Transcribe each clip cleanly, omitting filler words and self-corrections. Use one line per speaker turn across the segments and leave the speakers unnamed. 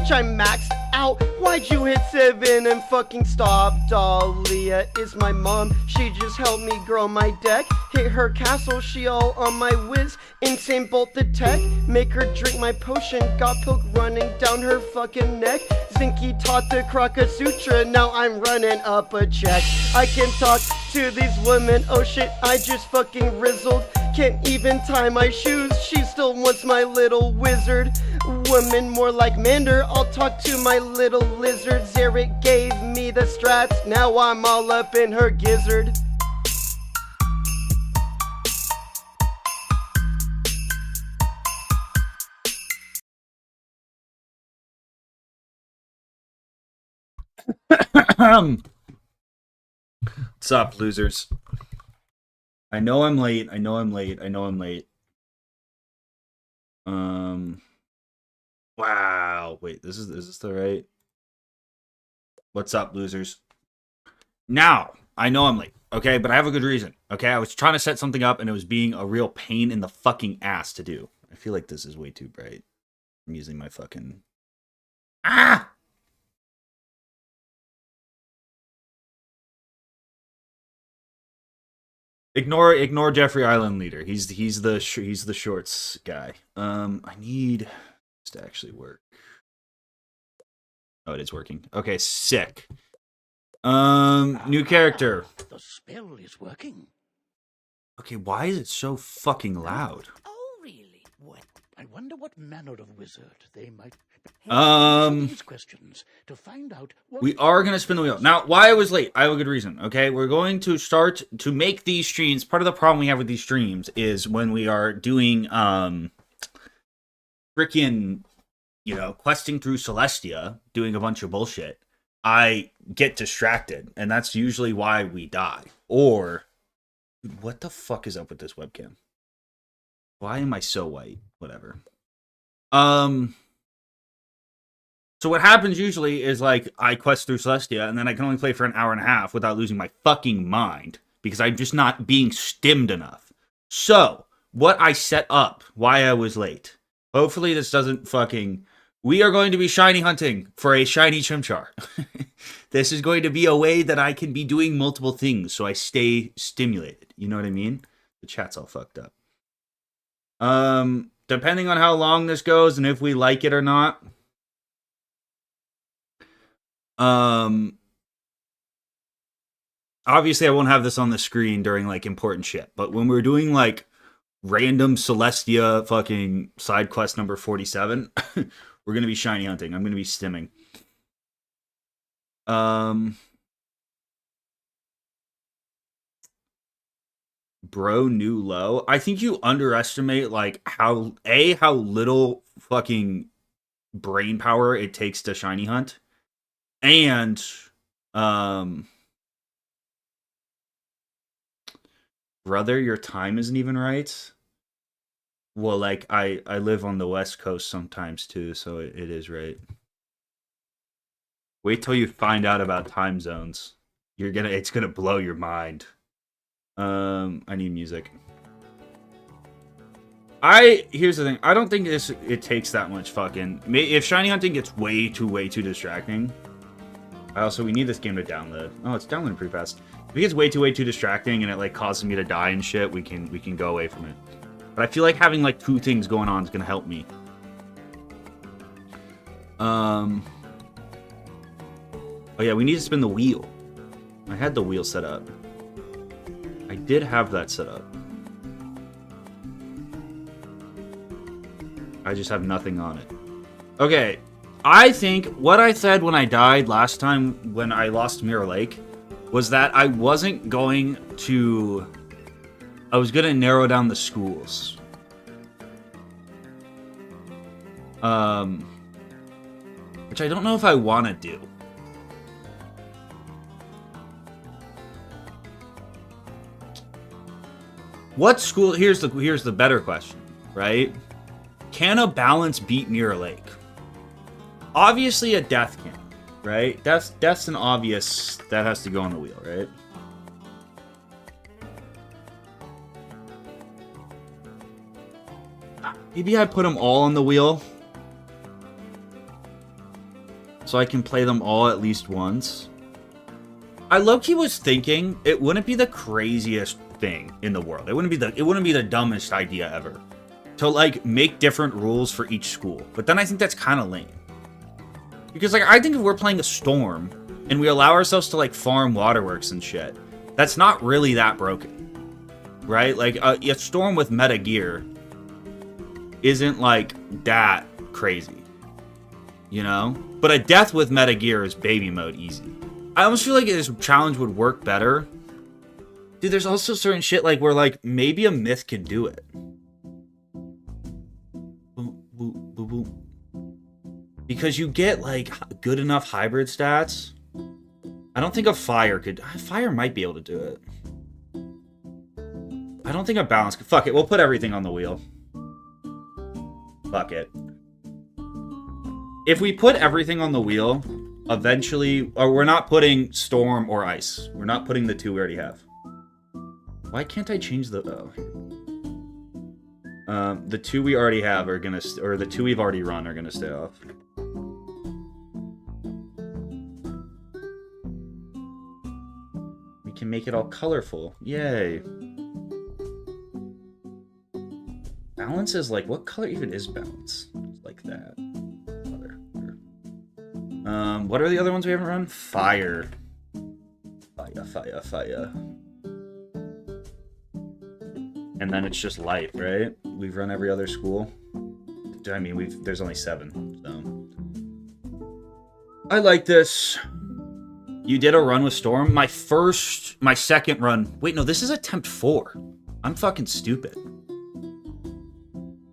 bitch, I'm maxed out. Why'd you hit 7 and fucking stop? Dahlia is my mom, she just helped me grow my deck. Hit her castle, she all on my whiz. Insane bolt the tech, make her drink my potion. Got pilk running down her fucking neck. Zinky taught the Kraka Sutra, now I'm running up a check. I can talk to these women, oh shit, I just fucking rizzled. Can't even tie my shoes, she still wants my little wizard. Woman more like Mander, I'll talk to my little lizard. Zarek gave me the strats, now I'm all up in her gizzard.
What's up, losers? I know I'm late. I know I'm late. I know I'm late. Wow. Wait, is this the right? What's up, losers? Now, I know I'm late, okay? But I have a good reason, okay? I was trying to set something up, and it was being a real pain in the fucking ass to do. I feel like this is way too bright. I'm using my fucking... Ah! Ignore Jeffrey Island Leader. He's the shorts guy. I need this to actually work. Oh, it is working. Okay, sick. New character.
The spell is working.
Okay, why is it so fucking loud?
Oh, really? Well, I wonder what manner of wizard they might. These questions to find out.
We are gonna spin the wheel now. Why I was late? I have a good reason. Okay, we're going to start to make these streams. Part of the problem we have with these streams is when we are doing freaking, you know, questing through Celestia, doing a bunch of bullshit. I get distracted, and that's usually why we die. Or, what the fuck is up with this webcam? Why am I so white? Whatever. So what happens usually is, like, I quest through Celestia, and then I can only play for an hour and a half without losing my fucking mind, because I'm just not being stimmed enough. So, what I set up, why I was late. Hopefully this doesn't fucking... We are going to be shiny hunting for a shiny Chimchar. This is going to be a way that I can be doing multiple things, so I stay stimulated. You know what I mean? The chat's all fucked up. Depending on how long this goes, and if we like it or not... Obviously I won't have this on the screen during, like, important shit, but when we're doing, like, random Celestia fucking side quest number 47, we're gonna be shiny hunting. I'm gonna be stimming. Bro, new low. I think you underestimate, like, how little fucking brain power it takes to shiny hunt. And, brother, your time isn't even right. Well, like, I live on the West Coast sometimes, too, so it is right. Wait till you find out about time zones. It's gonna blow your mind. I need music. Here's the thing. I don't think it takes that much fucking... If shiny hunting gets way too distracting... we need this game to download. Oh, it's downloading pretty fast. If it gets way too distracting and it, like, causes me to die and shit, we can go away from it. But I feel like having, like, two things going on is gonna help me. Oh yeah, we need to spin the wheel. I had the wheel set up. I did have that set up. I just have nothing on it. Okay. I think what I said when I died last time when I lost Mirror Lake was that I wasn't going to... I was going to narrow down the schools. Which I don't know if I want to do. What school... Here's the better question, right? Can a balance beat Mirror Lake? Obviously a death can, right? That's an obvious... That has to go on the wheel, right? Maybe I put them all on the wheel. so I can play them all at least once. I low-key was thinking it wouldn't be the craziest thing in the world. It wouldn't be the dumbest idea ever to like make different rules for each school. But then I think that's kind of lame. Because like I think if we're playing a storm and we allow ourselves to like farm waterworks and shit, that's not really that broken. Right? Like a storm with meta gear isn't like that crazy. You know? But a death with meta gear is baby mode easy. I almost feel like this challenge would work better. Dude, there's also certain shit like where like maybe a myth could do it. Because you get like good enough hybrid stats. I don't think a fire could. Fire might be able to do it. I don't think a balance could. Fuck it, we'll put everything on the wheel. Fuck it. If we put everything on the wheel, eventually, or we're not putting storm or ice. We're not putting the two we already have. Why can't I change the... Oh. The two we already have are gonna... Or the two we've already run are gonna stay off. We can make it all colorful. Yay. Balance is like... What color even is balance? It's like that. What are the other ones we haven't run? Fire. Fire. And then it's just light, right? We've run every other school. I mean, there's only 7, so. I like this. You did a run with Storm? My second run. Wait, no, this is attempt 4. I'm fucking stupid.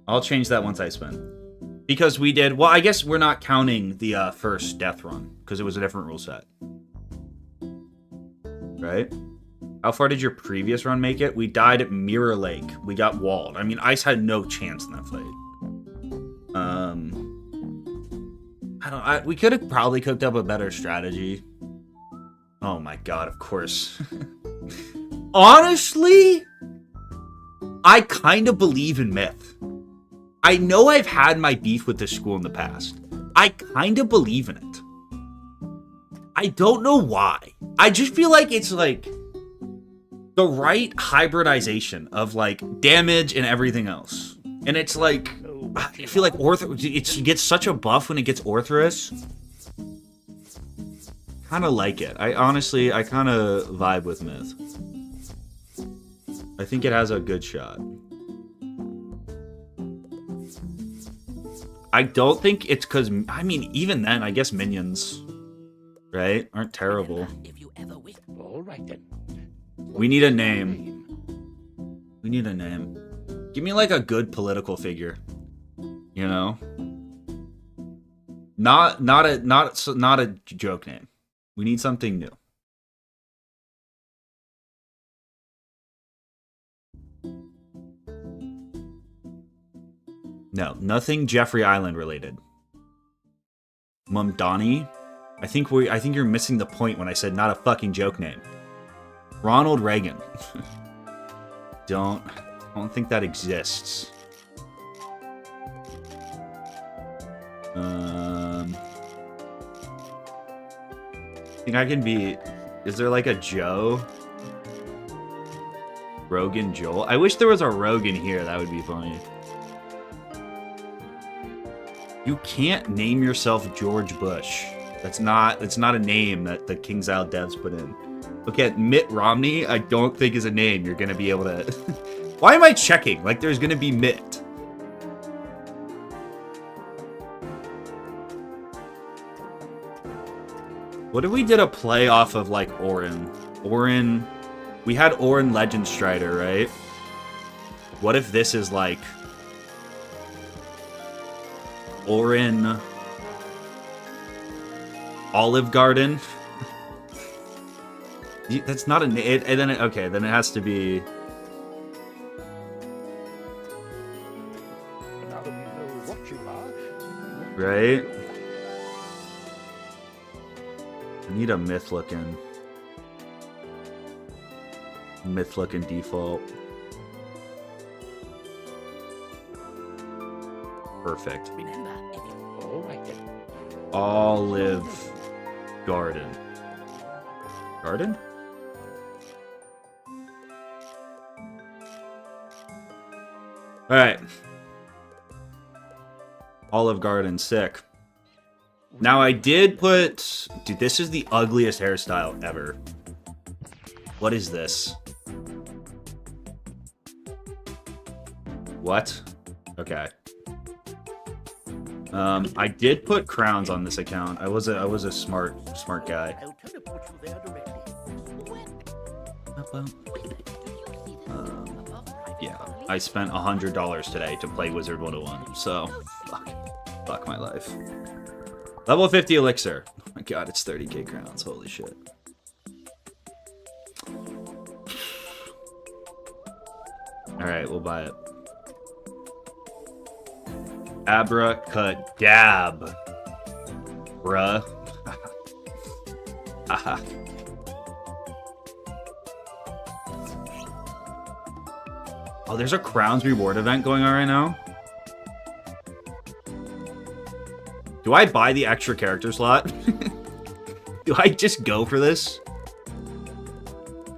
I'll change that once I spin. Because we did... Well, I guess we're not counting the first death run. Because it was a different rule set. Right? How far did your previous run make it? We died at Mirror Lake. We got walled. I mean, Ice had no chance in that fight. We could have probably cooked up a better strategy. Oh my god, of course. Honestly, I kind of believe in myth. I know I've had my beef with this school in the past. I kind of believe in it. I don't know why. I just feel like it's like the right hybridization of like damage and everything else. And it's like, I feel like it gets such a buff when it gets Orthrus. Kind of like it. I kind of vibe with myth. I think it has a good shot. I don't think it's because, I mean, even then, I guess minions, right, aren't terrible.
All right, then.
We need a name. We need a name. Give me like a good political figure. You know? Not a joke name. We need something new. No, nothing Jeffrey Island related. Mumdani? I think you're missing the point when I said not a fucking joke name. Ronald Reagan. Don't think that exists. I think I can be... Is there like a Joe? Rogan Joel? I wish there was a Rogan here. That would be funny. You can't name yourself George Bush. That's not a name that the KingsIsle devs put in. Look at Mitt Romney. I don't think is a name you're gonna be able to... Why am I checking? Like there's gonna be Mitt. What if we did a play off of like Orin? We had Orin Legend Strider, right? What if this is like Orin Olive Garden? That's not a name. Okay, then it has to be.
Now that we know what you are,
Right? I need a myth looking default. Perfect.
Remember, if you... All right, then.
Olive Garden. Garden? Alright. Olive Garden, sick. Now I did put... Dude, this is the ugliest hairstyle ever. What is this? What? Okay. I did put crowns on this account. I was a smart guy.
I'll teleport you there directly.
Yeah, I spent $100 today to play WIZARD101, so fuck my life. Level 50 elixir. Oh my god, it's 30k crowns. Holy shit. Alright, we'll buy it. Abracadab. Bruh. Haha. Oh, there's a Crowns reward event going on right now. Do I buy the extra character slot? Do I just go for this?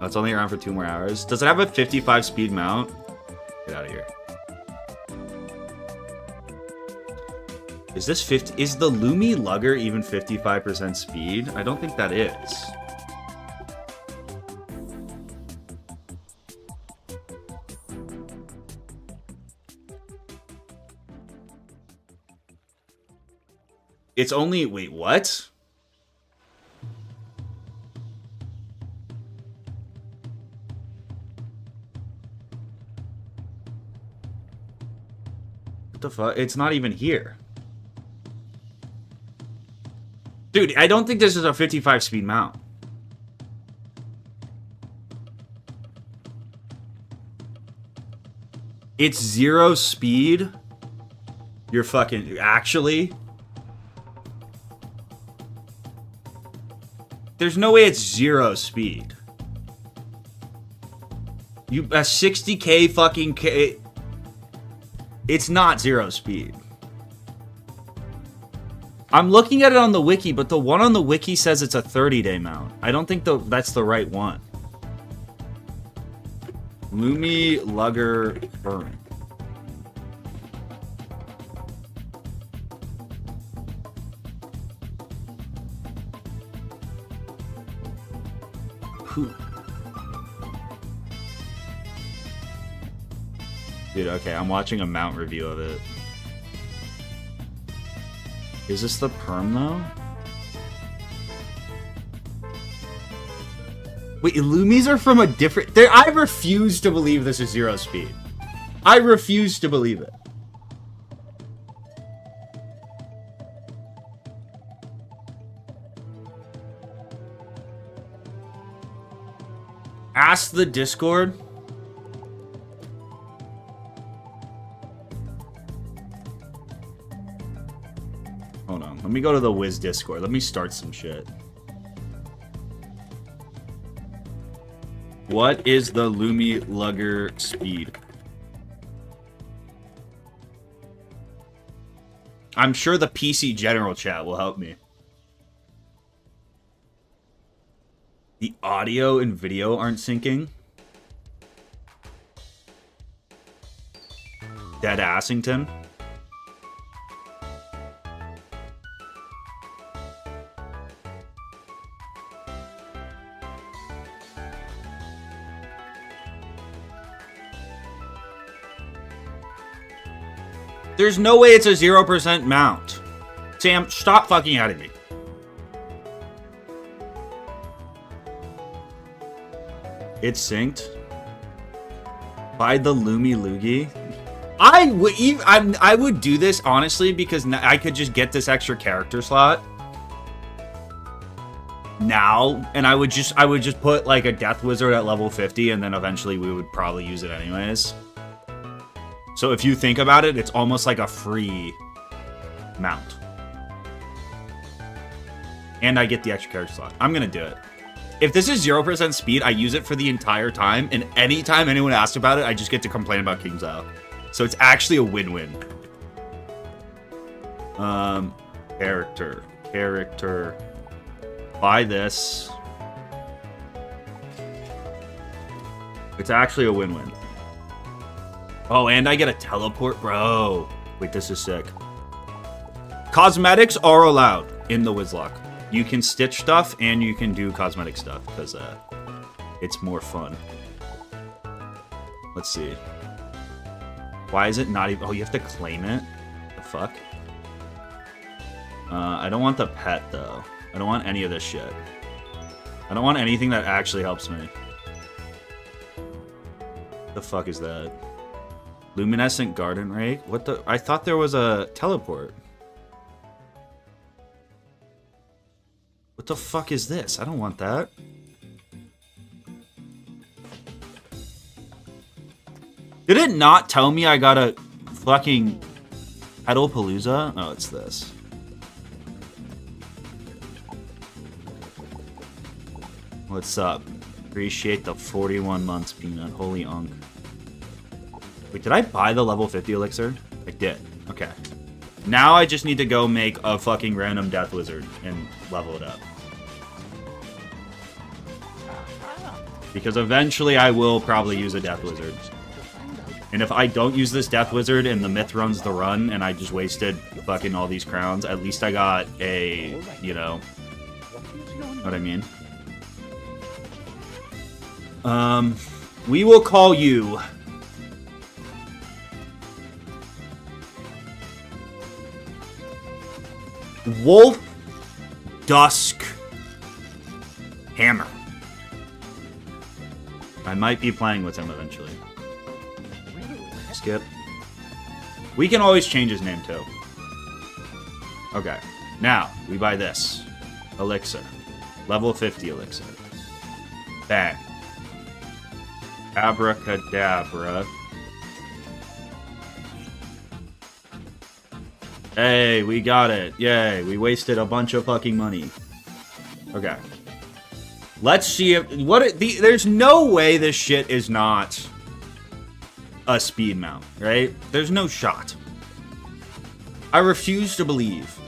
Oh, it's only around for 2 more hours. Does it have a 55 speed mount? Get out of here. Is this 50? Is the Lumi Lugger even 55% speed? I don't think that is. It's only... Wait, what? What the fuck? It's not even here. Dude, I don't think this is a 55 speed mount. It's 0 speed? You're fucking... Actually... There's no way it's 0 speed. You a 60k fucking k. It's not 0 speed. I'm looking at it on the wiki, but the one on the wiki says it's a 30-day mount. I don't think that's the right one. Lumi Lugger Burn. Dude, okay, I'm watching a mount review of it. Is this the perm, though? Wait, Lumis are from a different... I refuse to believe this is 0 speed. I refuse to believe it. Ask the Discord. Hold on. Let me go to the Wiz Discord. Let me start some shit. What is the Lumi Lugger speed? I'm sure the PC general chat will help me. The audio and video aren't syncing. Dead Assington. There's no way it's a 0% mount. Sam, stop fucking out of me. It's synced. Buy the Lumi Lugi. I would do this honestly because I could just get this extra character slot now, and I would just put like a Death Wizard at level 50, and then eventually we would probably use it anyways. So if you think about it, it's almost like a free mount. And I get the extra character slot. I'm gonna do it. If this is 0% speed, I use it for the entire time, and anytime anyone asks about it, I just get to complain about King's Isle. So it's actually a win-win. Character. character. Buy this. It's actually a win-win. Oh, and I get a teleport, bro. Wait, this is sick. Cosmetics are allowed in the Wizlocke. You can stitch stuff and you can do cosmetic stuff because it's more fun. Let's see. Why is it not even... Oh, you have to claim it? The fuck? I don't want the pet, though. I don't want any of this shit. I don't want anything that actually helps me. The fuck is that? Luminescent garden rake? What the... I thought there was a teleport. What the fuck is this? I don't want that. Did it not tell me I got a fucking Pedalpalooza? Oh, it's this. What's up? Appreciate the 41 months, Peanut. Holy unk. Wait, did I buy the level 50 elixir? I did. Okay. Now I just need to go make a fucking random death wizard and level it up. Because eventually I will probably use a death wizard. And if I don't use this death wizard and the myth runs the run and I just wasted fucking all these crowns, at least I got a, you know what I mean? We will call you Wolf Dusk Hammer. I might be playing with him eventually. Skip. We can always change his name too. Okay. Now, we buy this. Elixir. Level 50 elixir. Bang. Abracadabra. Hey, we got it. Yay, we wasted a bunch of fucking money. Okay. Let's see if... there's no way this shit is not a speed mount, right? There's no shot. I refuse to believe.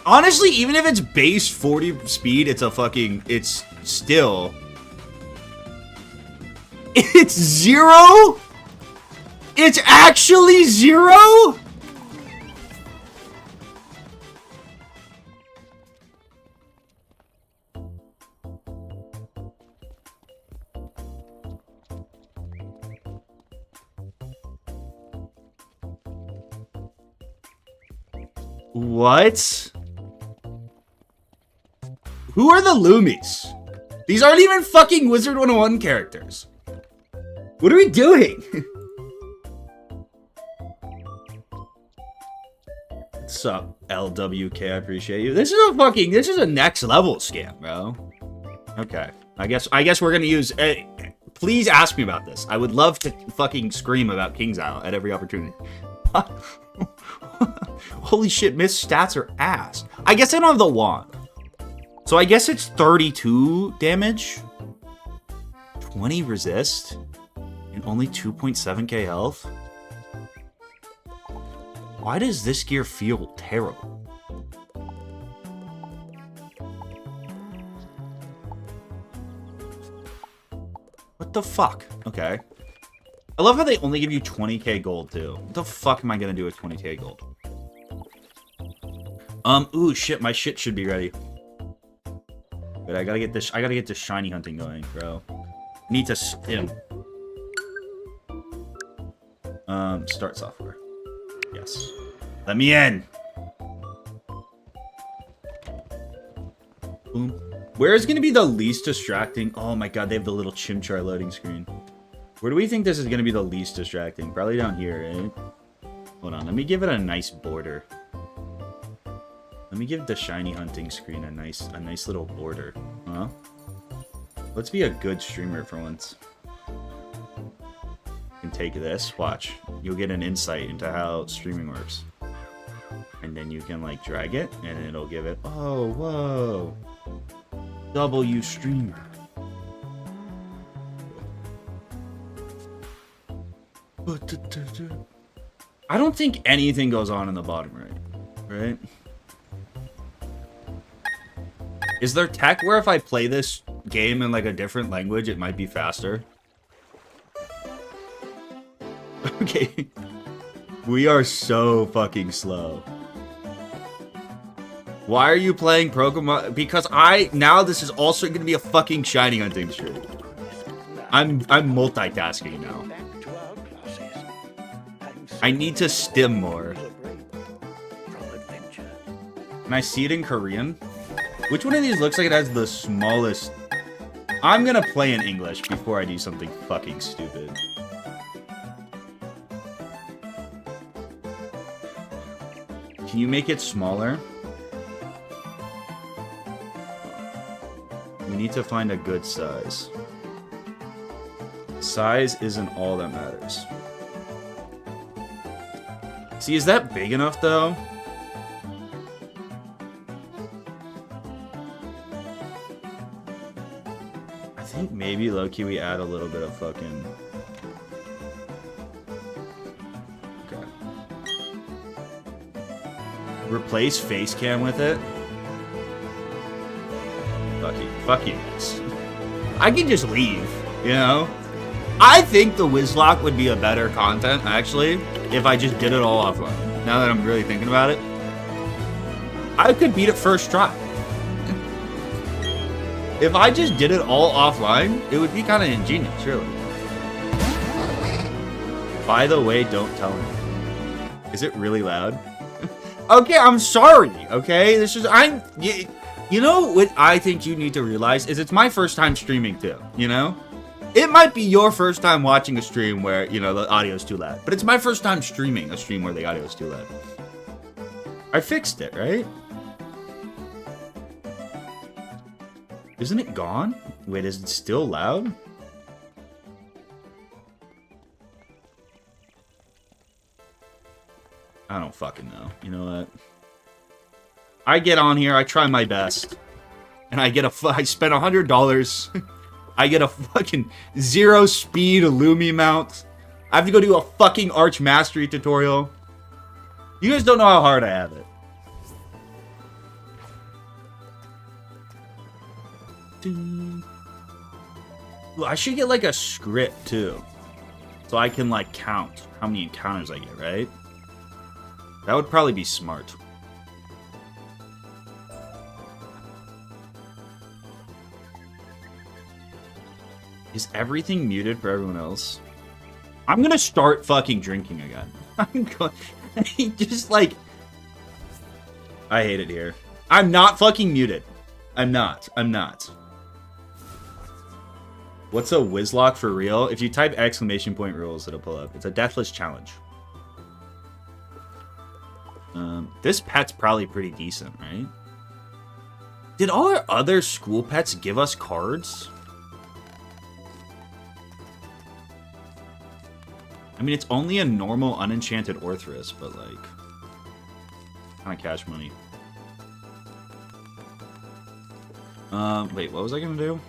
Honestly, even if it's base 40 speed, it's a fucking... It's still... It's 0? It's actually 0? What? Who are the Loomies? These aren't even fucking WIZARD101 characters. What are we doing? What's up, LWK? I appreciate you. This is a next level scam, bro. Okay. I guess we're gonna use... please ask me about this. I would love to fucking scream about King's Isle at every opportunity. Holy shit, Myth's stats are ass. I guess I don't have the wand. So I guess it's 32 damage. 20 resist. And only 2.7k health? Why does this gear feel terrible? What the fuck? Okay. I love how they only give you 20k gold, too. What the fuck am I gonna do with 20k gold? Ooh, shit, my shit should be ready. But I gotta get this shiny hunting going, bro. Need to stim. Start software. Yes. Let me in! Boom. Where is gonna be the least distracting? Oh my god, they have the little chimchar loading screen. Where do we think this is gonna be the least distracting? Probably down here, right? Hold on, let me give it a nice border. Let me give the shiny hunting screen a nice little border. Huh? Let's be a good streamer for once. And take this. Watch. You'll get an insight into how streaming works. And then you can like drag it and it'll give it... Oh, whoa. W streamer. I don't think anything goes on in the bottom right. Right? Is there tech where if I play this game in like a different language, it might be faster? Okay. We are so fucking slow. Why are you playing Pokemon? Because now this is also going to be a fucking shiny hunting stream. I'm multitasking now. I need to stim more. Can I see it in Korean? Which one of these looks like it has the smallest? I'm gonna play in English before I do something fucking stupid. Can you make it smaller? We need to find a good size. Size isn't all that matters. See, is that big enough though? I think maybe low-key we add a little bit of fucking... Okay. Replace face cam with it? Fuck you guys. I can just leave, you know? I think the Wizlocke would be a better content, actually, if I just did it all offline. Now that I'm really thinking about it. I could beat it first try. If I just did it all offline, it would be kind of ingenious, really. By the way, don't tell me. Is it really loud? Okay, I'm sorry, okay? This is... You know what I think you need to realize is it's my first time streaming too, you know? It might be your first time watching a stream where, you know, the audio's too loud. But it's my first time streaming a stream where the audio's too loud. I fixed it, right? Isn't it gone? Wait, is it still loud? I don't fucking know. You know what? I get on here, I try my best, and I spend $100. I get a fucking 0 speed Illumi mount. I have to go do a fucking Arch Mastery tutorial. You guys don't know how hard I have it. Ooh, I should get like a script too, so I can like count how many encounters I get, right? That would probably be smart. Is everything muted for everyone else? I'm gonna start fucking drinking again. I'm going... just like... I hate it here. I'm not fucking muted. I'm not. What's a Wizlocke for real? If you type exclamation point rules, it'll pull up. It's a deathless challenge. This pet's probably pretty decent, right? Did all our other school pets give us cards? I mean, it's only a normal unenchanted Orthrus, but like... kind of cash money. Wait, what was I gonna do?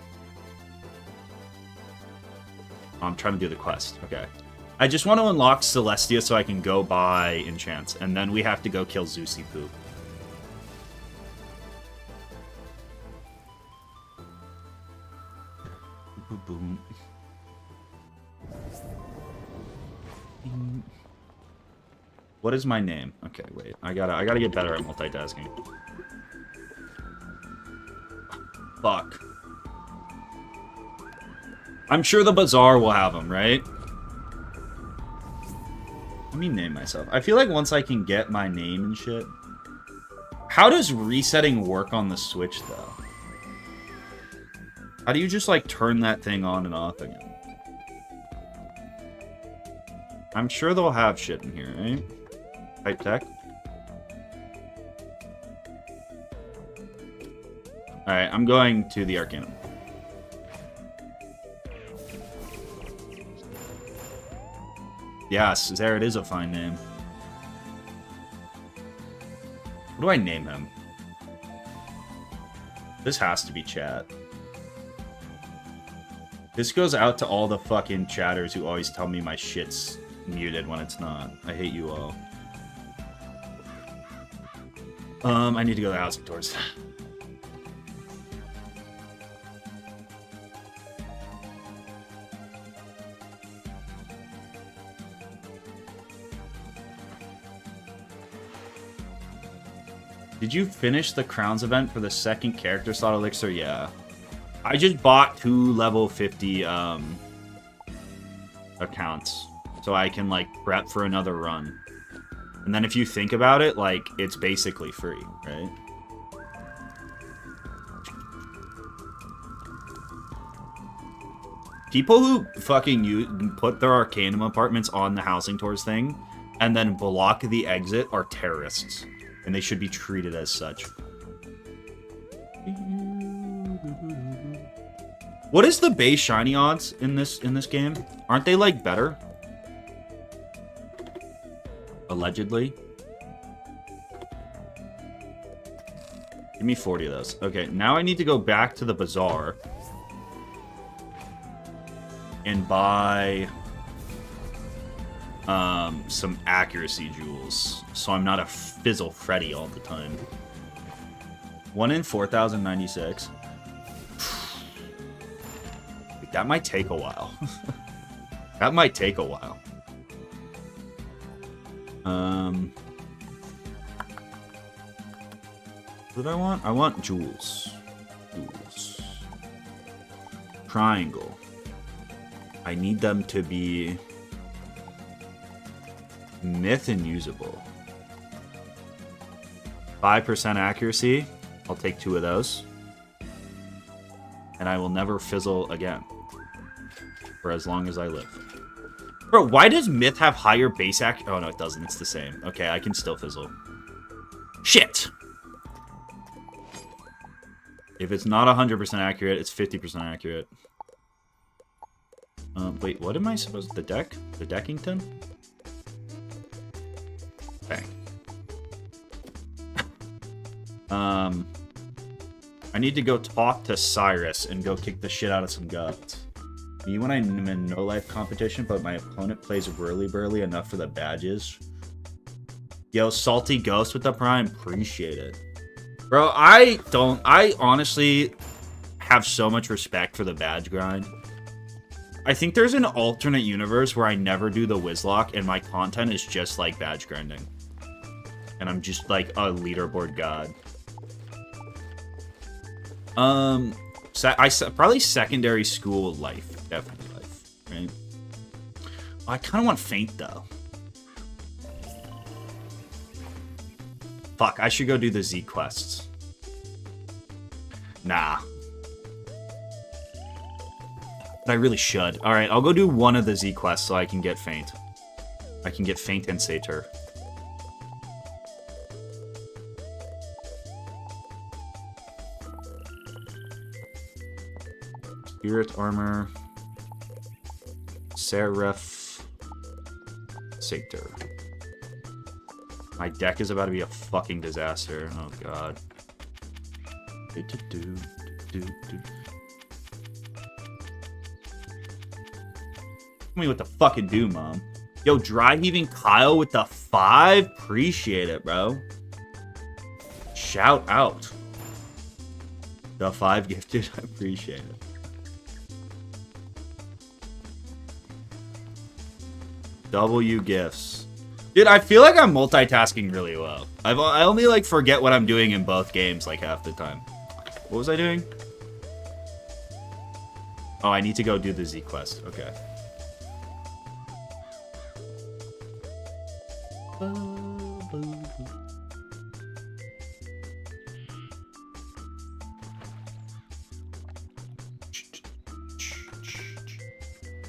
Oh, I'm trying to do the quest. Okay. I just want to unlock Celestia so I can go buy enchants, and then we have to go kill Zeusy Poop. Boom. What is my name? Okay, wait. I gotta get better at multitasking. Fuck. I'm sure the Bazaar will have them, right? Let me name myself. I feel like once I can get my name and shit... How does resetting work on the Switch, though? How do you just, like, turn that thing on and off again? I'm sure they'll have shit in here, right? Type tech. Alright, I'm going to the Arcanum. Yes, there it is, a fine name. What do I name him? This has to be chat. This goes out to all the fucking chatters who always tell me my shit's muted when it's not. I hate you all. I need to go to the housing tours. Did you finish the Crowns event for the second character slot elixir? Yeah. I just bought 2 level 50 accounts. So I can, like, prep for another run. And then if you think about it, like, it's basically free, right? People who fucking put their Arcanum apartments on the housing tours thing and then block the exit are terrorists. And they should be treated as such. What is the base shiny odds in this game? Aren't they, like, better? Allegedly. Give me 40 of those. Okay, now I need to go back to the bazaar and buy some accuracy jewels, so I'm not a Fizzle Freddy all the time. 1 in 4,096. That might take a while. That might take a while. What did I want? I want jewels. Jewels. Triangle. I need them to be myth and usable. 5% accuracy. I'll take 2 of those. And I will never fizzle again. For as long as I live. Bro, why does myth have higher base accuracy? Oh, no, it doesn't. It's the same. Okay, I can still fizzle. Shit! If it's not 100% accurate, it's 50% accurate. Wait, what am I supposed to... The deck? The Deckington? Bang. I need to go talk to Cyrus and go kick the shit out of some guts. Me when I'm in no-life competition, but my opponent plays whirly-burly enough for the badges. Yo, Salty Ghost with the Prime. Appreciate it. Bro, I honestly have so much respect for the badge grind. I think there's an alternate universe where I never do the Wizlocke and my content is just like badge grinding. And I'm just like a leaderboard god. Probably secondary school life. Definitely life, right? Oh, I kind of want Faint, though. Fuck, I should go do the Z quests. Nah. But I really should. Alright, I'll go do one of the Z quests so I can get Faint. I can get Faint and Satyr. Spirit Armor. Seraph. Satyr. My deck is about to be a fucking disaster. Oh, God. Tell me what to fucking do, Mom. Yo, Dry Heaving Kyle with the 5? Appreciate it, bro. Shout out. The 5 gifted. I appreciate it. W gifts. Dude, I feel like I'm multitasking really well. I only, like, forget what I'm doing in both games, like, half the time. What was I doing? Oh, I need to go do the Z quest. Okay.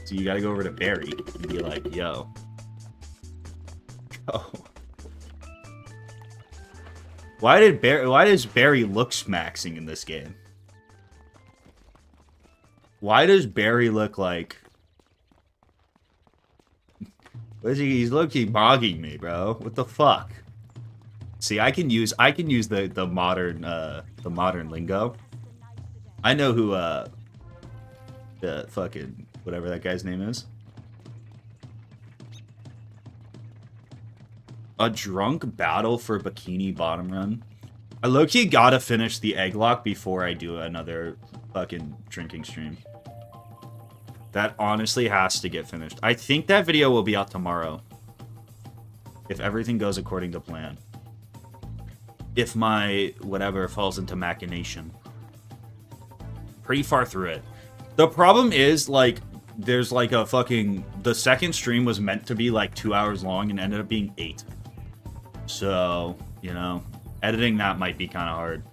So you gotta go over to Barry and be like, yo. Oh. Why does Barry look maxing in this game? Why does Barry look like... What is he? He's low-key bogging me, bro. What the fuck? See, I can use the modern lingo. I know who the fucking whatever that guy's name is. A drunk battle for Bikini Bottom Run. I low-key gotta finish the egglock before I do another fucking drinking stream. That honestly has to get finished. I think that video will be out tomorrow. If everything goes according to plan. if my whatever falls into machination. Pretty far through it. The problem is, like, there's like a fucking... The second stream was meant to be like 2 hours long and ended up being 8. So, you know, editing that might be kind of hard.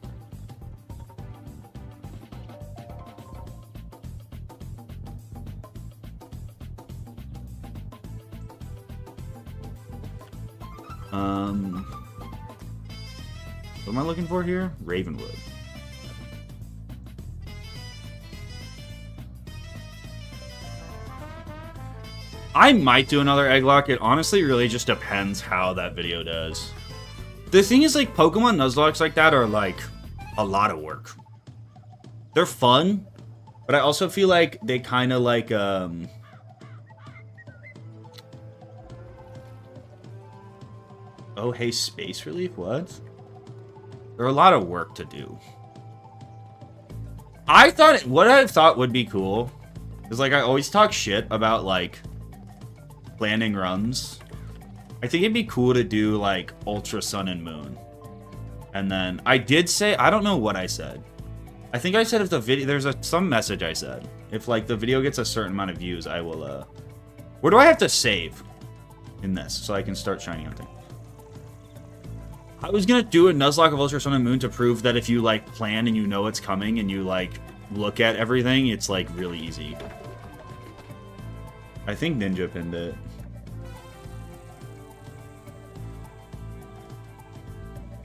What am I looking for here? Ravenwood. I might do another egglock. It honestly really just depends how that video does. The thing is, like, Pokemon Nuzlockes like that are, like, a lot of work. They're fun, but I also feel like they kind of, like, Oh, hey, Space Relief? What? They're a lot of work to do. What I thought would be cool is, like, I always talk shit about, like, planning runs. I think it'd be cool to do, like, Ultra Sun and Moon. And then I did say, I don't know what I said. I think I said if the video, there's some message I said. If, like, the video gets a certain amount of views, I will, where do I have to save in this so I can start shiny hunting? I was gonna do a Nuzlocke of Ultra Sun and Moon to prove that if you, like, plan and you know it's coming and you, like, look at everything, it's, like, really easy. I think Ninja pinned it.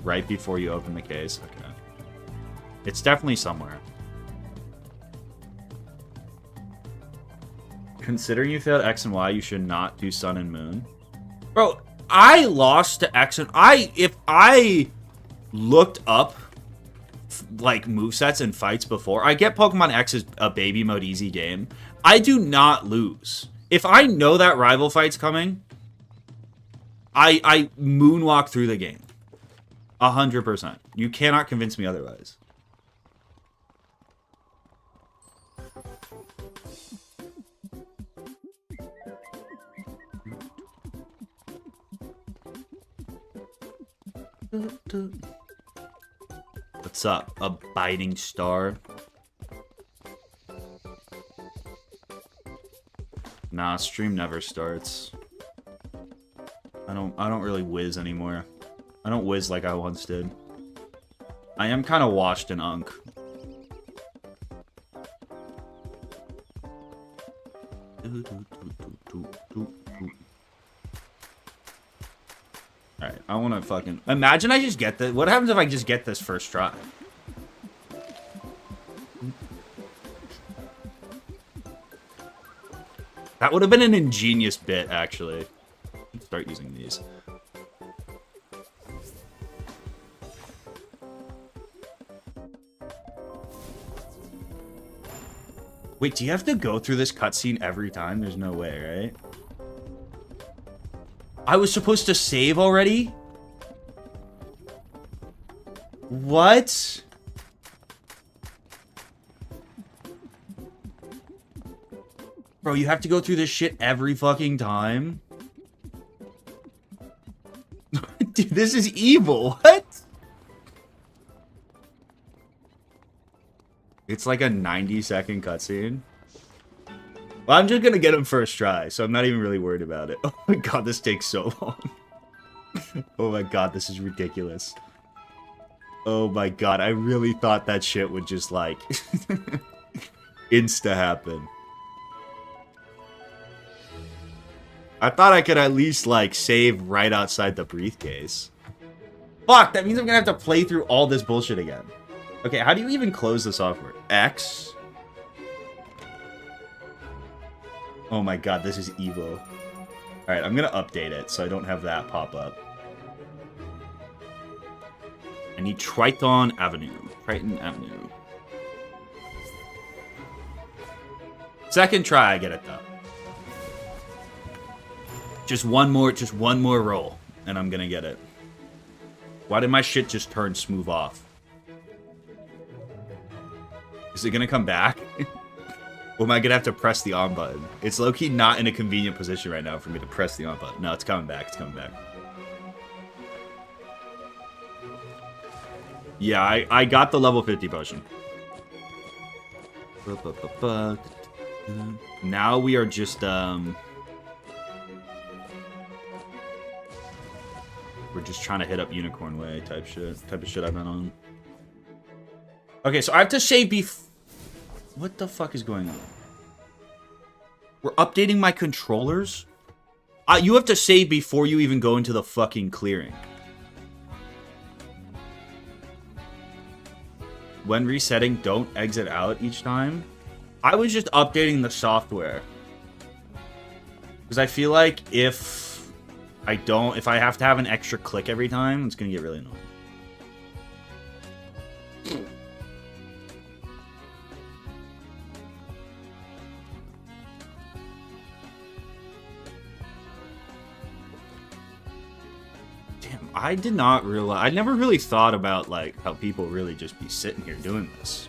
Right before you open the case. Okay. It's definitely somewhere. Considering you failed X and Y, you should not do Sun and Moon. Bro, I lost to X and if I looked up like movesets and fights before, I get Pokemon X is a baby mode easy game. I do not lose. If I know that rival fight's coming, I moonwalk through the game. 100%. You cannot convince me otherwise. What's up? A biting star? Nah, stream never starts. I don't really whiz anymore. I don't whiz like I once did. I am kind of washed in Unk. Alright, I want to fucking... Imagine I just get this. What happens if I just get this first try? That would have been an ingenious bit, actually. Start using these. Wait, do you have to go through this cutscene every time? There's no way, right? I was supposed to save already? What? Bro, you have to go through this shit every fucking time? Dude, this is evil. What? It's like a 90-second cutscene. Well, I'm just gonna get him first try, so I'm not even really worried about it. Oh my god, this takes so long. Oh my god, this is ridiculous. Oh my god, I really thought that shit would just, like, insta happen. I thought I could at least, like, save right outside the briefcase. Fuck, that means I'm gonna have to play through all this bullshit again. Okay, how do you even close the software? X? Oh my god, this is evil. Alright, I'm gonna update it so I don't have that pop up. I need Triton Avenue. Triton Avenue. Second try, I get it though. Just one more roll, and I'm gonna get it. Why did my shit just turn smooth off? Is it gonna come back? Or am I gonna have to press the on button? It's low-key not in a convenient position right now for me to press the on button. No, it's coming back, it's coming back. Yeah, I got the level 50 potion. Now we are just, we're just trying to hit up Unicorn Way type of shit I've been on. Okay, so I have to save what the fuck is going on? We're updating my controllers? You have to save before you even go into the fucking clearing. When resetting, don't exit out each time. I was just updating the software. Because I feel like if I have to have an extra click every time, it's going to get really annoying. I did not realize. I never really thought about like how people really just be sitting here doing this.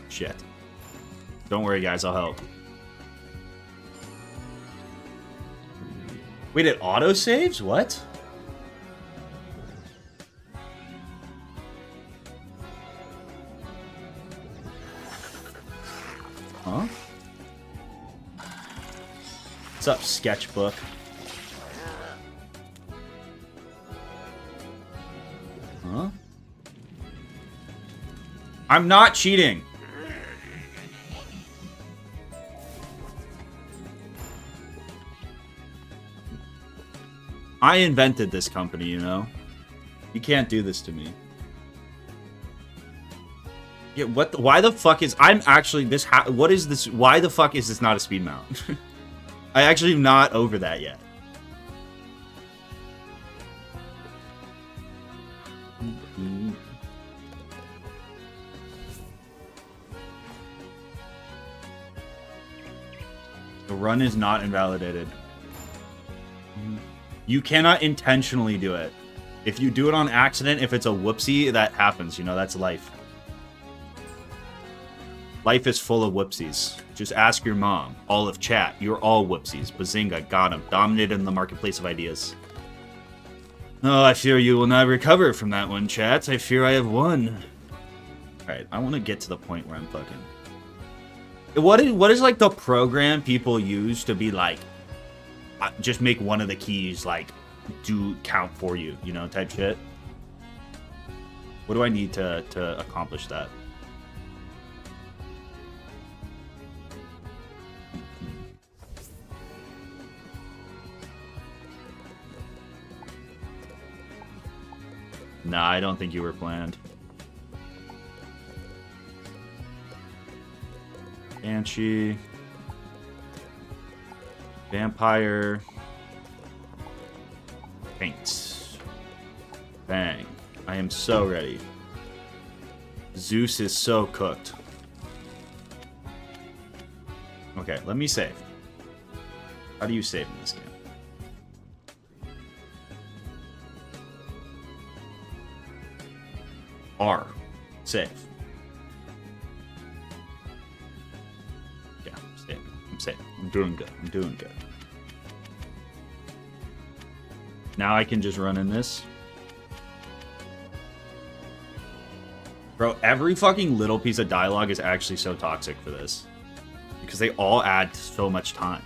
Shit. Don't worry, guys. I'll help. Wait, it auto saves? What? Huh? What's up, sketchbook? Huh? I'm not cheating. I invented this company, you know? You can't do this to me. Yeah, what why the fuck is... I'm actually... what is this... Why the fuck is this not a speed mount? I actually am not over that yet. The run is not invalidated. You cannot intentionally do it. If you do it on accident, if it's a whoopsie, that happens. You know, that's life. Life is full of whoopsies. Just ask your mom. All of chat. You're all whoopsies. Bazinga. Got him. Dominated in the marketplace of ideas. Oh, I fear you will not recover from that one, chat. I fear I have won. Alright, I want to get to the point where I'm fucking... What is like the program people use to be like, just make one of the keys like do count for you, you know, type shit? What do I need to accomplish that? Nah, I don't think you were planned. Banshee. Vampire. Paint. Bang. I am so ready. Zeus is so cooked. Okay, let me save. How do you save in this game? R. Save. Yeah, save. I'm safe. I'm doing good. I'm doing good. Now I can just run in this. Bro, every fucking little piece of dialogue is actually so toxic for this. Because they all add so much time.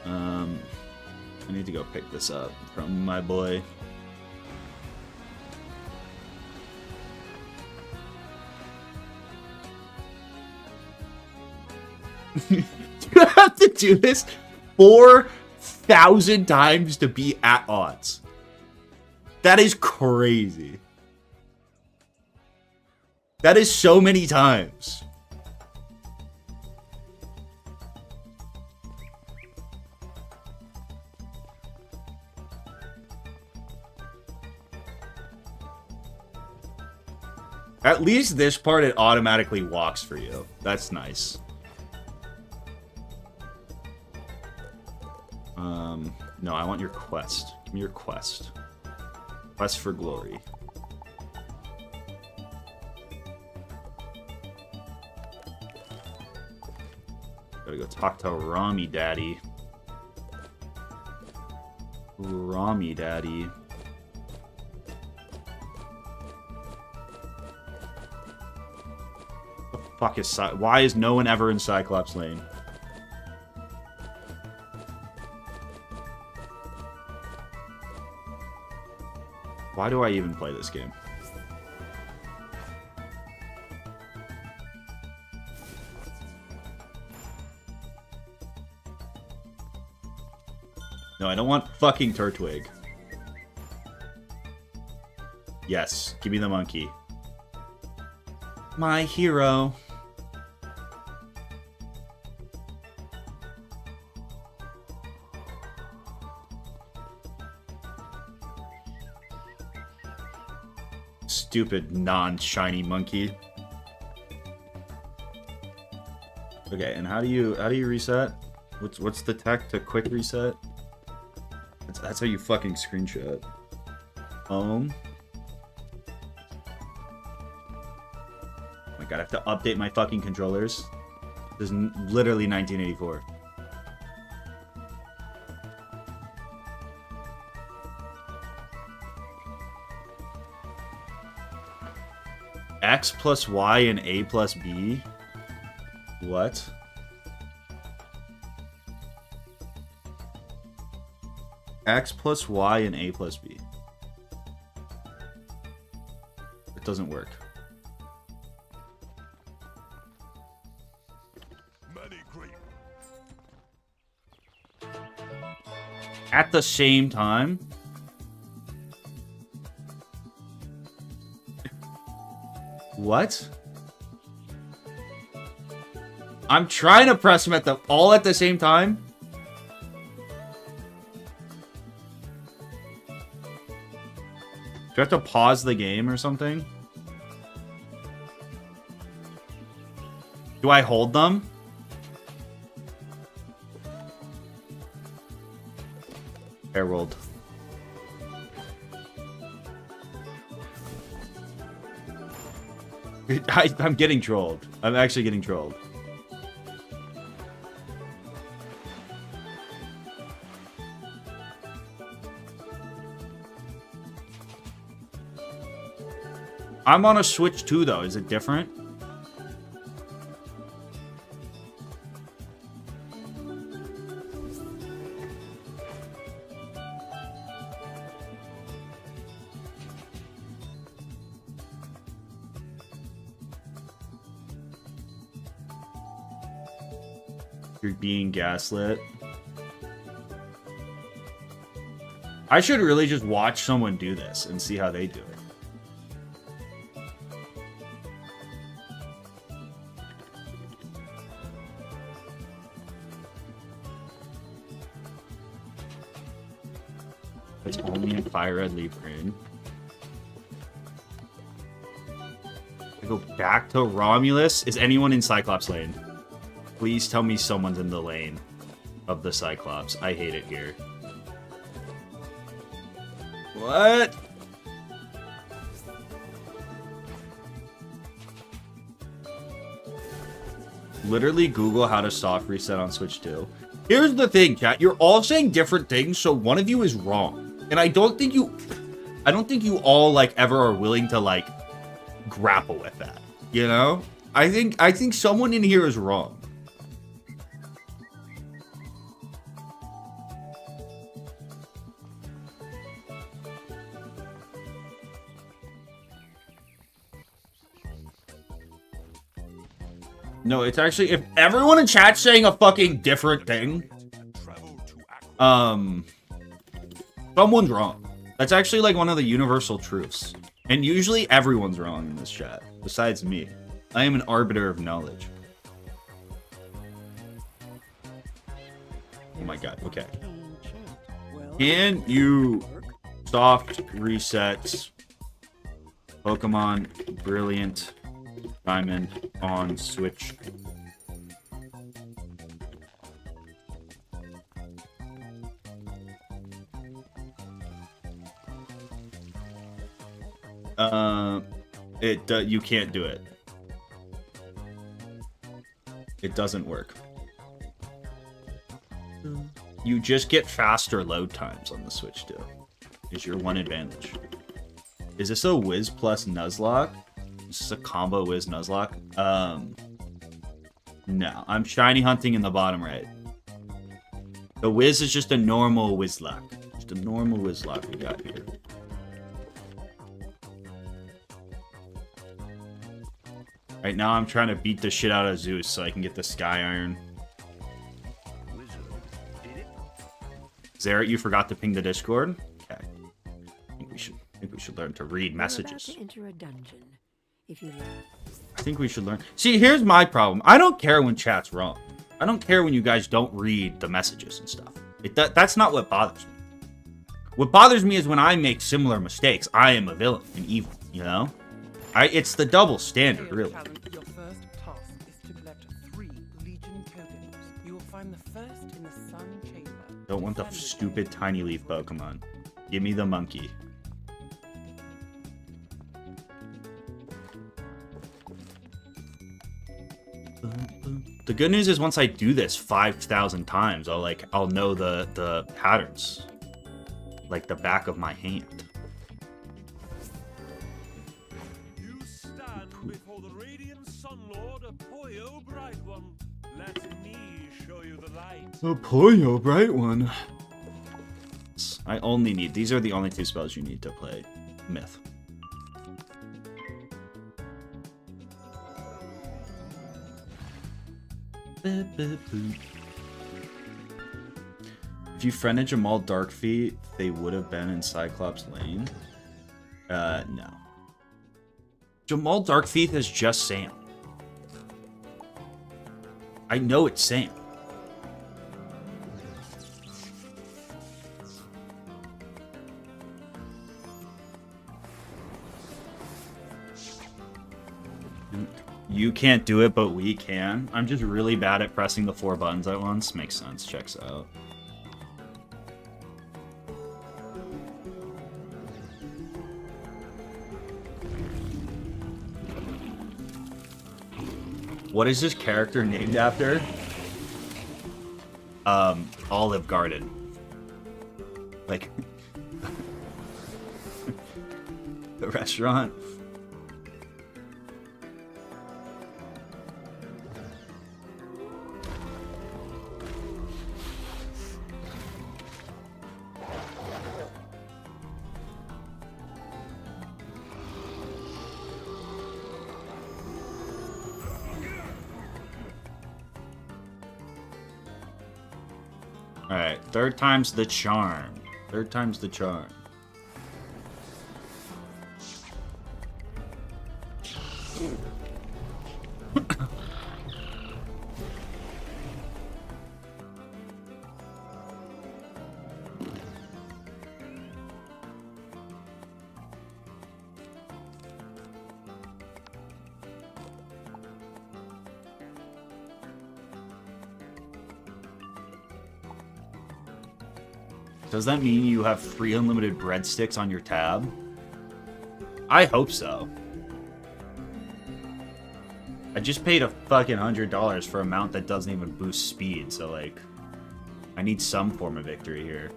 I need to go pick this up from my boy. You have to do this 4,000 times to be at odds. That is crazy. That is so many times. At least this part, it automatically walks for you. That's nice. No, I want your quest. Give me your quest. Quest for glory. Gotta go talk to Rami Daddy. Rami Daddy. What the fuck is why is no one ever in Cyclops Lane? Why do I even play this game? No, I don't want fucking Turtwig. Yes, give me the monkey. My hero. Stupid non-shiny monkey. Okay, and how do you reset? What's the tech to quick reset? That's how you fucking screenshot. Oh my god, I have to update my fucking controllers. This is literally 1984. X plus Y and A plus B? What? X plus Y and A plus B. It doesn't work. At the same time? What? I'm trying to press them all at the same time? Do I have to pause the game or something? Do I hold them? Herald. I'm getting trolled. I'm actually getting trolled. I'm on a Switch 2 though. Is it different? You're being gaslit. I should really just watch someone do this and see how they do it. It's only in Fire Red Leaf Green. I go back to Romulus. Is anyone in Cyclops Lane? Please tell me someone's in the lane of the Cyclops. I hate it here. What? Literally Google how to soft reset on Switch 2. Here's the thing, chat. You're all saying different things, so one of you is wrong. And I don't think you all like ever are willing to like grapple with that. You know? I think someone in here is wrong. No, it's actually, if everyone in chat's saying a fucking different thing, someone's wrong. That's actually like one of the universal truths. And usually everyone's wrong in this chat, besides me. I am an arbiter of knowledge. Oh my god, okay. Can you soft reset Pokemon Brilliant Diamond on Switch? You can't do it. It doesn't work. You just get faster load times on the Switch too. Is your one advantage. Is this a Wiz plus Nuzlocke? Is this a combo Wiz Nuzlocke? No. I'm shiny hunting in the bottom right. The Wiz is just a normal Wizlocke. Just a normal Wizlocke we got here. Right now I'm trying to beat the shit out of Zeus so I can get the Sky Iron. Zareth, you forgot to ping the Discord? Okay. I think we should learn to read messages.
To enter a dungeon, if you like.
I think we should learn. See, here's my problem. I don't care when chat's wrong. I don't care when you guys don't read the messages and stuff. That's not what bothers me. What bothers me is when I make similar mistakes. I am a villain and evil, you know? It's the double standard, really.
Your first task is to collect 3 Legion tokens. You will find the first in the Sun Chamber.
Don't want the stupid tiny leaf Pokemon. Give me the monkey. The good news is once I do this 5,000 times, I'll know the patterns. Like the back of my hand.
You stand before the radiant Sun Lord, a Poyo bright one. Let me show you the light.
A Poyo bright one. I only need, these are the only 2 spells you need to play Myth. If you friended Jamal Darkfeet, they would have been in Cyclops Lane. No. Jamal Darkfeet is just Sam. I know it's Sam. You can't do it, but we can. I'm just really bad at pressing the 4 buttons at once. Makes sense. Checks out. What is this character named after? Olive Garden. Like... the restaurant. Alright, 3rd time's the charm. 3rd time's the charm. Does that mean you have free unlimited breadsticks on your tab? I hope so. I just paid a fucking $100 for a mount that doesn't even boost speed, so like, I need some form of victory here.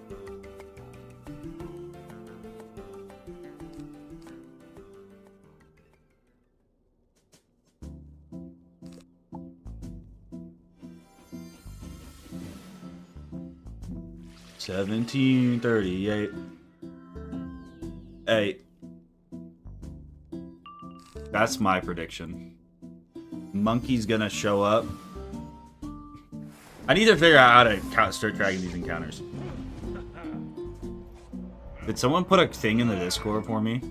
$17.38. 8. That's my prediction. Monkey's gonna show up. I need to figure out how to start tracking these encounters. Did someone put a thing in the Discord for me?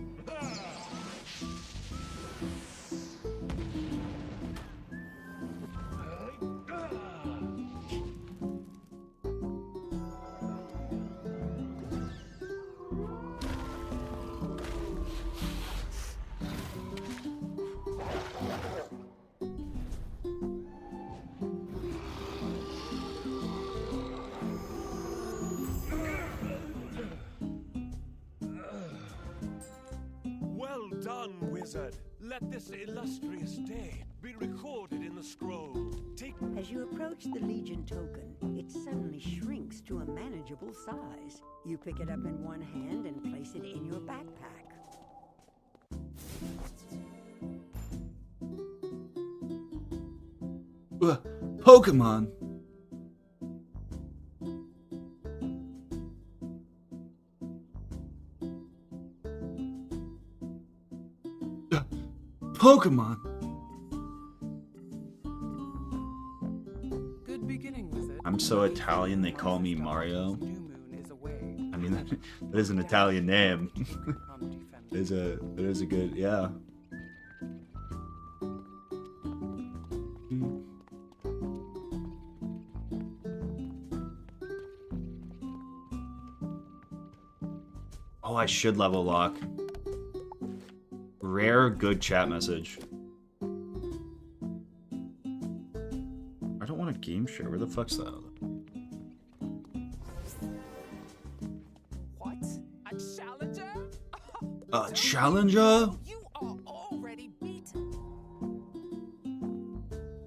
Well done, wizard. Let this illustrious day be recorded in the scroll. Take
As you approach the Legion token, it suddenly shrinks to a manageable size. You pick it up in one hand and place it in your backpack.
Pokemon. Pokemon.
Good beginning, wizard.
I'm so Italian they call me Mario.
New moon is away.
I mean, that is an Italian name.
Undefended.
It is a good, yeah. Oh, I should level lock. Rare good chat message. I don't want a game share. Where the fuck's that?
What? A challenger?
A challenger?
You are already beaten.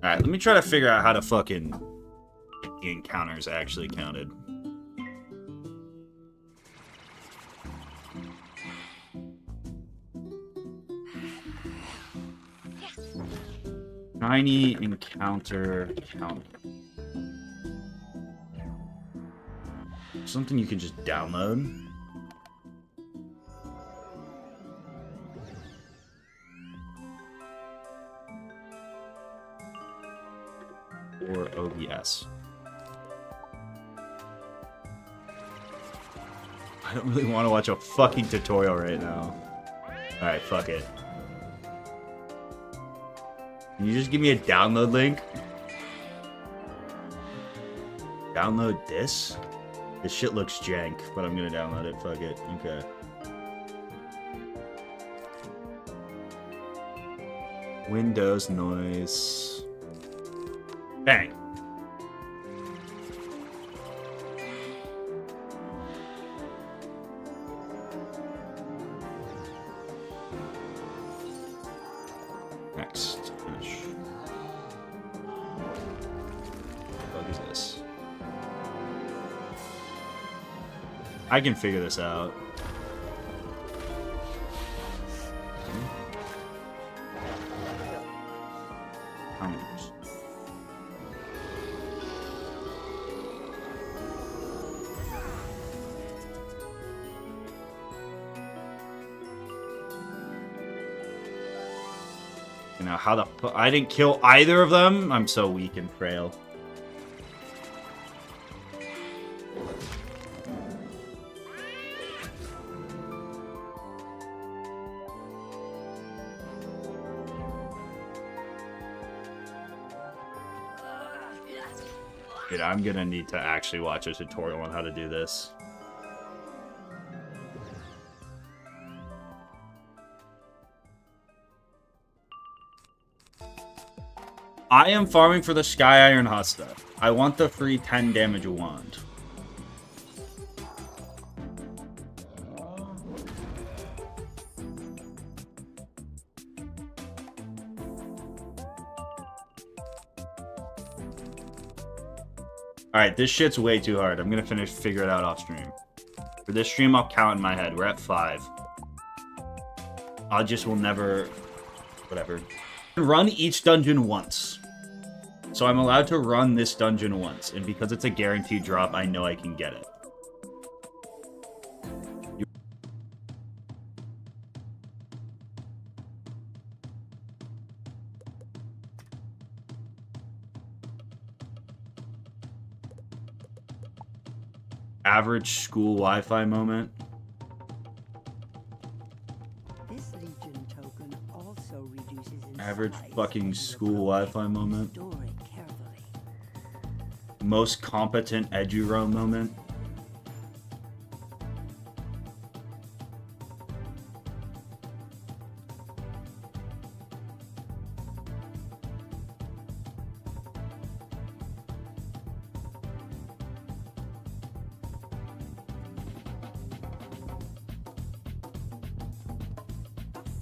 Alright, let me try to figure out how to fucking get the encounters actually counted. Tiny encounter count. Something you can just download. Or OBS. I don't really want to watch a fucking tutorial right now. Alright, fuck it. Can you just give me a download link? Download this? This shit looks jank, but I'm gonna download it. Fuck it. Okay. Windows noise. Bang. Next. Finish. What is this? I can figure this out. Counters. You know how the I didn't kill either of them. I'm so weak and frail. Dude, I'm gonna need to actually watch a tutorial on how to do this. I am farming for the Sky Iron Hosta. I want the free 10 damage wand. Alright, this shit's way too hard. I'm gonna figure it out off stream. For this stream, I'll count in my head. We're at 5. I just will never... Whatever. Run each dungeon once. So I'm allowed to run this dungeon once. And because it's a guaranteed drop, I know I can get it. Average school Wi-Fi moment.
This Legion token also reduces in
Average
size
fucking
as you
school
approach.
Wi-Fi moment.
Store it carefully.
Most competent eduro moment.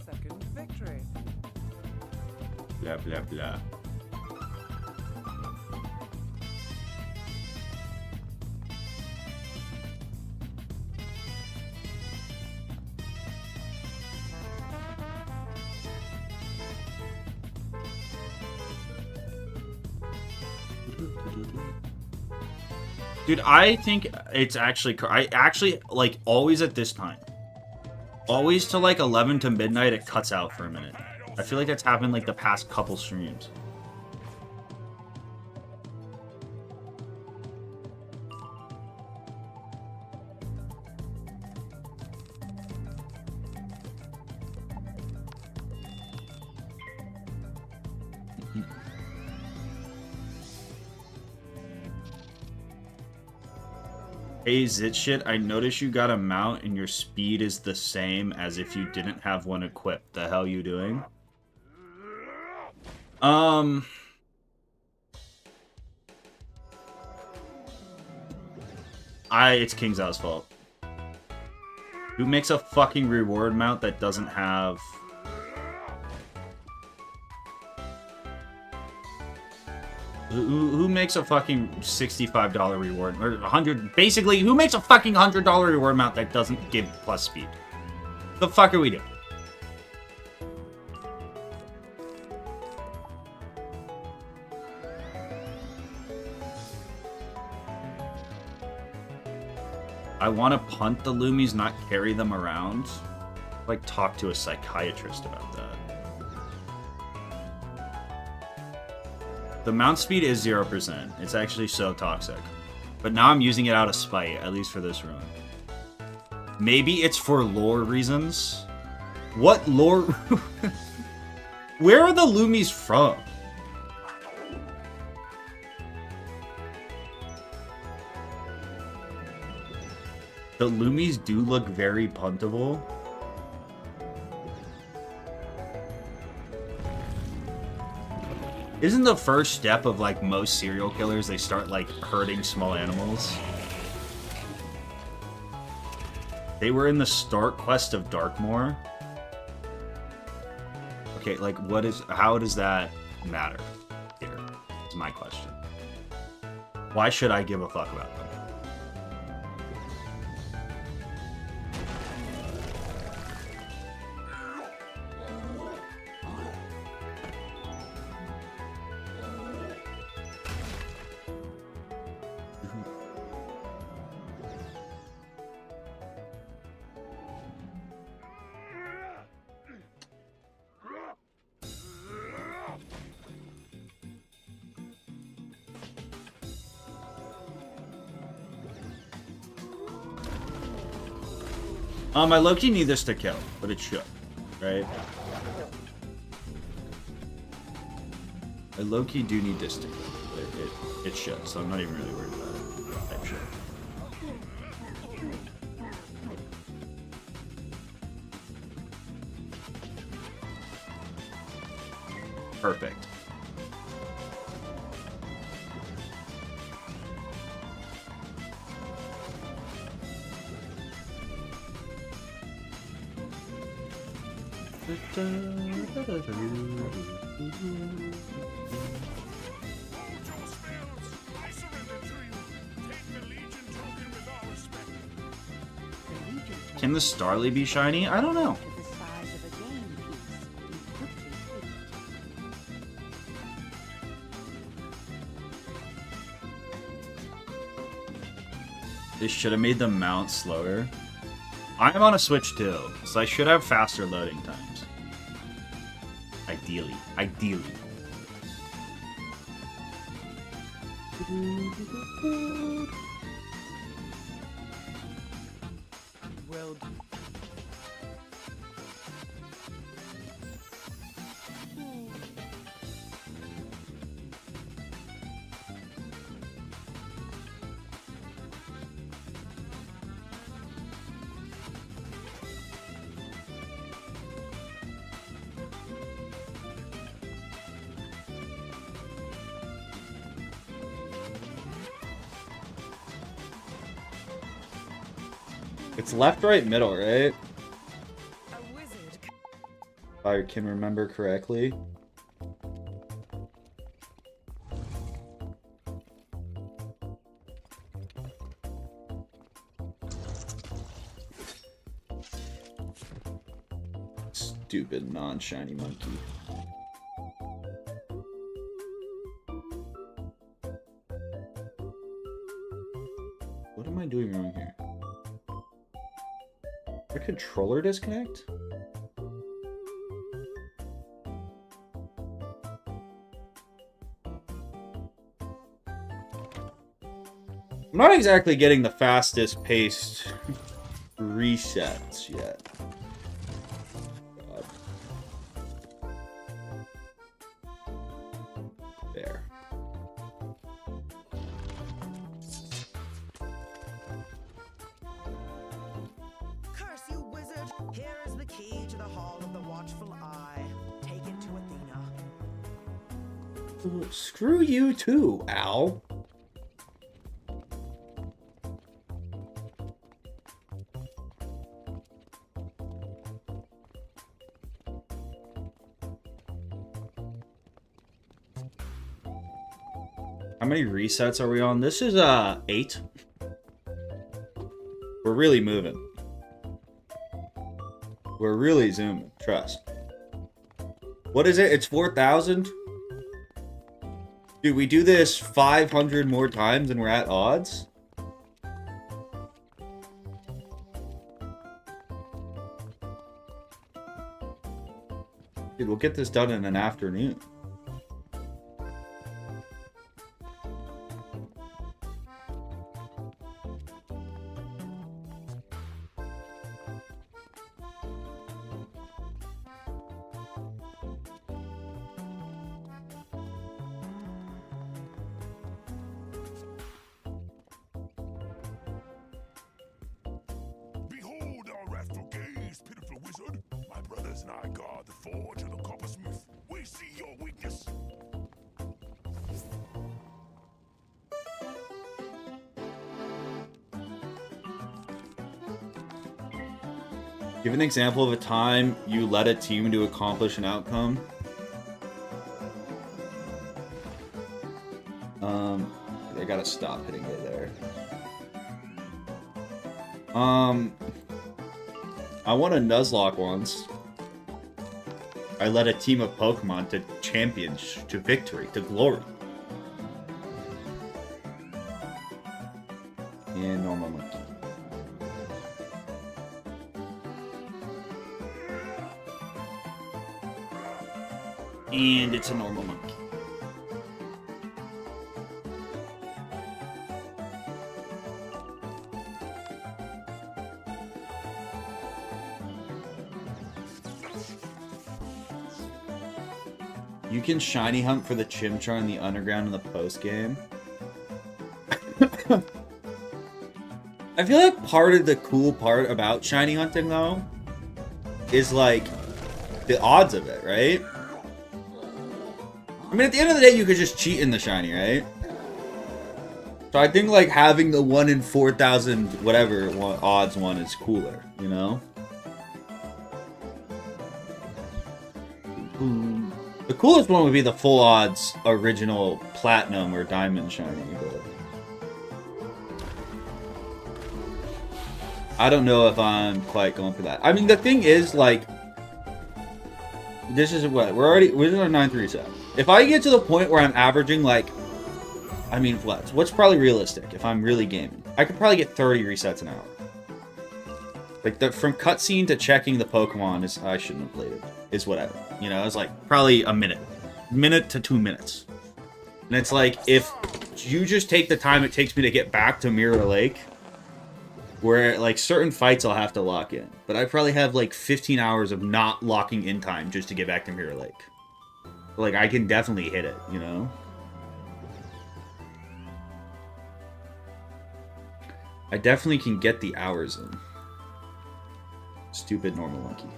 Second victory.
Blah, blah, blah. Dude, I think it's actually... I actually, like, always at this time. Always to, like, 11 to midnight, it cuts out for a minute. I feel like that's happened, like, the past couple streams. Hey, Zitshit, I noticed you got a mount and your speed is the same as if you didn't have one equipped. The hell you doing? It's King Zhao's fault. Who makes a fucking reward mount that doesn't have... Who makes a fucking $65 reward, or 100, basically, who makes a fucking $100 reward amount that doesn't give plus speed? The fuck are we doing? I want to punt the Loomies, not carry them around. Like, talk to a psychiatrist about that. The mount speed is 0%. It's actually so toxic. But now I'm using it out of spite, at least for this run. Maybe it's for lore reasons. What lore? Where are the Loomies from? The Loomies do look very puntable. Isn't the first step of, like, most serial killers, they start, like, hurting small animals? They were in the start quest of Darkmoor. Okay, like, how does that matter here? Is my question. Why should I give a fuck about them? I low-key need this to kill, but it should, right? I low-key do need this to kill, but it should, so I'm not even really worried about it. It should. Perfect. Can the Starly be shiny? I don't know. This should have made the mount slower. I'm on a Switch too, so I should have faster loading times. Ideally. Ideally.
Well,
It's left, right, middle, right?
a wizard.
If I can remember correctly. Stupid non-shiny monkey. What am I doing wrong here? Did a controller disconnect? I'm not exactly getting the fastest paced resets yet. God. There.
Curse you, wizard! Here is the key to the Hall of the Watchful Eye. Take it to Athena.
Screw you too, Al. How many resets are we on? This is 8. We're really moving. We're really zooming. Trust. What is it? It's 4,000? Dude, we do this 500 more times and we're at odds? Dude, we'll get this done in an afternoon.
Behold our wrathful gaze, pitiful wizard. My brothers and I guard the forge of the coppersmith. We see your weakness.
Give an example of a time you led a team to accomplish an outcome. I gotta stop hitting it there. I won a Nuzlocke once. I led a team of Pokemon to champions, to victory, to glory. And normal monkey. And it's a normal monkey. You can shiny hunt for the Chimchar in the underground in the post game. I feel like part of the cool part about shiny hunting though is like the odds of it, right? I mean, at the end of the day, you could just cheat in the shiny, right? So I think like having the 1 in 4,000 whatever odds one is cooler, you know? The coolest one would be the full odds original platinum or diamond shiny, but I don't know if I'm quite going for that. I mean, the thing is, like, this is what we're our 9th reset. If I get to the point where I'm averaging, like, I mean, what's probably realistic if I'm really gaming? I could probably get 30 resets an hour. Like, from cutscene to checking the Pokemon is, I shouldn't have played it, is whatever. You know, it's like probably a minute to 2 minutes. And it's like, if you just take the time it takes me to get back to Mirror Lake, where like certain fights I'll have to lock in, but I probably have like 15 hours of not locking in time just to get back to Mirror Lake. Like, I can definitely hit it, you know? I definitely can get the hours in. Stupid normal monkey.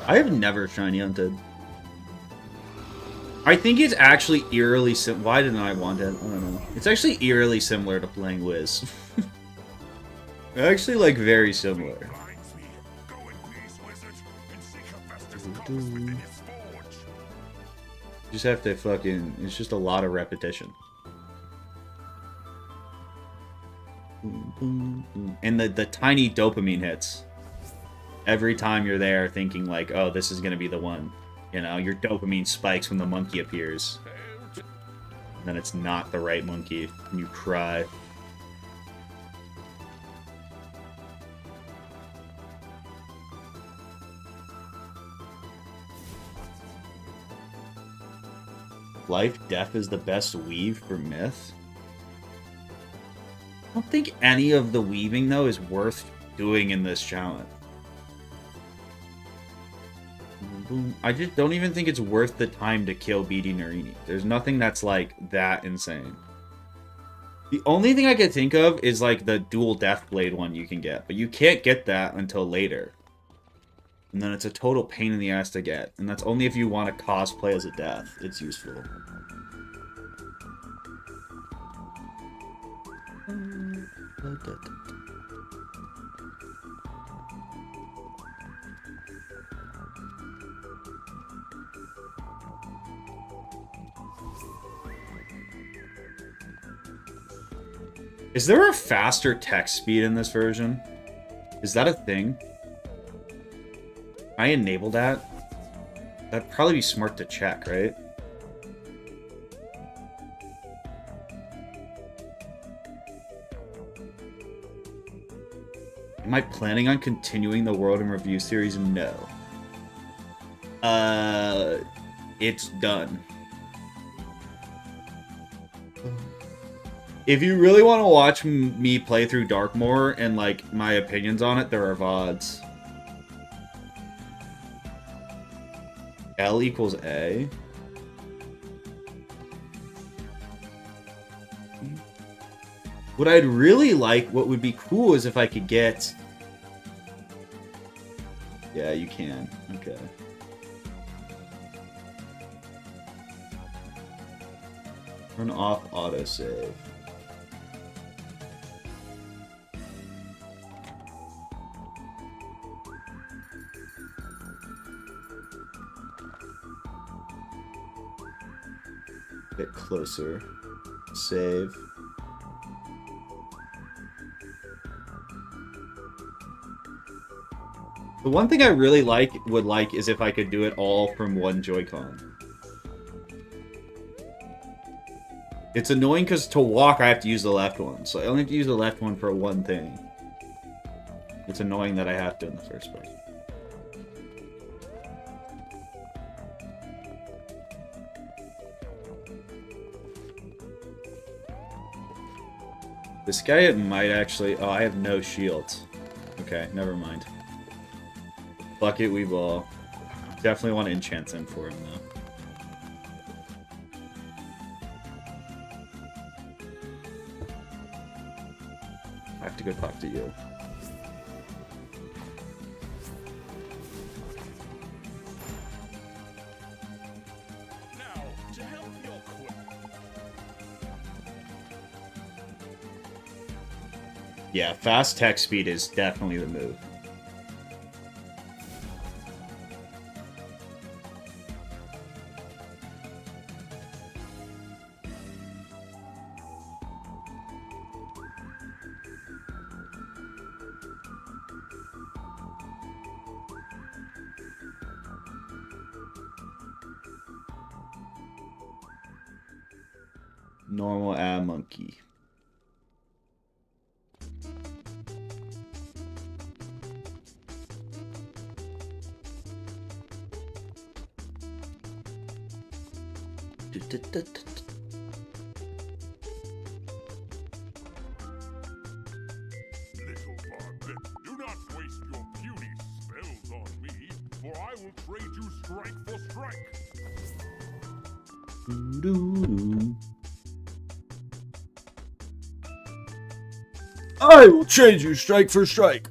I have never shiny hunted. I think it's actually eerily why didn't I want it? I don't know. It's actually eerily similar to playing Wiz. Actually, like, very similar. You just have to fucking... It's just a lot of repetition. And the tiny dopamine hits. every time you're there thinking like, oh, this is gonna be the one. You know, your dopamine spikes when the monkey appears. And then it's not the right monkey, and you cry. Life, death is the best weave for myth? I don't think any of the weaving, though, is worth doing in this challenge. I just don't even think it's worth the time to kill BD Narini. There's nothing that's, like, that insane. The only thing I could think of is, like, the dual Deathblade one you can get. But you can't get that until later. And then it's a total pain in the ass to get. And that's only if you want to cosplay as a death. It's useful. Is there a faster text speed in this version? Is that a thing? I enable that? That'd probably be smart to check, right? Am I planning on continuing the World in Review series? No. It's done. If you really want to watch me play through Darkmoor and, like, my opinions on it, there are VODs. L equals A. What I'd really like, what would be cool, is if I could get... Yeah, you can. Okay. Turn off autosave. Get closer. Save. The one thing I really would like is if I could do it all from one Joy-Con. It's annoying because to walk I have to use the left one, so I only have to use the left one for one thing. It's annoying that I have to in the first place. This guy, it might actually... Oh, I have no shields. Okay, never mind. Fuck it, we ball. Definitely want to enchant him for him, though. I have to go talk to you.
Now, to help your quest.
Yeah, fast text speed is definitely the move. Normal monkey.
Little bug, do not waste your puny spells on me, for I will trade you strike for strike.
I will trade you strike for strike.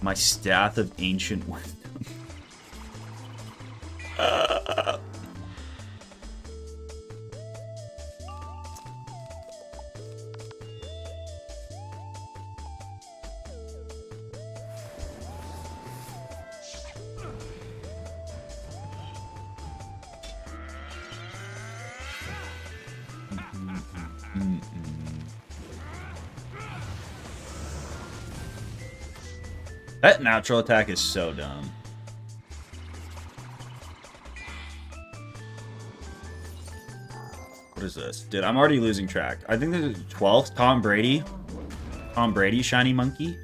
My staff of ancient wisdom. That natural attack is so dumb. What is this? Dude, I'm already losing track. I think this is 12th Tom Brady. Tom Brady, shiny monkey.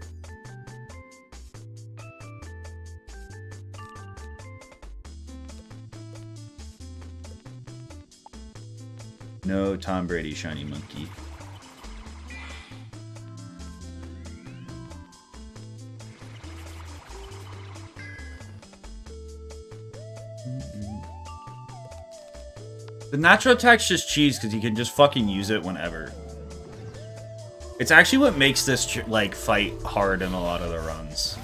No Tom Brady, shiny monkey. The natural attack's just cheese because you can just fucking use it whenever. It's actually what makes this like fight hard in a lot of the runs.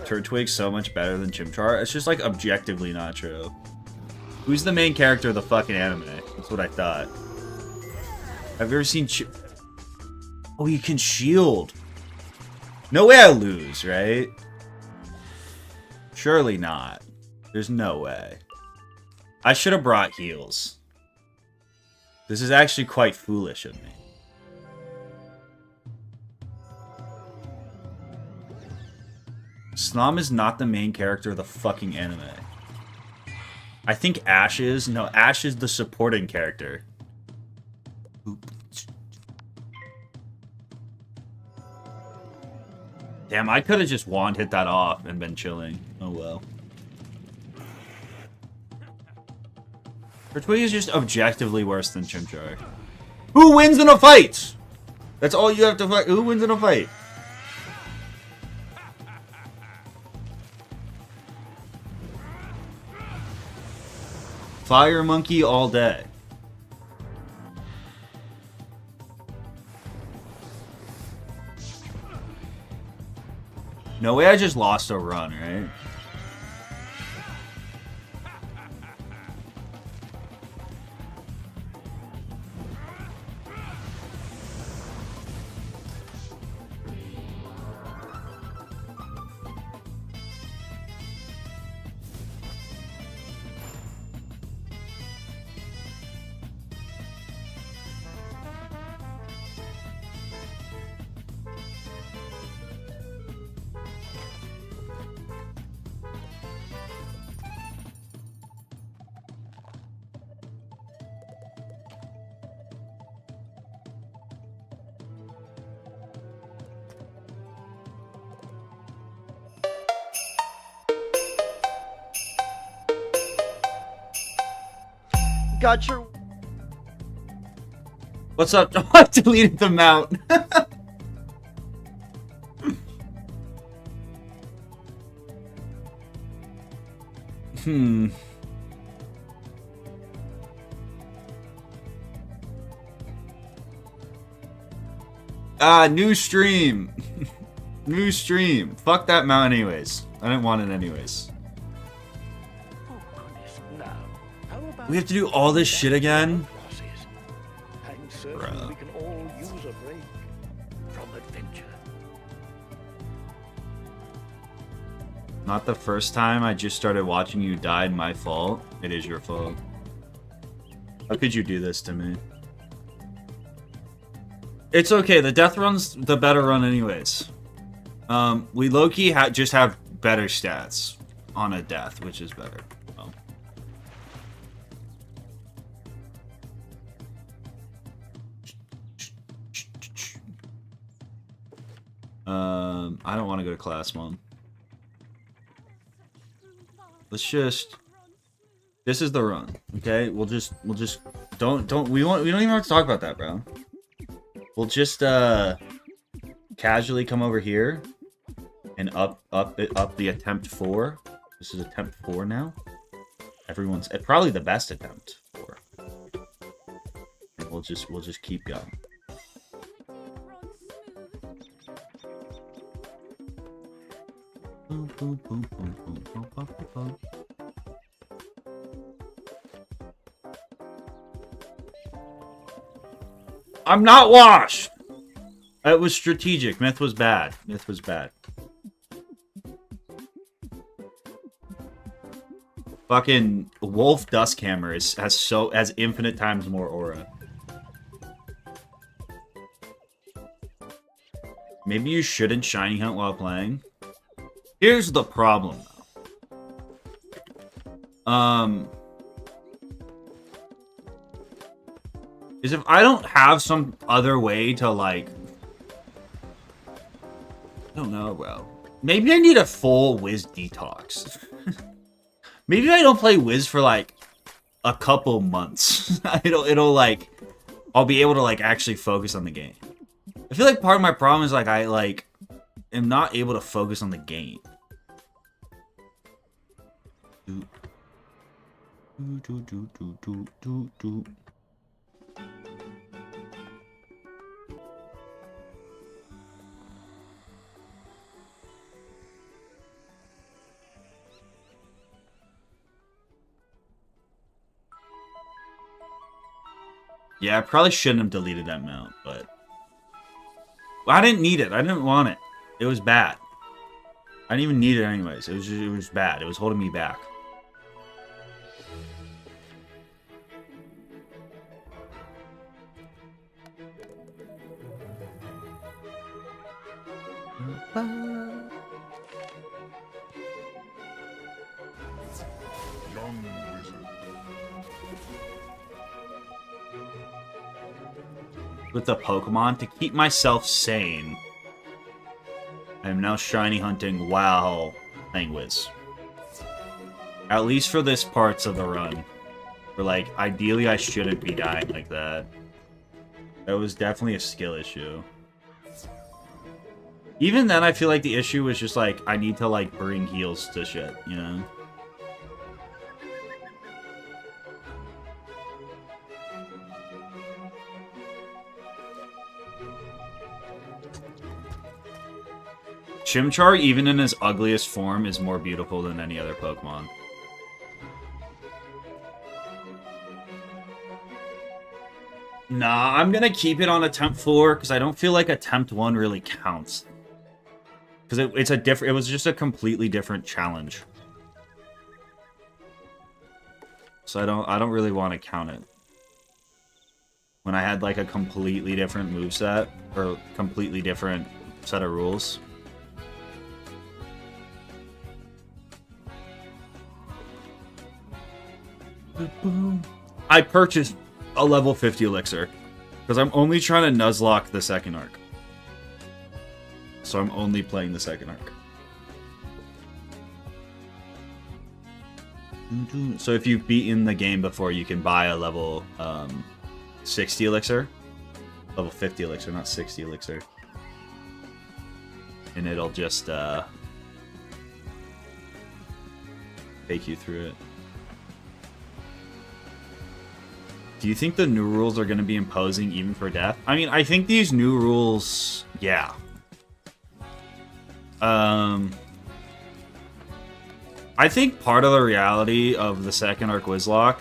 Turtwig's so much better than Chimchar. It's just like objectively not true. Who's the main character of the fucking anime? That's what I thought. Have you ever seen Oh, you can shield. No way I lose, right? Surely not. There's no way. I should have brought heals. This is actually quite foolish of me. Snom is not the main character of the fucking anime. I think Ash is. No, Ash is the supporting character. Oop. Damn, I could have just wand hit that off and been chilling. Oh well. Turtwig is just objectively worse than Chimchar. Who wins in a fight? That's all you have to fight. Who wins in a fight? Fire monkey all day. No way I just lost a run, right?
Got your...
What's up? Oh, I deleted the mount. New stream. New stream. Fuck that mount anyways. I didn't want it anyways.
Oh, goodness, now. How about
We have to do all this shit again?
I'm certain
Bruh.
we can all use a break from adventure.
Not the first time. I just started watching you die. My fault. It is your fault. How could you do this to me? It's okay. The death run's the better run anyways. We low-key just have better stats on a death, which is better. I don't want to go to class, Mom. Let's just... This is the run, okay? We'll just we don't even have to talk about that, bro. We'll just casually come over here and up the attempt 4. This is attempt 4 now. Everyone's probably the best attempt 4. And we'll just keep going. I'm not washed. It was strategic. Myth was bad. Myth was bad. Fucking Wolf Duskhammer has infinite times more aura. Maybe you shouldn't shiny hunt while playing. Here's the problem, though. Is if I don't have some other way to, like... I don't know, bro. Maybe I need a full Wiz detox. Maybe I don't play Wiz for, like, a couple months. It'll, like... I'll be able to, like, actually focus on the game. I feel like part of my problem is, like, I, like... am not able to focus on the game. Yeah, I probably shouldn't have deleted that mount, but... I didn't need it. I didn't want it. It was bad. I didn't even need it anyways. It was bad. It was holding me back.
Young wizard.
With the Pokemon to keep myself sane. I am now shiny hunting while playing Wiz. At least for this parts of the run. Where, like, ideally I shouldn't be dying like that. That was definitely a skill issue. Even then, I feel like the issue was just, like, I need to, like, bring heals to shit, you know? Chimchar, even in his ugliest form, is more beautiful than any other Pokemon. Nah, I'm gonna keep it on attempt 4 because I don't feel like attempt 1 really counts. Because it was just a completely different challenge. So I don't really want to count it. When I had like a completely different moveset or completely different set of rules. I purchased a level 50 elixir because I'm only trying to Nuzlocke the second arc. So I'm only playing the second arc. So if you've beaten the game before, you can buy a level 60 elixir. Level 50 elixir, not 60 elixir. And it'll just take you through it. Do you think the new rules are going to be imposing even for death? I mean, I think these new rules, yeah. I think part of the reality of the second arc Wizlocke,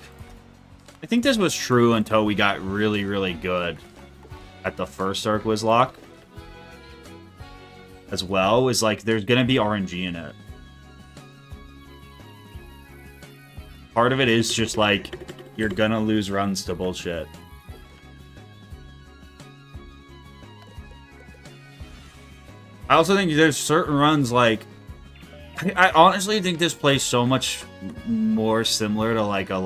I think this was true until we got really, really good at the first arc Wizlocke. As well, is like there's going to be RNG in it. Part of it is just like you're gonna lose runs to bullshit. I also think there's certain runs like I honestly think this plays so much more similar to like a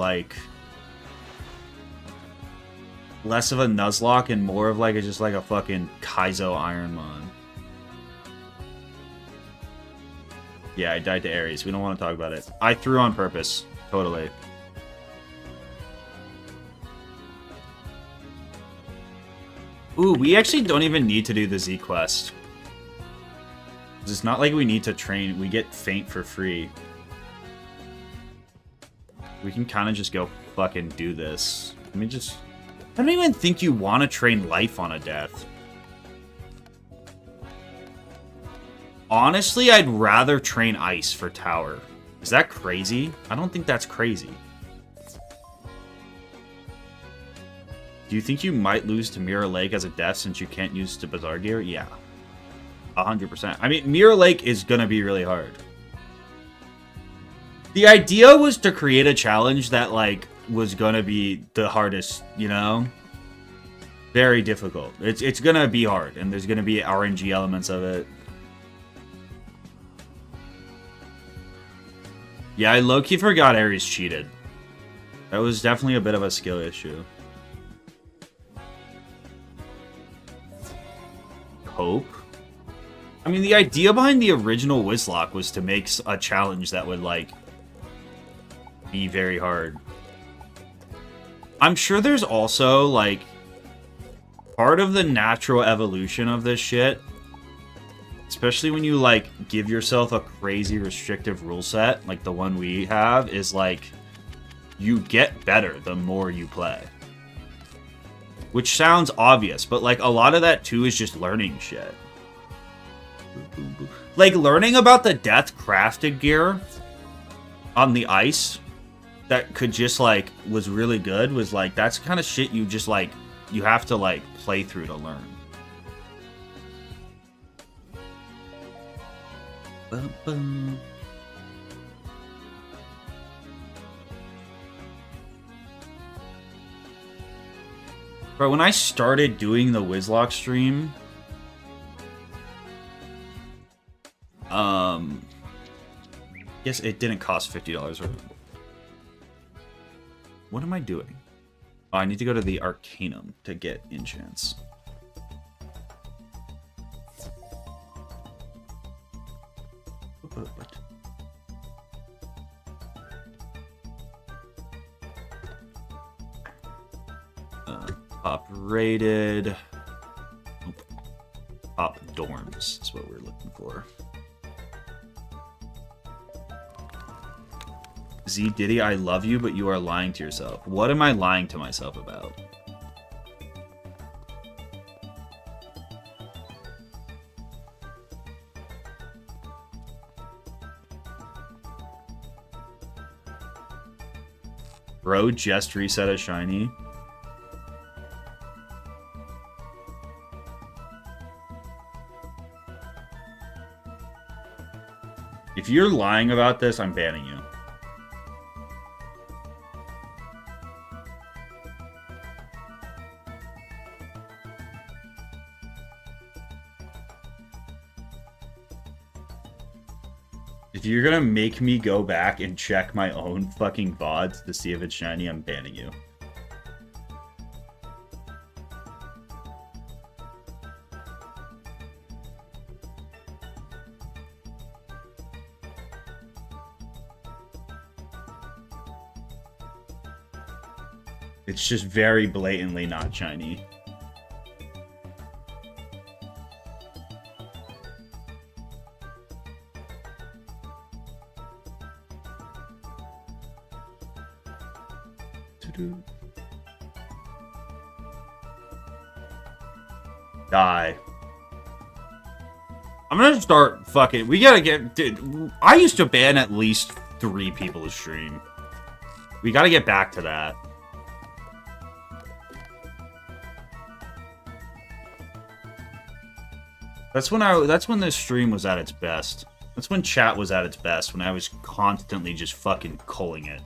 less of a Nuzlocke and more of like just like a fucking Kaizo Ironmon. Yeah, I died to Ares. We don't want to talk about it. I threw on purpose. Totally. Ooh, we actually don't even need to do the Z quest. It's not like we need to train. We get faint for free. We can kind of just go fucking do this. Let me just... I don't even think you want to train life on a death. Honestly, I'd rather train ice for tower. Is that crazy? I don't think that's crazy. Do you think you might lose to Mirror Lake as a death since you can't use the Bazaar gear? Yeah. 100%. I mean, Mirror Lake is going to be really hard. The idea was to create a challenge that, like, was going to be the hardest, you know? Very difficult. It's gonna be hard, and there's gonna be RNG elements of it. Yeah, I low-key forgot Ares cheated. That was definitely a bit of a skill issue. Cope? I mean, the idea behind the original Wizlocke was to make a challenge that would, like, be very hard. I'm sure there's also, like, part of the natural evolution of this shit, especially when you, like, give yourself a crazy restrictive rule set, like the one we have, is, like, you get better the more you play. Which sounds obvious, but, like, a lot of that, too, is just learning shit. Like, learning about the death crafted gear on the ice that could just, like, was really good was, like, that's kind of shit you just, like, you have to, like, play through to learn. Bum-bum. Bro, when I started doing the Wizlocke stream, yes, it didn't cost $50. What am I doing? Oh, I need to go to the Arcanum to get enchants. Top rated. Nope. Top dorms is what we're looking for. Z Diddy, I love you, but you are lying to yourself. What am I lying to myself about? Bro, just reset a shiny. If you're lying about this, I'm banning you. If you're gonna make me go back and check my own fucking VODs to see if it's shiny, I'm banning you. It's just very blatantly not shiny. Die. I'm gonna start fucking... We gotta get... Dude, I used to ban at least 3 people a stream. We gotta get back to that. That's when this stream was at its best. That's when chat was at its best, when I was constantly just fucking culling it.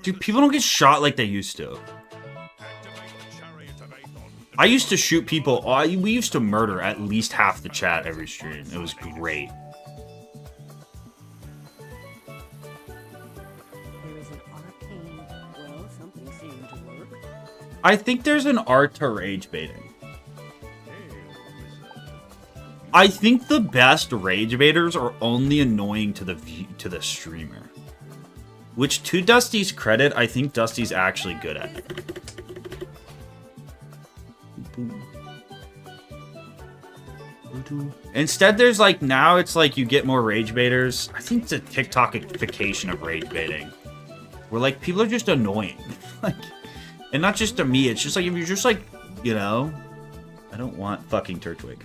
Dude, people don't get shot like they used to. I used to shoot people. We used to murder at least half the chat every stream. It was great.
There is an arcane. Well, something seemed to work.
I think there's an art to rage baiting. I think the best rage baiters are only annoying to the streamer. Which, to Dusty's credit, I think Dusty's actually good at it. Instead, there's like, now it's like you get more rage baiters. I think it's a TikTokification of rage baiting. Where like, people are just annoying. Like, and not just to me, it's just like, if you're just like, you know, I don't want fucking Turtwig.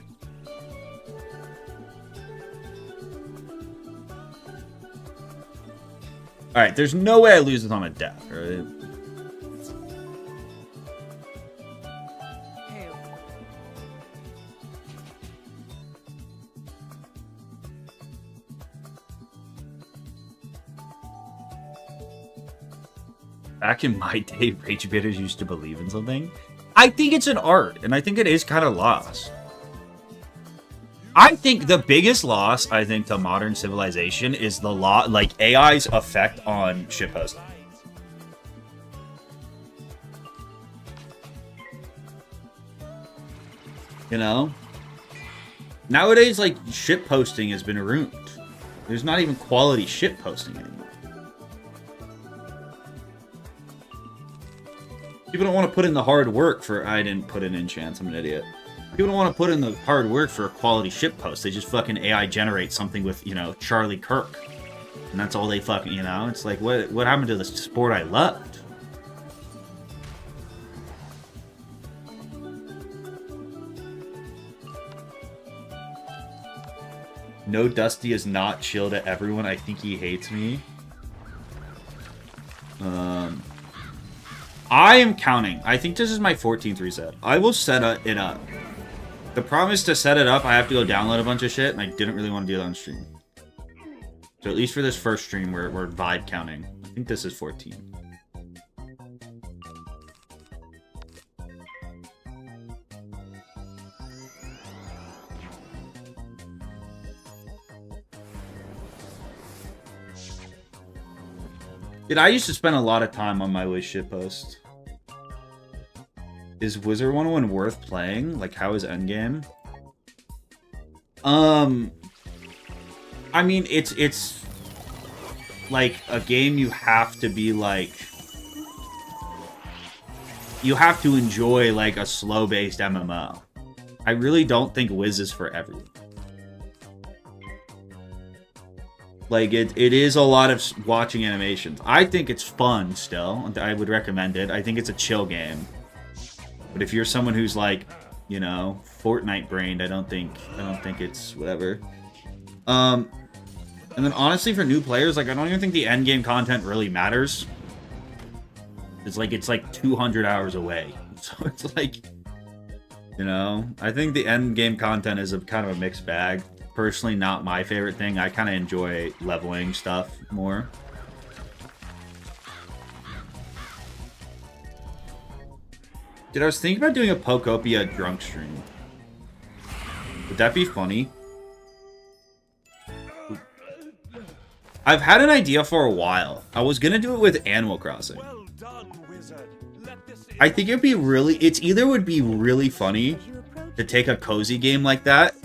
Alright, there's no way I lose this on a death, right?
Hail.
Back in my day, rage baiters used to believe in something. I think it's an art, and I think it is kind of lost. I think the biggest loss, I think, to modern civilization is the like AI's effect on shitposting. You know? Nowadays, like, shitposting has been ruined. There's not even quality shitposting anymore. People don't want to put in the hard work for... I didn't put in enchants, I'm an idiot. People don't want to put in the hard work for a quality shitpost. They just fucking AI generate something with, you know, Charlie Kirk. And that's all they fucking, you know? It's like, what happened to the sport I loved? No, Dusty is not chill to everyone. I think he hates me. I am counting. I think this is my 14th reset. I will set it up. The problem is to set it up, I have to go download a bunch of shit, and I didn't really want to do that on stream. So at least for this first stream, we're vibe counting. I think this is 14. Dude, I used to spend a lot of time on my Wiz shitpost. Is WIZARD101 worth playing? Like, how is endgame? I mean, it's like a game you have to be like... You have to enjoy, like, a slow-based MMO. I really don't think Wiz is for everyone. Like, it is a lot of watching animations. I think it's fun still. I would recommend it. I think it's a chill game. But if you're someone who's like, you know, Fortnite brained, I don't think it's whatever. And then honestly, for new players, like, I don't even think the end game content really matters. It's like 200 hours away. So it's like, you know, I think the end game content is a kind of a mixed bag. Personally, not my favorite thing. I kind of enjoy leveling stuff more. Dude, I was thinking about doing a Pokopia drunk stream. Would that be funny? I've had an idea for a while. I was gonna do it with Animal Crossing.
Well done, wizard. Let this
I think it'd be really... It's either would be really funny to take a cozy game like that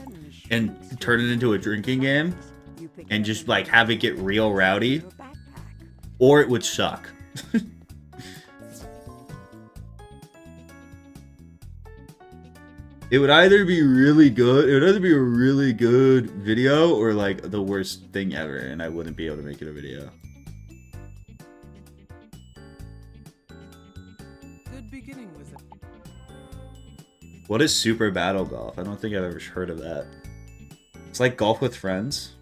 and turn it into a drinking game and just, like, have it get real rowdy, or it would suck. It would either be really good, it would either be a really good video or, like, the worst thing ever, and I wouldn't be able to make it a video.
Good beginning, wizard.
What is Super Battle Golf? I don't think I've ever heard of that. It's like golf with friends.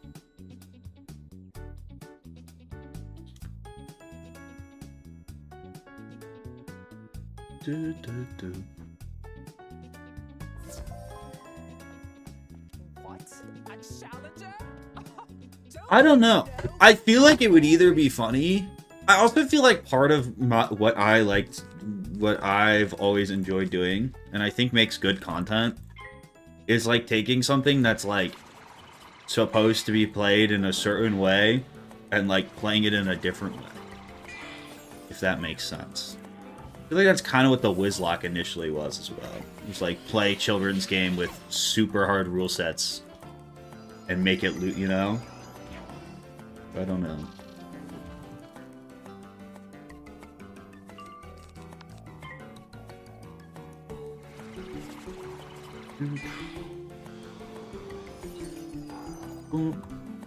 I don't know. I feel like it would either be funny. I also feel like part of what I've always enjoyed doing, and I think makes good content, is like taking something that's like supposed to be played in a certain way and like playing it in a different way. If that makes sense. I feel like that's kind of what the Wizlocke initially was as well. It was like play children's game with super hard rule sets and make it loot, you know? I don't know.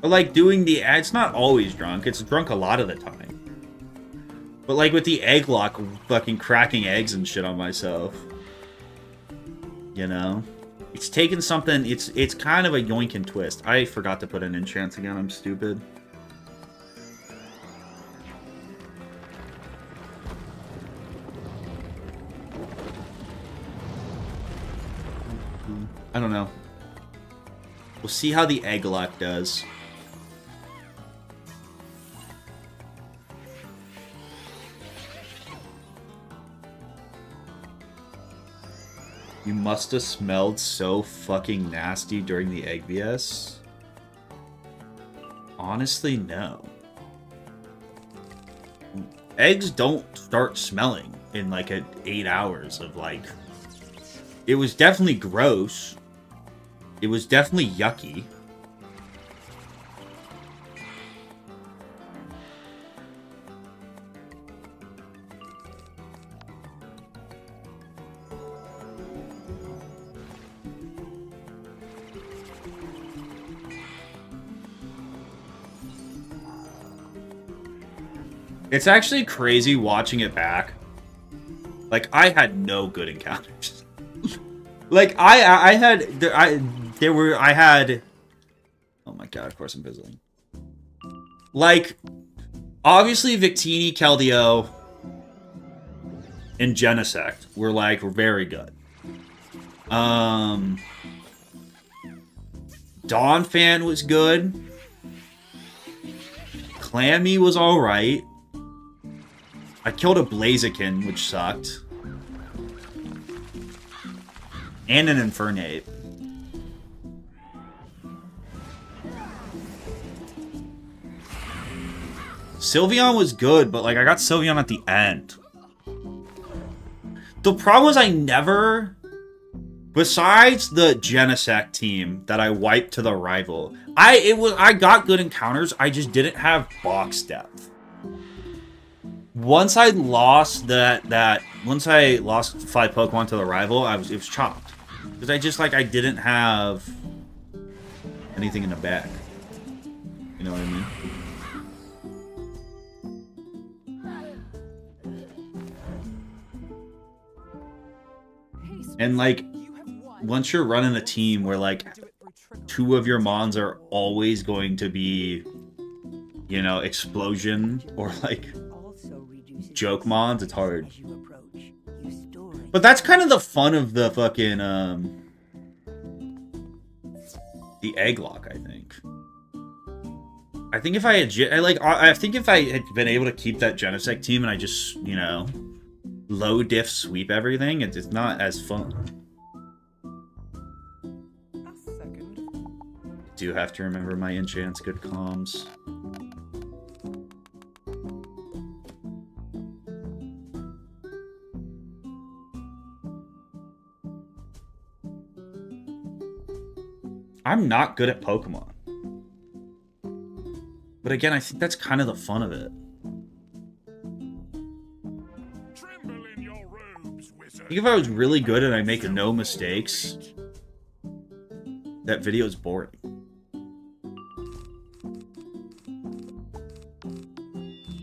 But like doing the... It's not always drunk. It's drunk a lot of the time. But like with the egglock, fucking cracking eggs and shit on myself. You know? It's taken something... It's kind of a yoink and twist. I forgot to put in enchants again. I'm stupid. I don't know. We'll see how the egglock does. You must have smelled so fucking nasty during the egg VS. Honestly, no. Eggs don't start smelling in like 8 hours of like... It was definitely gross. It was definitely yucky. It's actually crazy watching it back. Like, I had no good encounters. Like, I had... Oh my god, of course I'm fizzling. Like, obviously Victini, Keldeo, and Genesect were very good. Donphan was good. Clammy was alright. I killed a Blaziken, which sucked. And an Infernape. Sylveon was good, but like I got Sylveon at the end. The problem was I never... Besides the Genesect team that I wiped to the rival, I got good encounters, I just didn't have box depth. Once I lost once I lost 5 Pokemon to the rival, it was chopped. Because I didn't have anything in the bag. You know what I mean? And like, once you're running a team where like 2 of your mons are always going to be, you know, explosion or like joke mons, it's hard. But that's kind of the fun of the fucking the egglock, I think. I think if I had been able to keep that Genesect team and I just, you know, low diff sweep everything, it's not as fun. Do have to remember my enchants, good comms. I'm not good at Pokemon. But again, I think that's kind of the fun of it.
Tremble in your robes, wizard.
I think if I was really good and I make no mistakes, that video is boring.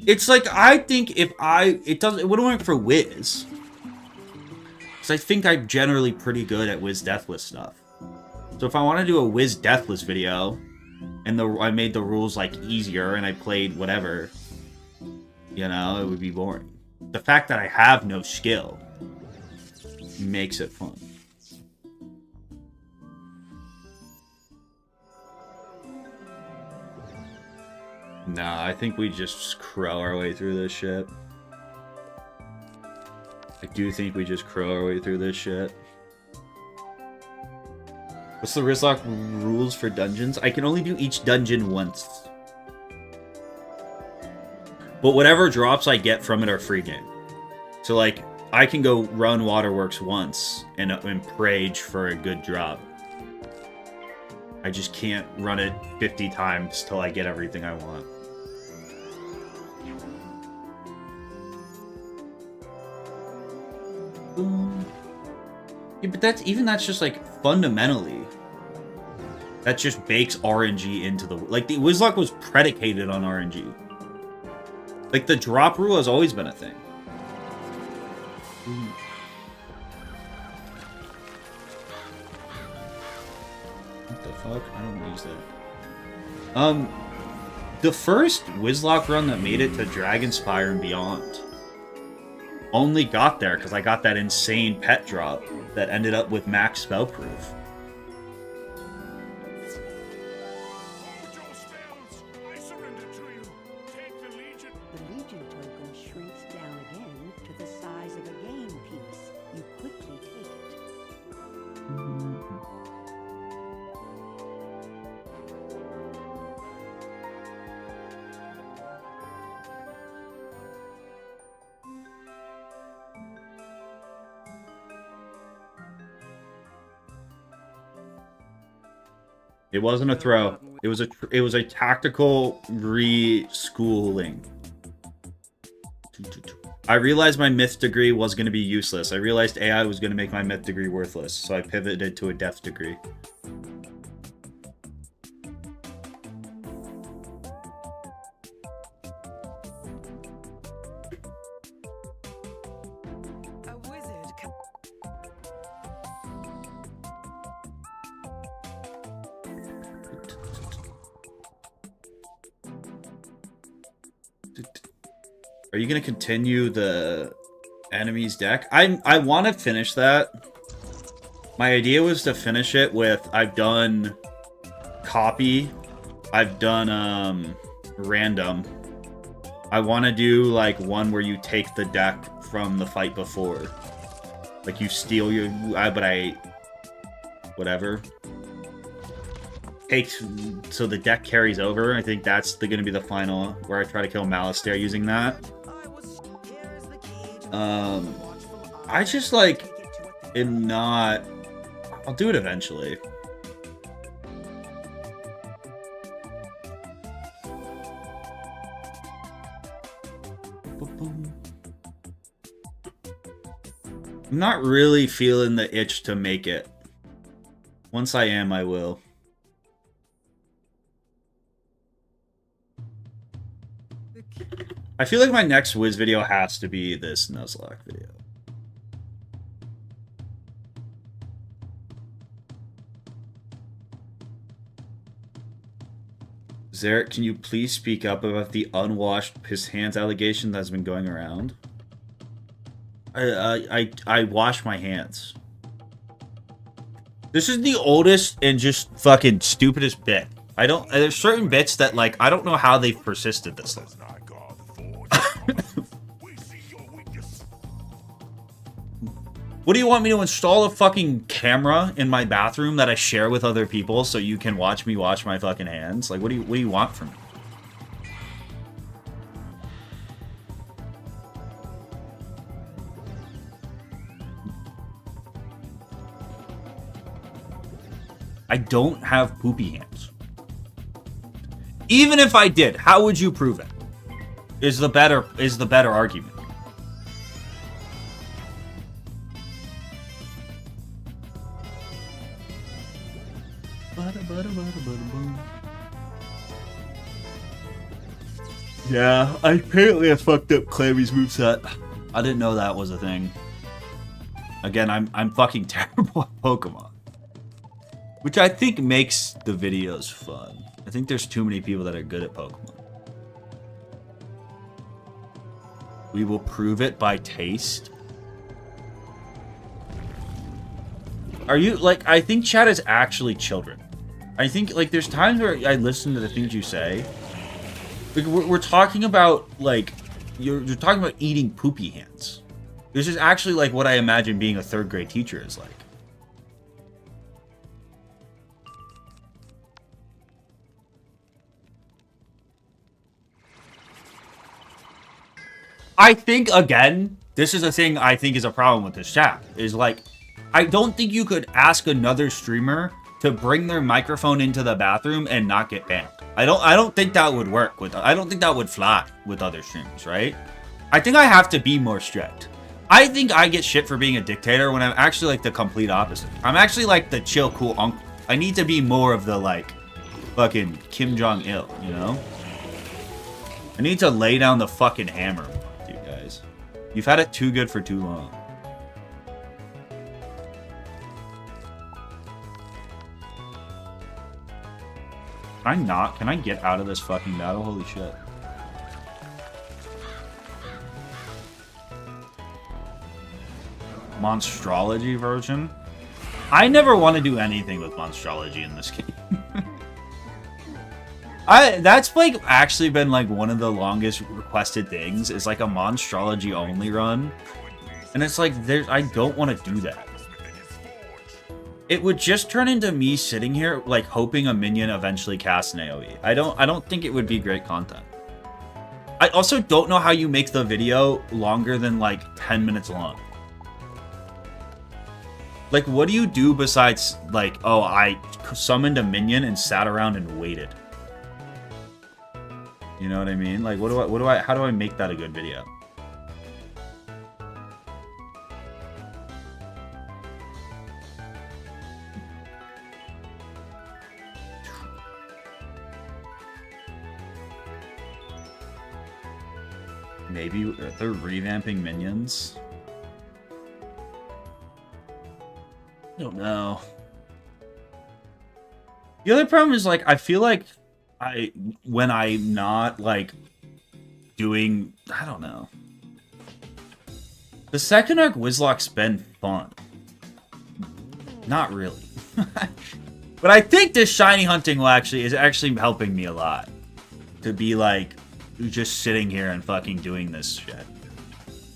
It's like, I think if it wouldn't work for Wiz. Because I think I'm generally pretty good at Wiz Deathless stuff. So if I want to do a Wiz Deathless video, and I made the rules like easier, and I played whatever, you know, it would be boring. The fact that I have no skill makes it fun. Nah, I think we just crow our way through this shit. I do think we just crow our way through this shit. What's the Wizlocke rules for dungeons? I can only do each dungeon once. But whatever drops I get from it are free game. So like, I can go run Waterworks once and Prage for a good drop. I just can't run it 50 times till I get everything I want. Yeah, but that's just like fundamentally, that just bakes RNG into the, like, the Wizlocke was predicated on RNG. Like, the drop rule has always been a thing. What the fuck? I don't use that. The first Wizlocke run that made it to Dragonspire and beyond only got there because I got that insane pet drop that ended up with max spellproof.
Hold your spells. I surrender to you. Take the Legion.
The Legion token shrinks down again to the size of a game piece. You quickly take it.
It wasn't a throw. It was a tactical reschooling. I realized my myth degree was going to be useless. I realized AI was going to make my myth degree worthless, so I pivoted to a death degree.
A wizard can...
Are you going to continue the enemy's deck? I want to finish that. My idea was to finish it with, I've done copy, I've done random. I want to do like one where you take the deck from the fight before. Like you steal your, whatever. Takes, so the deck carries over. I think that's going to be the final, where I try to kill Malistaire using that. I just like am not. I'll do it eventually. I'm not really feeling the itch to make it. Once I am, I will. I feel like my next Wiz video has to be this Nuzlocke video. Zarek, can you please speak up about the unwashed piss hands allegation that's been going around? I wash my hands. This is the oldest and just fucking stupidest bit. There's certain bits that, like, I don't know how they've persisted this long. What do you want me to install a fucking camera in my bathroom that I share with other people so you can watch me wash my fucking hands? Like, what do you want from me? I don't have poopy hands. Even if I did, how would you prove it? Is the better argument. Yeah, apparently I fucked up Clammy's moveset. I didn't know that was a thing. Again, I'm fucking terrible at Pokemon. Which I think makes the videos fun. I think there's too many people that are good at Pokemon. We will prove it by taste. Are you, like, I think chat is actually children. I think, like, there's times where I listen to the things you say. Like, we're talking about, like, you're talking about eating poopy hands. This is actually, like, what I imagine being a third grade teacher is like. I think, again, this is a thing I think is a problem with this chat. Is like, I don't think you could ask another streamer to bring their microphone into the bathroom and not get banned. I don't think that would work with. I don't think that would fly with other streamers, right? I think I have to be more strict. I think I get shit for being a dictator when I'm actually like the complete opposite. I'm actually like the chill, cool uncle. I need to be more of the like fucking Kim Jong-il, you know? I need to lay down the fucking hammer. You've had it too good for too long. Can I get out of this fucking battle? Holy shit. Monstrology version? I never want to do anything with Monstrology in this game. That's like actually been like one of the longest requested things is like a Monstrology only run. And it's like I don't want to do that. It would just turn into me sitting here like hoping a minion eventually casts an AoE. I don't think it would be great content. I also don't know how you make the video longer than like 10 minutes long. Like, what do you do besides, like, oh, I summoned a minion and sat around and waited? You know what I mean? Like, how do I make that a good video? Maybe they're revamping minions. I don't know. The other problem is, like, I feel like when I'm not, like, doing, I don't know. The second arc Wizlocke's been fun. Not really. But I think this shiny hunting is actually helping me a lot. To be, like, just sitting here and fucking doing this shit.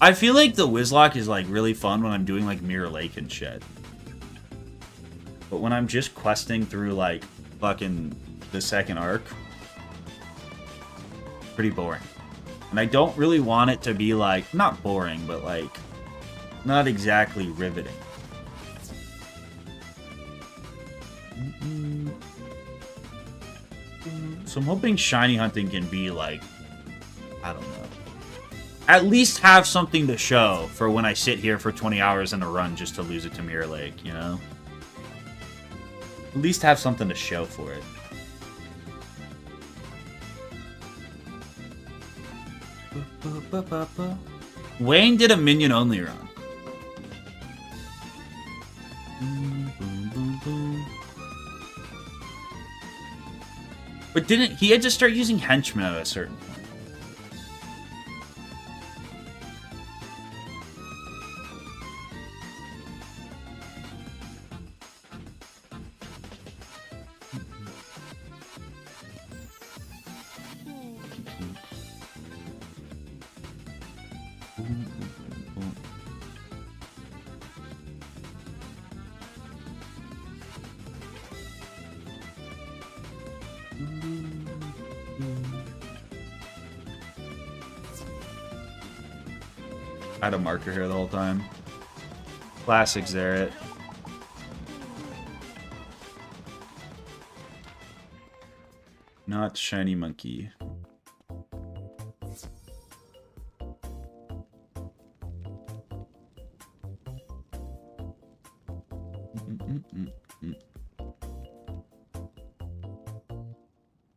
I feel like the Wizlocke is, like, really fun when I'm doing, like, Mirror Lake and shit. But when I'm just questing through, like, fucking the second arc, pretty boring. And I don't really want it to be, like, not boring, but, like, not exactly riveting. So I'm hoping shiny hunting can be, like, I don't know. At least have something to show for when I sit here for 20 hours in a run just to lose it to Mirror Lake, you know? At least have something to show for it. Wayne did a minion-only run. But didn't he had to start using henchmen at a certain point? I had a marker here the whole time. Classic Xerath. Not shiny monkey.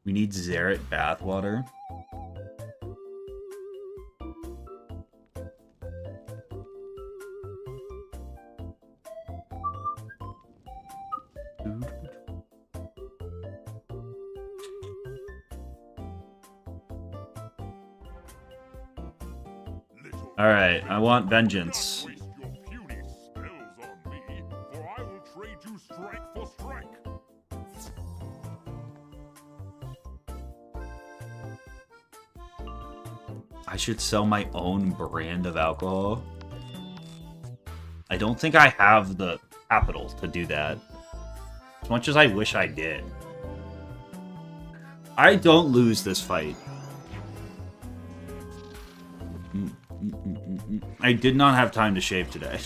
We need Xerath bathwater. Alright, I want vengeance.
Waste your puny spells on me, for I will trade you strike for strike.
I should sell my own brand of alcohol. I don't think I have the capital to do that. As much as I wish I did. I don't lose this fight. I did not have time to shave today.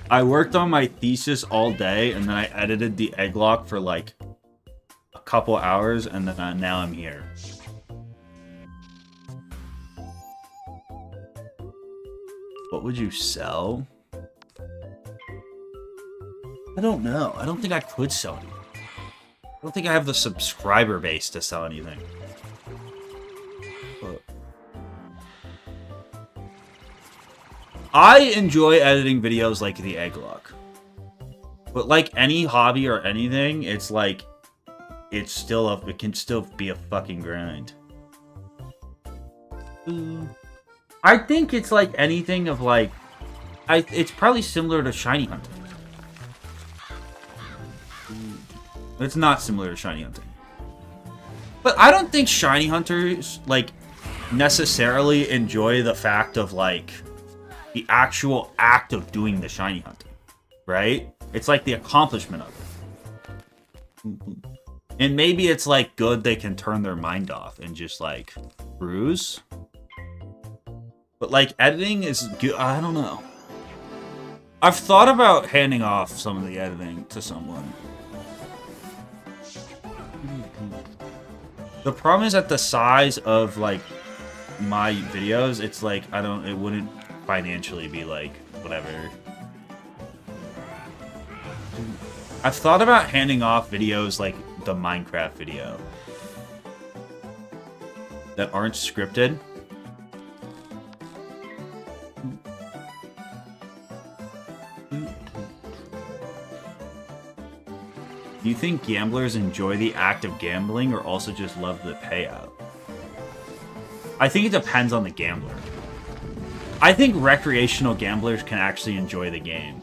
I worked on my thesis all day, and then I edited the egglock for like a couple hours, and then now I'm here. What would you sell? I don't know. I don't think I could sell anything. I don't think I have the subscriber base to sell anything. But I enjoy editing videos like the egglock. But like any hobby or anything, it's like it can still be a fucking grind. I think it's like anything of like it's probably similar to shiny hunting. It's not similar to shiny hunting. But I don't think shiny hunters like necessarily enjoy the fact of like the actual act of doing the shiny hunting, right? It's like the accomplishment of it. And maybe it's like good they can turn their mind off and just like cruise. But like editing is good. I don't know. I've thought about handing off some of the editing to someone. The problem is at the size of, like, my videos, it's like, it wouldn't financially be, like, whatever. I've thought about handing off videos like the Minecraft video that aren't scripted. Do you think gamblers enjoy the act of gambling or also just love the payout? I think it depends on the gambler. I think recreational gamblers can actually enjoy the game.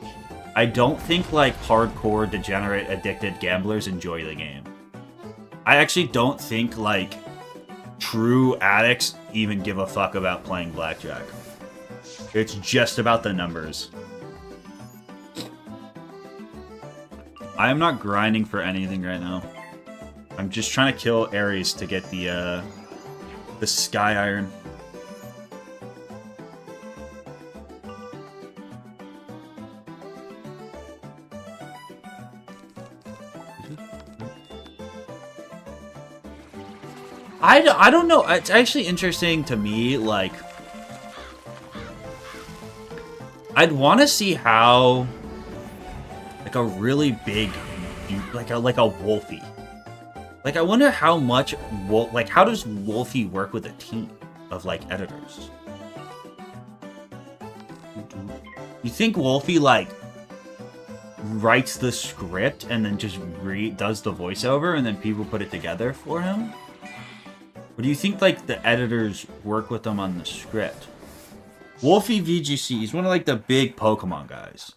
I don't think, like, hardcore, degenerate, addicted gamblers enjoy the game. I actually don't think, like, true addicts even give a fuck about playing blackjack. It's just about the numbers. I am not grinding for anything right now. I'm just trying to kill Ares to get the Sky Iron. I don't know. It's actually interesting to me, like, I'd want to see how, like, a really big, like a Wolfie. Like, I wonder how much, like, how does Wolfie work with a team of, like, editors? You think Wolfie, like, writes the script and then just does the voiceover and then people put it together for him? Or do you think, like, the editors work with them on the script? Wolfie VGC, he's one of, like, the big Pokemon guys.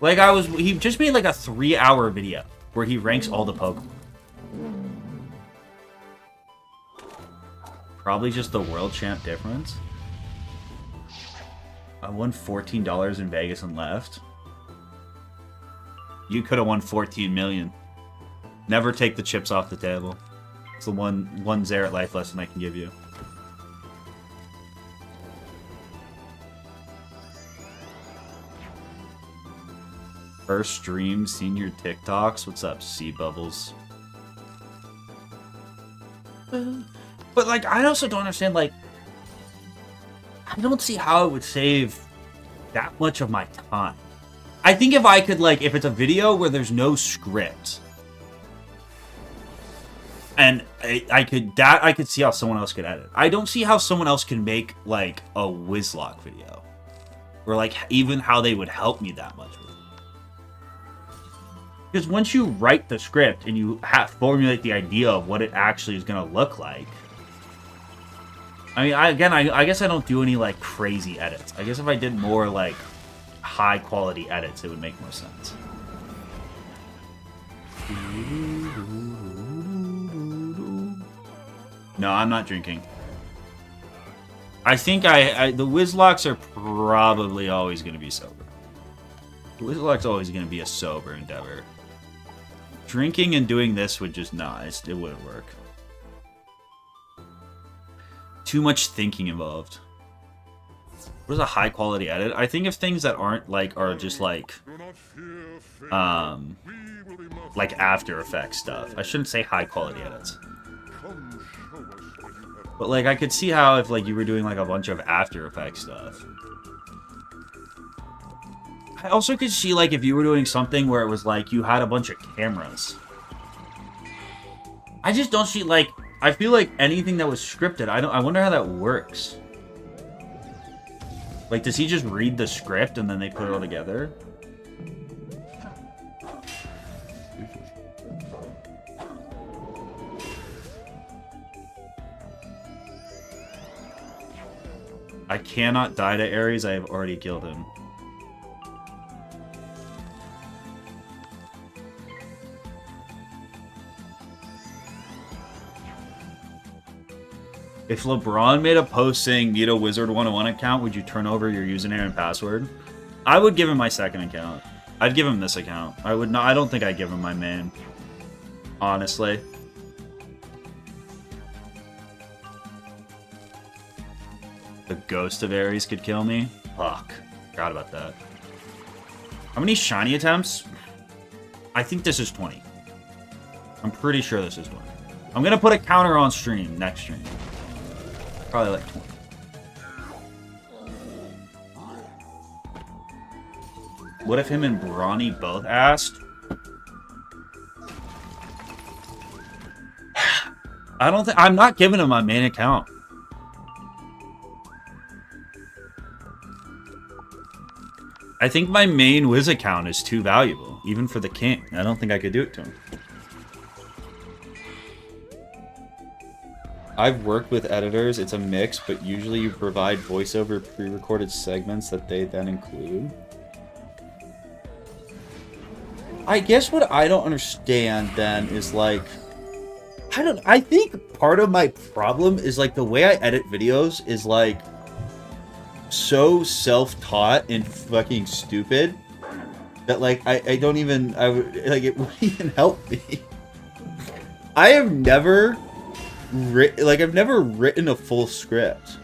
Like, he just made, like, a 3-hour video where he ranks all the Pokemon. Probably just the world champ difference. I won $14 in Vegas and left. You could have won 14 million. Never take the chips off the table. It's the one Xerath life lesson I can give you. First stream, seen your TikToks. What's up, Sea Bubbles? But, like, I also don't understand, like, I don't see how it would save that much of my time. I think if I could, like, if it's a video where there's no script, and I could see how someone else could edit. I don't see how someone else can make, like, a Wizlocke video. Or, like, even how they would help me that much with it. Because once you write the script and you formulate the idea of what it actually is going to look like, I mean, I guess I don't do any, like, crazy edits. I guess if I did more, like, high-quality edits, it would make more sense. No, I'm not drinking. I think the Wizlocks are probably always going to be sober. The Wizlock's always going to be a sober endeavor. Drinking and doing this would just it wouldn't work. Too much thinking involved. What is a high quality edit? I think of things that aren't like are just like After Effects stuff. I shouldn't say high quality edits. But like I could see how if like you were doing like a bunch of After Effects stuff. I also could see like if you were doing something where it was like you had a bunch of cameras. I just don't see like I feel like anything that was scripted, I wonder how that works. Like, does he just read the script and then they put it all together? I cannot die to Ares, I have already killed him. If LeBron made a post saying need a WIZARD101 account, would you turn over your username and password? I would give him my second account. I'd give him this account. I would not. I don't think I'd give him my main. Honestly. The ghost of Ares could kill me? Fuck. Forgot about that. How many shiny attempts? I think this is 20. I'm pretty sure this is 20. I'm gonna put a counter on stream, next stream. Probably like 20. What if him and Brawny both asked? I don't think... I'm not giving him my main account. I think my main Wiz account is too valuable, even for the king. I don't think I could do it to him. I've worked with editors. It's a mix, but usually you provide voiceover pre-recorded segments that they then include. I guess what I don't understand then is like... I think part of my problem is like the way I edit videos is like so self-taught and fucking stupid that like I don't even it wouldn't even help me. I have never I've never written a full script.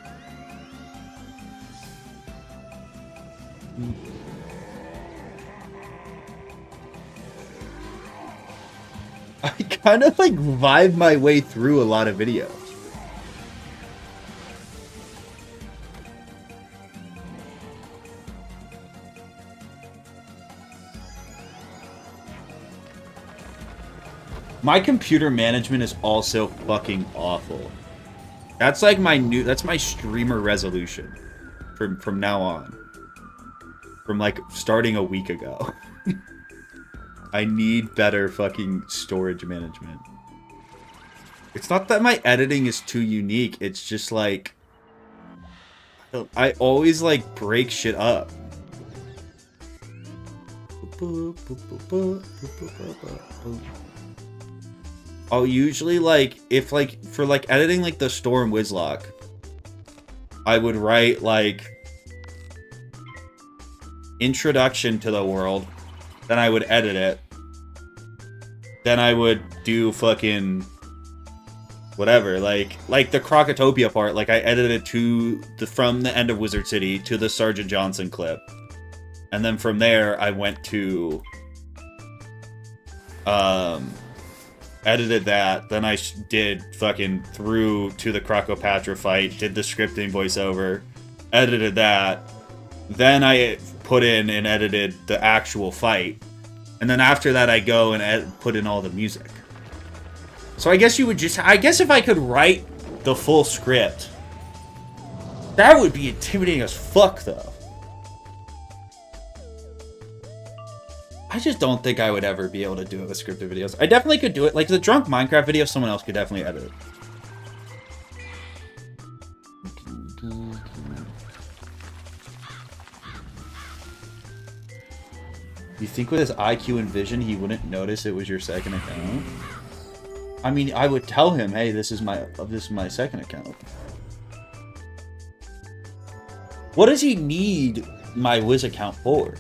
I kind of like vibe my way through a lot of videos. My computer management is also fucking awful. That's like that's my streamer resolution from now on. From like starting a week ago. I need better fucking storage management. It's not that my editing is too unique. It's just like... I always like break shit up. I'll usually like... If like... For like editing like the Storm Wizlocke, I would write like... Introduction to the world. Then I would edit it. Then I would do fucking whatever, like the Crocotopia part. Like I edited it from the end of Wizard City to the Sergeant Johnson clip, and then from there I went to edited that. Then I did fucking through to the Crocopatra fight. Did the scripting voiceover, edited that. Then I put in and edited the actual fight. And then after that, I go and put in all the music. So I guess you would just... I guess if I could write the full script, that would be intimidating as fuck, though. I just don't think I would ever be able to do it with scripted videos. I definitely could do it. Like, the drunk Minecraft video, someone else could definitely edit it. You think with his IQ and vision, he wouldn't notice it was your second account? I mean, I would tell him, hey, this is my second account. What does he need my Wiz account for?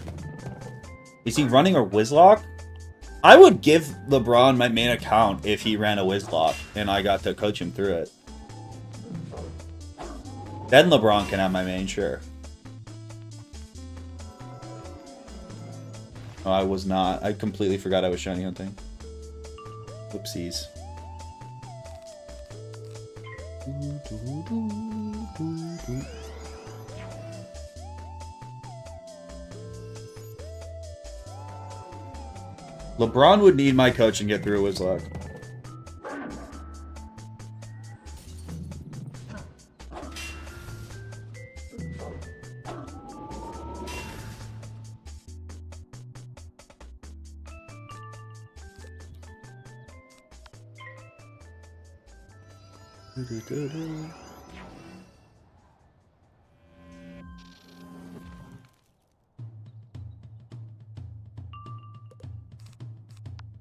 Is he running a Wizlocke? I would give LeBron my main account if he ran a Wizlocke and I got to coach him through it. Then LeBron can have my main, sure. Oh, I was not. I completely forgot I was shiny hunting. Whoopsies. LeBron would need my coach and get through his luck.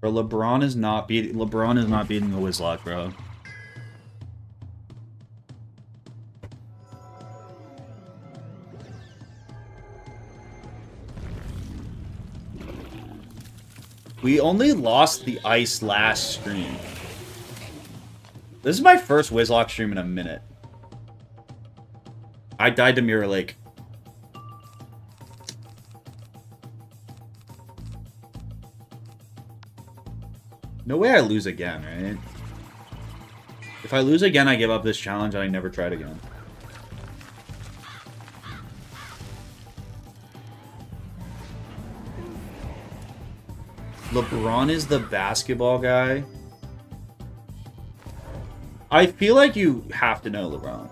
Bro, LeBron is not beating the Wizlocke, bro. We only lost the ice last stream. This is my first Wizlocke stream in a minute. I died to Mirror Lake. No way I lose again, right? If I lose again, I give up this challenge and I never try it again. LeBron is the basketball guy. I feel like you have to know LeBron.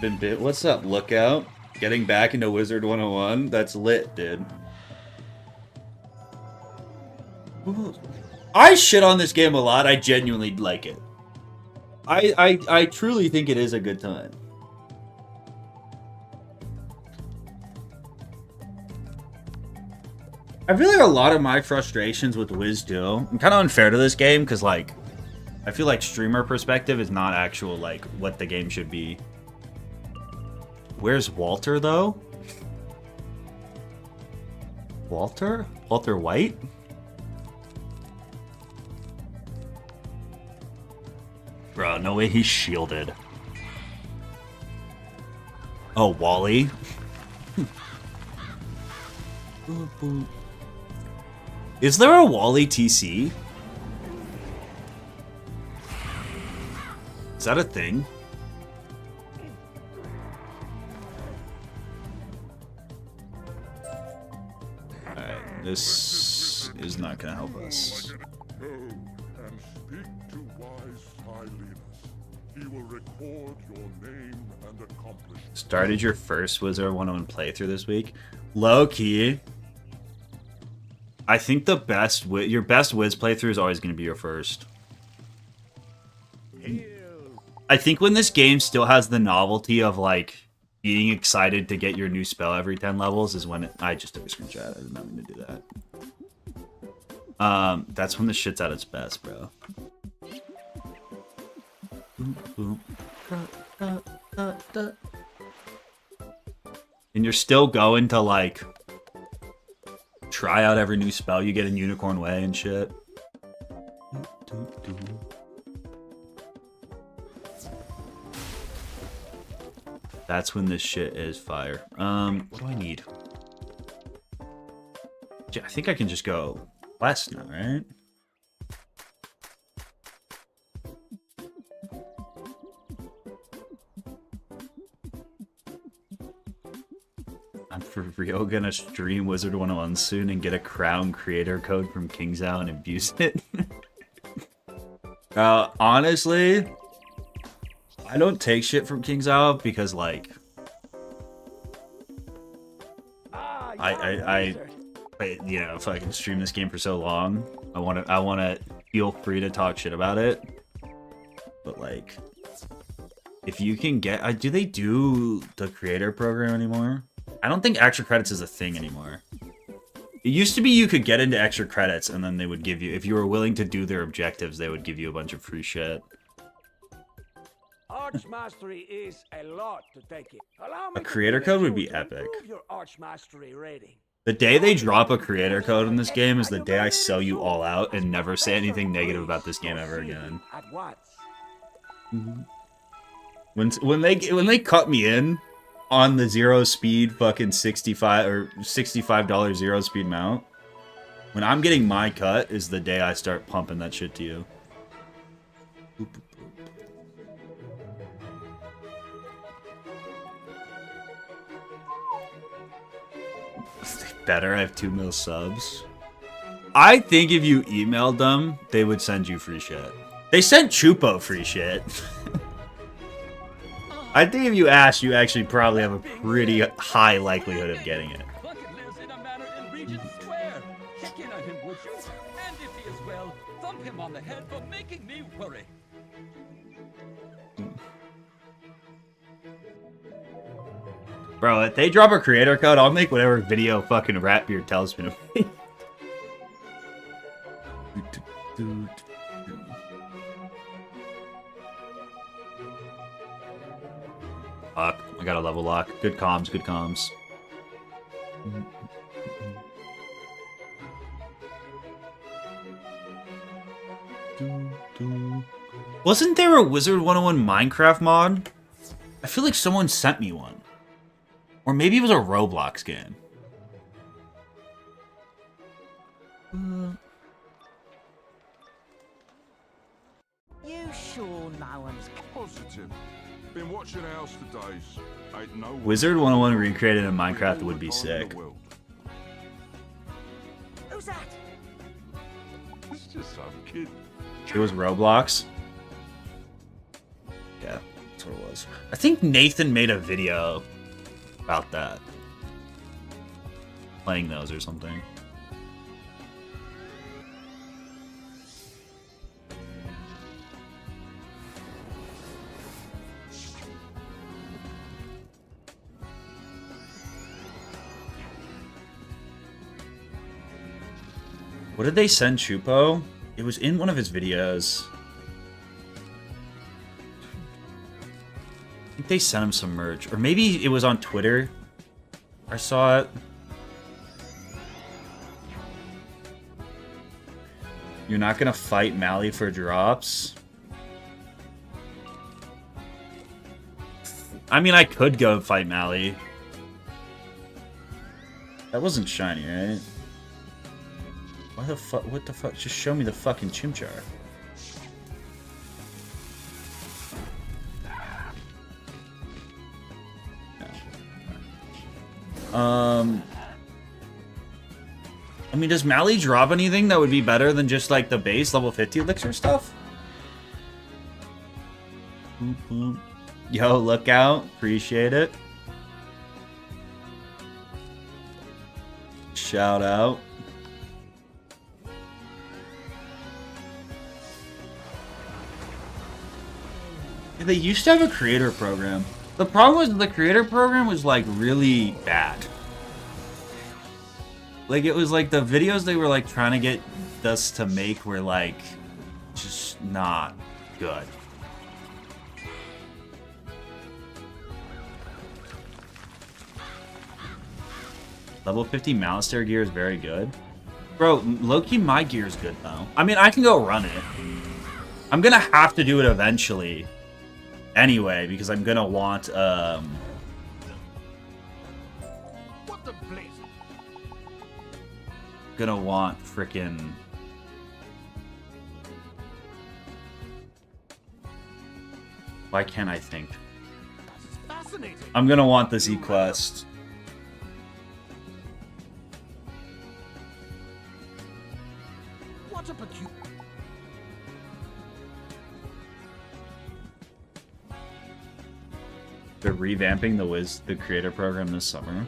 Been bit. What's up, Lookout? Getting back into Wizard 101? That's lit, dude. I shit on this game a lot. I genuinely like it. I truly think it is a good time. I feel like a lot of my frustrations with Wiz 2, I'm kind of unfair to this game because, like, I feel like streamer perspective is not actual, like, what the game should be. Where's Walter, though? Walter? Walter White? Bro, no way he's shielded. Oh, Wally? Is there a Wally TC? Is that a thing? Alright, this is not gonna help us.
Go and speak to wise Silenus. He will record your name and accomplishments.
Started your first Wizard 101 playthrough this week? Low key. I think the best your best Wiz playthrough is always going to be your first. I think when this game still has the novelty of like being excited to get your new spell every 10 levels is when I just took a screenshot. I did not mean to do that. That's when the shit's at its best, bro. And you're still going to like try out every new spell you get in Unicorn Way and shit. That's when this shit is fire. What do I need? Yeah, I think I can just go west now, right? I'm for real gonna stream Wizard 101 soon and get a crown creator code from KingsOut and abuse it. Honestly, I don't take shit from KingsOut because like I you know, if I can stream this game for so long, I wanna feel free to talk shit about it. But like, if you can get, do they do the creator program anymore? I don't think extra credits is a thing anymore. It used to be you could get into extra credits and then they would give you, if you were willing to do their objectives, they would give you a bunch of free shit.
Arch mastery is a lot to take it. Allow me
A creator code would be epic.
your arch mastery rating.
The day they drop a creator code in this game is the day I sell you all out and never say anything negative about this game ever again.
At once.
When they cut me in on the zero speed fucking $65 zero speed mount, when I'm getting my cut is the day I start pumping that shit to you. Better, I have 2 mil subs. I think if you emailed them, they would send you free shit. They sent Chupo free shit. I think if you ask, you actually probably have a pretty high likelihood of getting it.
Bucket lives in a manor in Regent Square. Check in on him, would you? And if he is well, thump him on the head for making me worry.
Bro, if they drop a creator code, I'll make whatever video fucking Ratbeard tells me to make. Fuck, I got a level lock. Good comms, good comms. Wasn't there a WIZARD101 Minecraft mod? I feel like someone sent me one. Or maybe it was a Roblox game.
You sure no one's
Positive. Been watching House for days. Ain't no
WIZARD101 recreated in Minecraft would be sick.
Who's that?
It's just some kid.
It was Roblox? Yeah, that's what it was. I think Nathan made a video about that. Playing those or something. What did they send Chupo? It was in one of his videos. I think they sent him some merch. Or maybe it was on Twitter. I saw it. You're not gonna fight Mally for drops? I mean, I could go fight Mally. That wasn't shiny, right? Why the fuck? What the fuck? Just show me the fucking Chimchar. I mean, does Mally drop anything that would be better than just like the base level 50 elixir stuff? Yo, look out. Appreciate it. Shout out. They used to have a creator program. The problem was the creator program was like really bad. Like it was like the videos they were like trying to get us to make were like just not good. Level 50 Malistair gear is very good. Bro, low-key my gear is good though. I mean, I can go run it. I'm gonna have to do it eventually. Anyway, because I'm gonna want,
What the blaze?
Gonna want frickin' why can't I think?
Fascinating.
I'm gonna want this ELIXIR.
What a peculiar.
They're revamping the creator program this summer.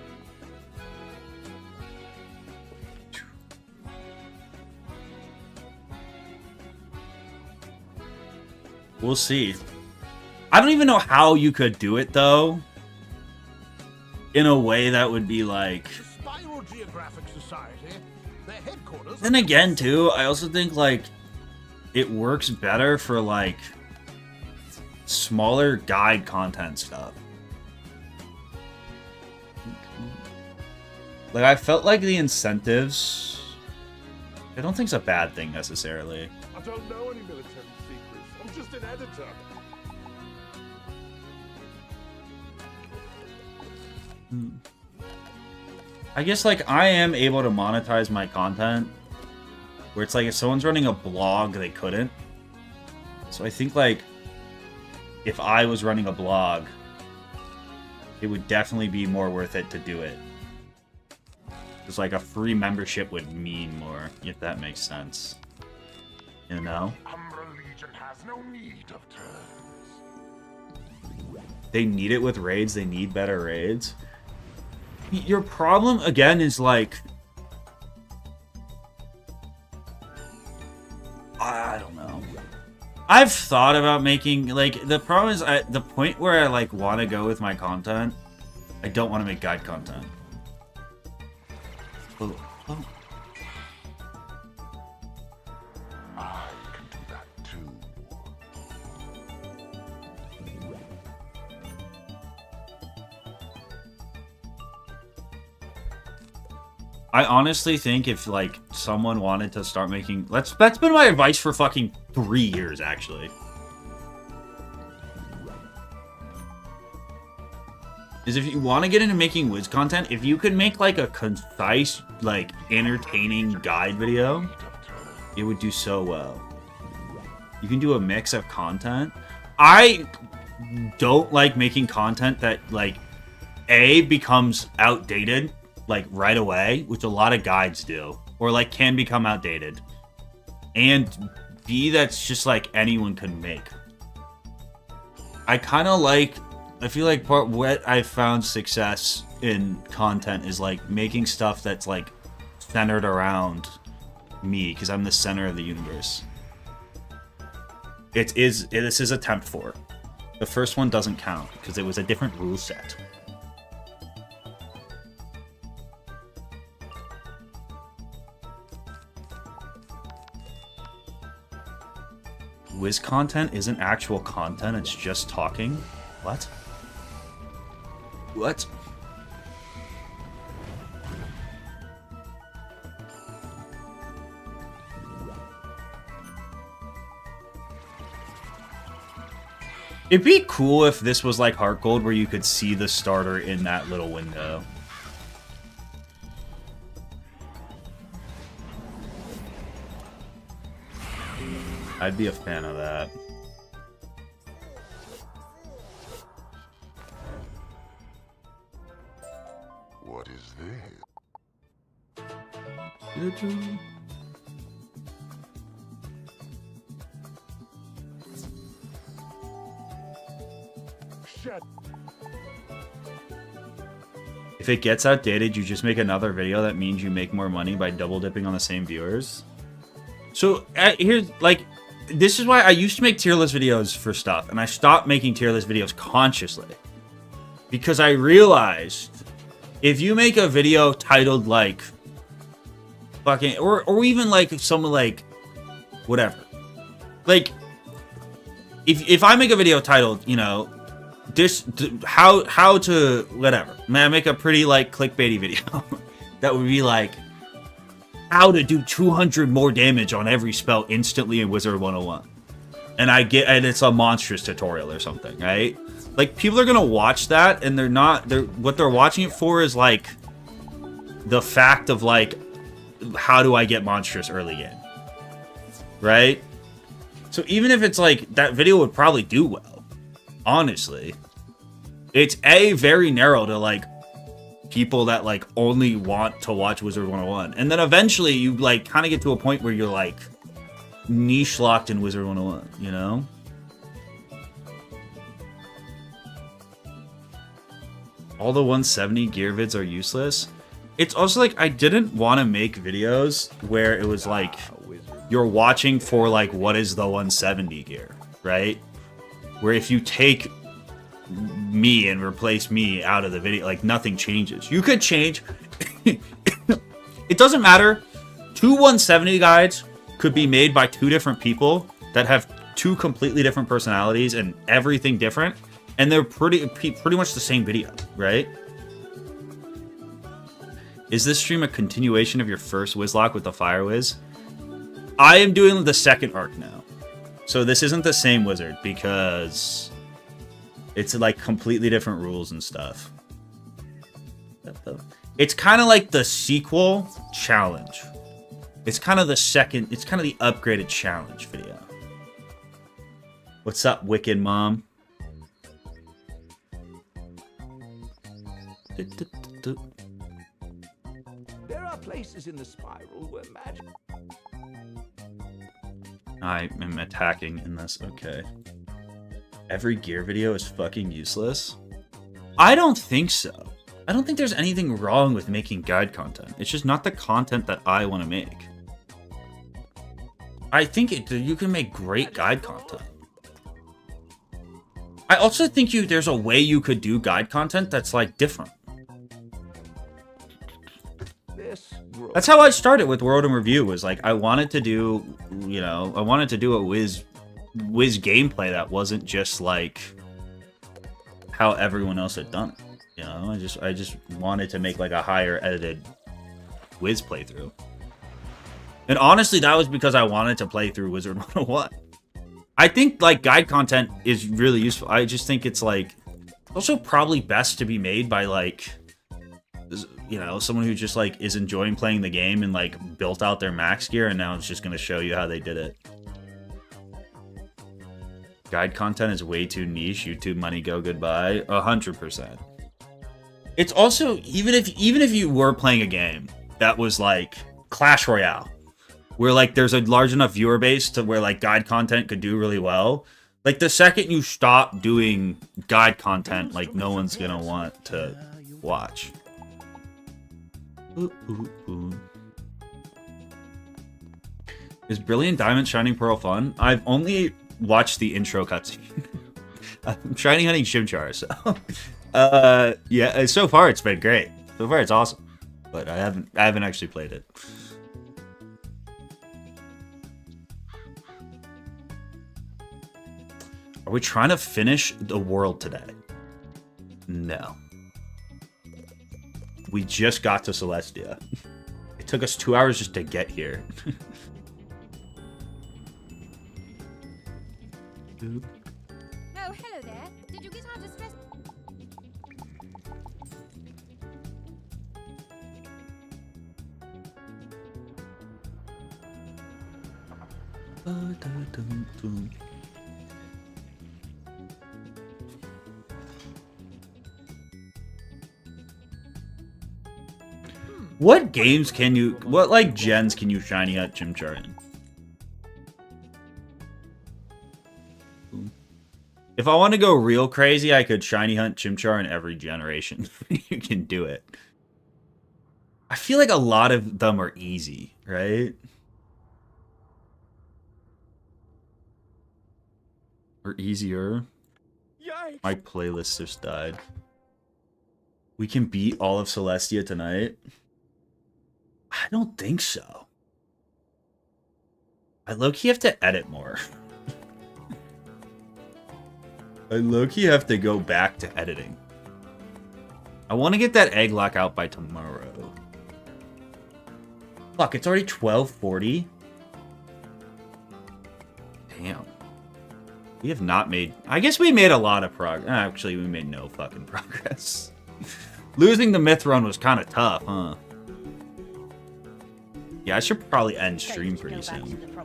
We'll see. I don't even know how you could do it though. In a way that would be like.
The Spiral Geographic Society, their headquarters.
Then again, too, I also think like it works better for like smaller guide content stuff. Like I felt like the incentives. I don't think it's a bad thing necessarily.
I don't know any military secrets. I'm just an editor.
I guess like I am able to monetize my content where it's like if someone's running a blog they couldn't. So I think like if I was running a blog it would definitely be more worth it to do it. Because like a free membership would mean more, if that makes sense. You know?
Umbra Legion has no need of turns.
They need it with raids, they need better raids. Your problem, again, is like... I don't know. I've thought about making, like, the problem is, the point where I, like, want to go with my content, I don't want to make guide content. Oh.
I can do that too.
I honestly think if like someone wanted to start making, that's been my advice for fucking 3 years actually. Is if you want to get into making Wiz content, if you could make like a concise, like entertaining guide video, it would do so well. You can do a mix of content. I don't like making content that like A, becomes outdated like right away, which a lot of guides do, or like can become outdated, and B, that's just like anyone can make. I feel like what I found success in content is like making stuff that's like centered around me, because I'm the center of the universe. This is attempt 4. The first one doesn't count because it was a different rule set. Wiz content isn't actual content, it's just talking. What? What? It'd be cool if this was like Heart Gold, where you could see the starter in that little window. I'd be a fan of that.
What is this?
Shut.
If it gets outdated, you just make another video. That means you make more money by double dipping on the same viewers. So here's like, this is why I used to make tier list videos for stuff, and I stopped making tier list videos consciously, because I realized if you make a video titled like fucking, or even like someone like whatever, like if I make a video titled, you know, this how to whatever, man, I make a pretty like clickbaity video that would be like how to do 200 more damage on every spell instantly in WIZARD101, and it's a monstrous tutorial or something, right? Like, people are gonna watch that, and what they're watching it for is like the fact of like, how do I get monstrous early game, right? So even if it's like that video would probably do well, honestly, it's very narrow to like people that like only want to watch WIZARD101, and then eventually you like kind of get to a point where you're like niche locked in WIZARD101, you know? All the 170 gear vids are useless. It's also like, I didn't want to make videos where it was like you're watching for like what is the 170 gear, right? Where if you take me and replace me out of the video, like nothing changes. You could change. It doesn't matter. 2 170 guides could be made by 2 different people that have 2 completely different personalities and everything different, and they're pretty much the same video, right? Is this stream a continuation of your first Wizlocke with the Fire Wiz? I am doing the second arc now, so this isn't the same wizard because it's like completely different rules and stuff. It's kind of like the sequel challenge. It's kind of the upgraded challenge video. What's up, Wicked Mom?
There are places in the spiral where magic...
I am attacking in this, okay. Every gear video is fucking useless? I don't think so. I don't think there's anything wrong with making guide content. It's just not the content that I want to make. I think you can make great guide content. I also think there's a way you could do guide content that's like different. That's how I started with World in Review, was like I wanted to do, you know, I wanted to do a Wiz gameplay that wasn't just like how everyone else had done it. You know, I just wanted to make like a higher edited Wiz playthrough. And honestly, that was because I wanted to play through Wizard 101. I think, like, guide content is really useful. I just think it's, like, also probably best to be made by, like, you know, someone who just, like, is enjoying playing the game and, like, built out their max gear, and now it's just going to show you how they did it. Guide content is way too niche. YouTube money go goodbye. 100%. It's also, even if you were playing a game that was, like, Clash Royale, where, like, there's a large enough viewer base to where, like, guide content could do really well. Like, the second you stop doing guide content, like, no one's gonna want to watch. Ooh, ooh, ooh. Is Brilliant Diamond Shining Pearl fun? I've only watched the intro cutscene. I'm shiny hunting Chimchar, so... yeah, so far it's been great. So far it's awesome. But I haven't actually played it. Are we trying to finish the world today? No. We just got to Celestia. It took us 2 hours just to get here.
Oh, hello there. Did you get our distress?
What games can you... What, like, gens can you shiny hunt Chimchar in? If I want to go real crazy, I could shiny hunt Chimchar in every generation. You can do it. I feel like a lot of them are easy, right? Or easier. Yikes. My playlist just died. We can beat all of Celestia tonight? I don't think so. I low-key have to edit more. I low-key have to go back to editing. I want to get that egglock out by tomorrow. Fuck, it's already 12:40? Damn. We have not made... I guess we made a lot of progress. Actually, we made no fucking progress. Losing the myth run was kind of tough, huh? Yeah, I should probably end stream pretty soon.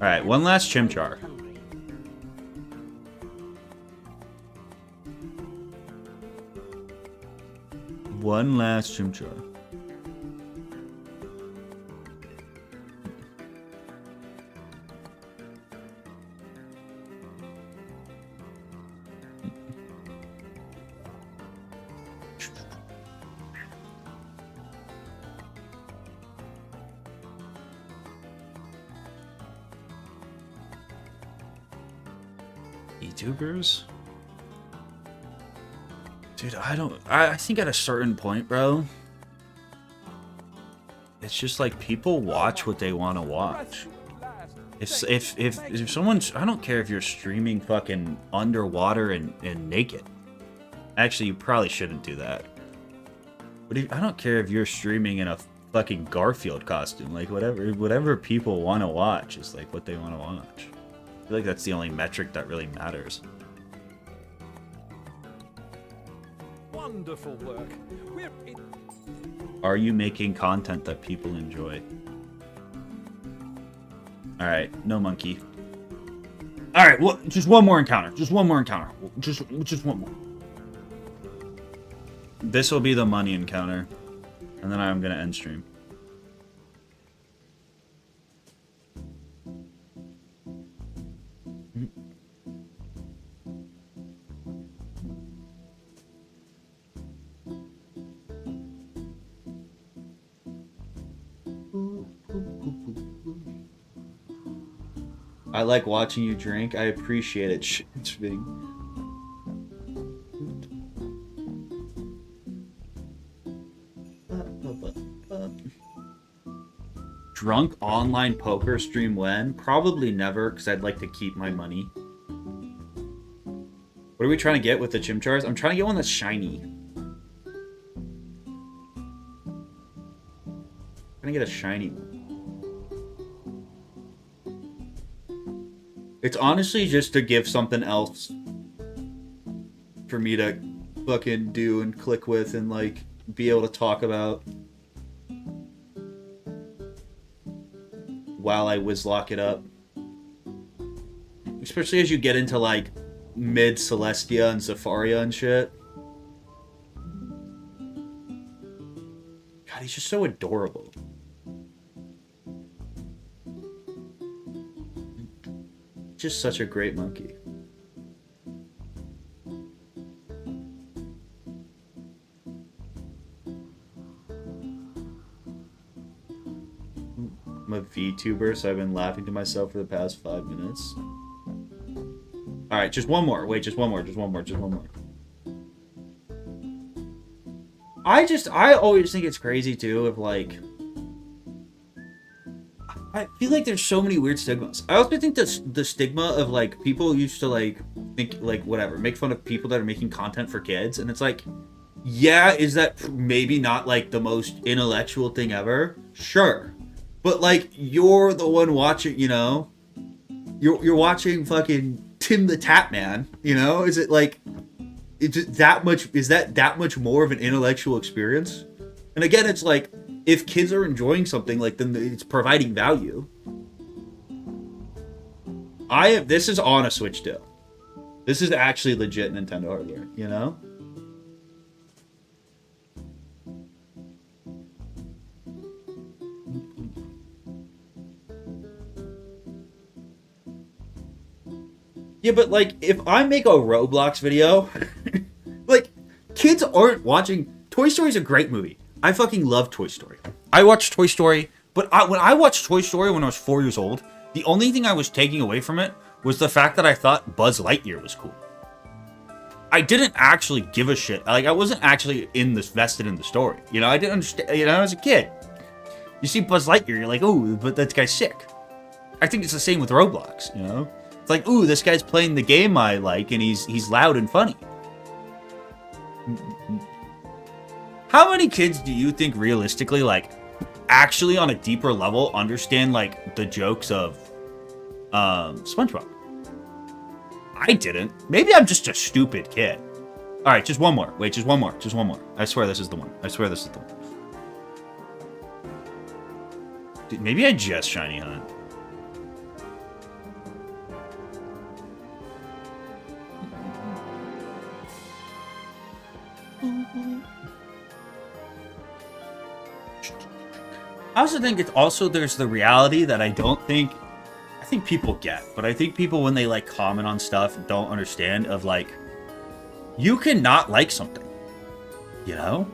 Alright, one last Chimchar. One last Chimchar. YouTubers? Dude, I think at a certain point, bro, it's just like people watch what they want to watch. If someone's, I don't care if you're streaming fucking underwater and naked. Actually, you probably shouldn't do that. But I don't care if you're streaming in a fucking Garfield costume. Like, whatever people want to watch is like what they want to watch. I feel like that's the only metric that really matters.
Wonderful work.
Are you making content that people enjoy? Alright, no monkey. Alright, well, just one more encounter. Just one more encounter. Just one more. This will be the money encounter. And then I'm gonna end stream. I like watching you drink. I appreciate it. Shitting. Drunk online poker stream when? Probably never, because I'd like to keep my money. What are we trying to get with the Chimchars? I'm trying to get one that's shiny. Can I get a shiny one? It's honestly just to give something else for me to fucking do and click with and like be able to talk about while I Wizlocke it up. Especially as you get into like mid Celestia and Zafaria and shit. God, he's just so adorable. Just such a great monkey. I'm a VTuber, so I've been laughing to myself for the past 5 minutes. Alright, just one more. Wait, just one more. I always think it's crazy, too, if, like... I feel like there's so many weird stigmas. I also think the stigma of, like, people used to, like, think, like, whatever, make fun of people that are making content for kids, and it's like, yeah, is that maybe not, like, the most intellectual thing ever? Sure. But, like, you're the one watching, you know? You're watching fucking Tim the Tap Man, you know? Is it, like, is that much more of an intellectual experience? And again, it's like, if kids are enjoying something, like, then it's providing value. This is on a Switch too. This is actually legit Nintendo hardware, you know? Yeah, but, like, if I make a Roblox video, like, kids aren't watching... Toy Story's a great movie. I fucking love Toy Story. I watched Toy Story, but when I watched Toy Story when I was 4 years old, the only thing I was taking away from it was the fact that I thought Buzz Lightyear was cool. I didn't actually give a shit. Like, I wasn't actually invested in the story. You know, I didn't understand. You know, as a kid, you see Buzz Lightyear, you're like, oh, but that guy's sick. I think it's the same with Roblox, you know? It's like, ooh, this guy's playing the game I like, and he's loud and funny. How many kids do you think realistically, like, actually on a deeper level understand, like, the jokes of SpongeBob? I didn't. Maybe I'm just a stupid kid. All right, just one more. Wait, just one more. I swear this is the one. Dude, maybe I just shiny hunt. I also think there's the reality that I think people get, but I think people, when they like comment on stuff, don't understand of like, you can not like something, you know?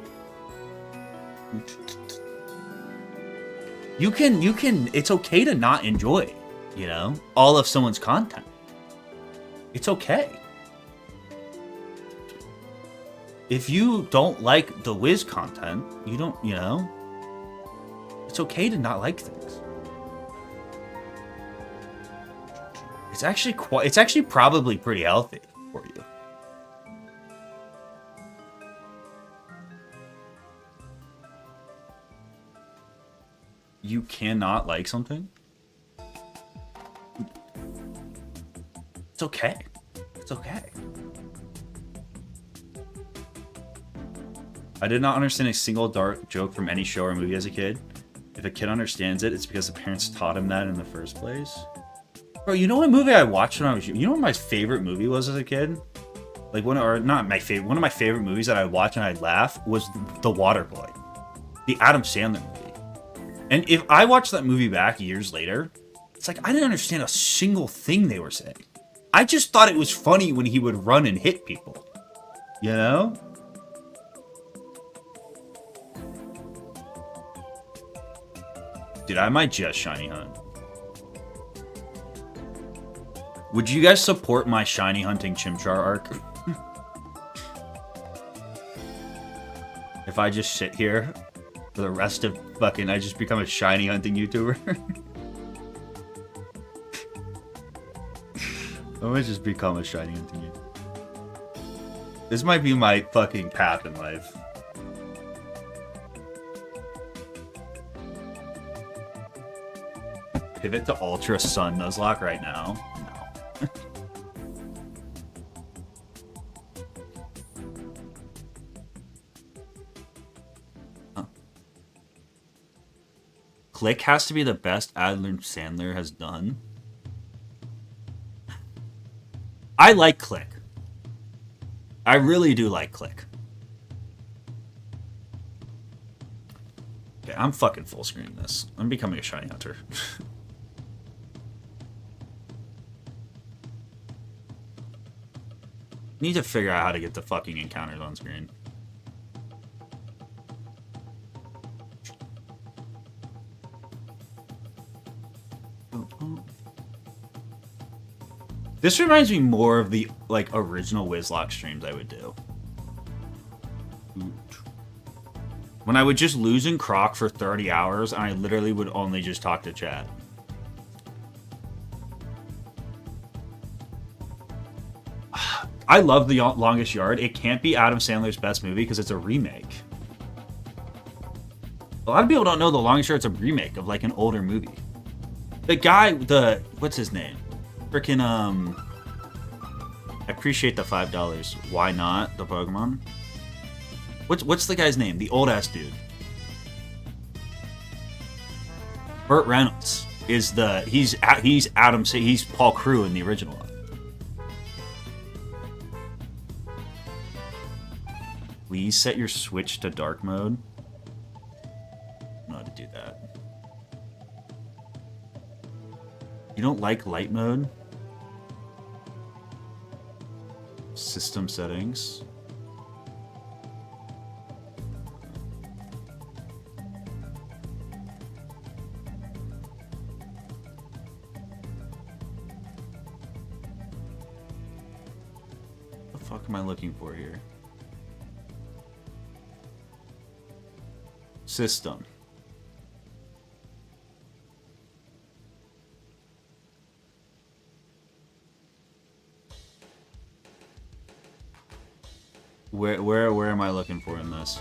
You can, it's okay to not enjoy, you know, all of someone's content. It's okay. If you don't like the Wiz content, you don't, you know, it's okay to not like things. It's actually probably pretty healthy for you. You cannot like something? It's okay. It's okay. I did not understand a single dark joke from any show or movie as a kid. If a kid understands it, it's because the parents taught him that in the first place. Bro, you know what movie I watched when I was... You know what my favorite movie was as a kid? Like, one of my favorite movies that I watched and I'd laugh was The Waterboy. The Adam Sandler movie. And if I watched that movie back years later, it's like, I didn't understand a single thing they were saying. I just thought it was funny when he would run and hit people. You know? Dude, I might just shiny hunt. Would you guys support my shiny hunting Chimchar arc? If I just sit here for the rest of fucking... I just become a shiny hunting YouTuber? I might just become a shiny hunting YouTuber. This might be my fucking path in life. Pivot to Ultra Sun Nuzlocke right now? No. Huh. Click has to be the best Adler Sandler has done. I like Click. I really do like Click. Okay, I'm fucking full screening this. I'm becoming a shiny hunter. Need to figure out how to get the fucking encounters on screen. This reminds me more of the like original Wizlocke streams I would do. When I would just lose in Croc for 30 hours and I literally would only just talk to chat. I love The Longest Yard. It can't be Adam Sandler's best movie because it's a remake. A lot of people don't know The Longest Yard's a remake of like an older movie. The guy, what's his name? Freaking, I appreciate the $5. Why not? The Pokemon? What's the guy's name? The old ass dude. Burt Reynolds is he's Paul Crewe in the original one. Please set your Switch to dark mode. I don't know how to do that. You don't like light mode? System settings. What the fuck am I looking for here? System. Where am I looking for in this?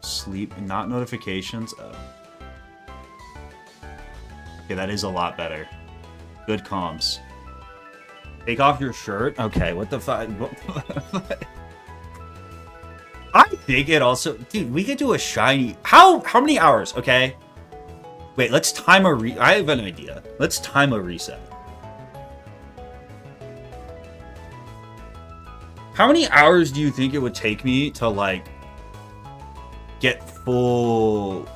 Sleep, not notifications. Oh. Okay, that is a lot better. Good comms. Take off your shirt? Okay, what the fuck? I think it also... Dude, we could do a shiny... How many hours, okay? Wait, let's time a I have an idea. Let's time a reset. How many hours do you think it would take me to, like, get full...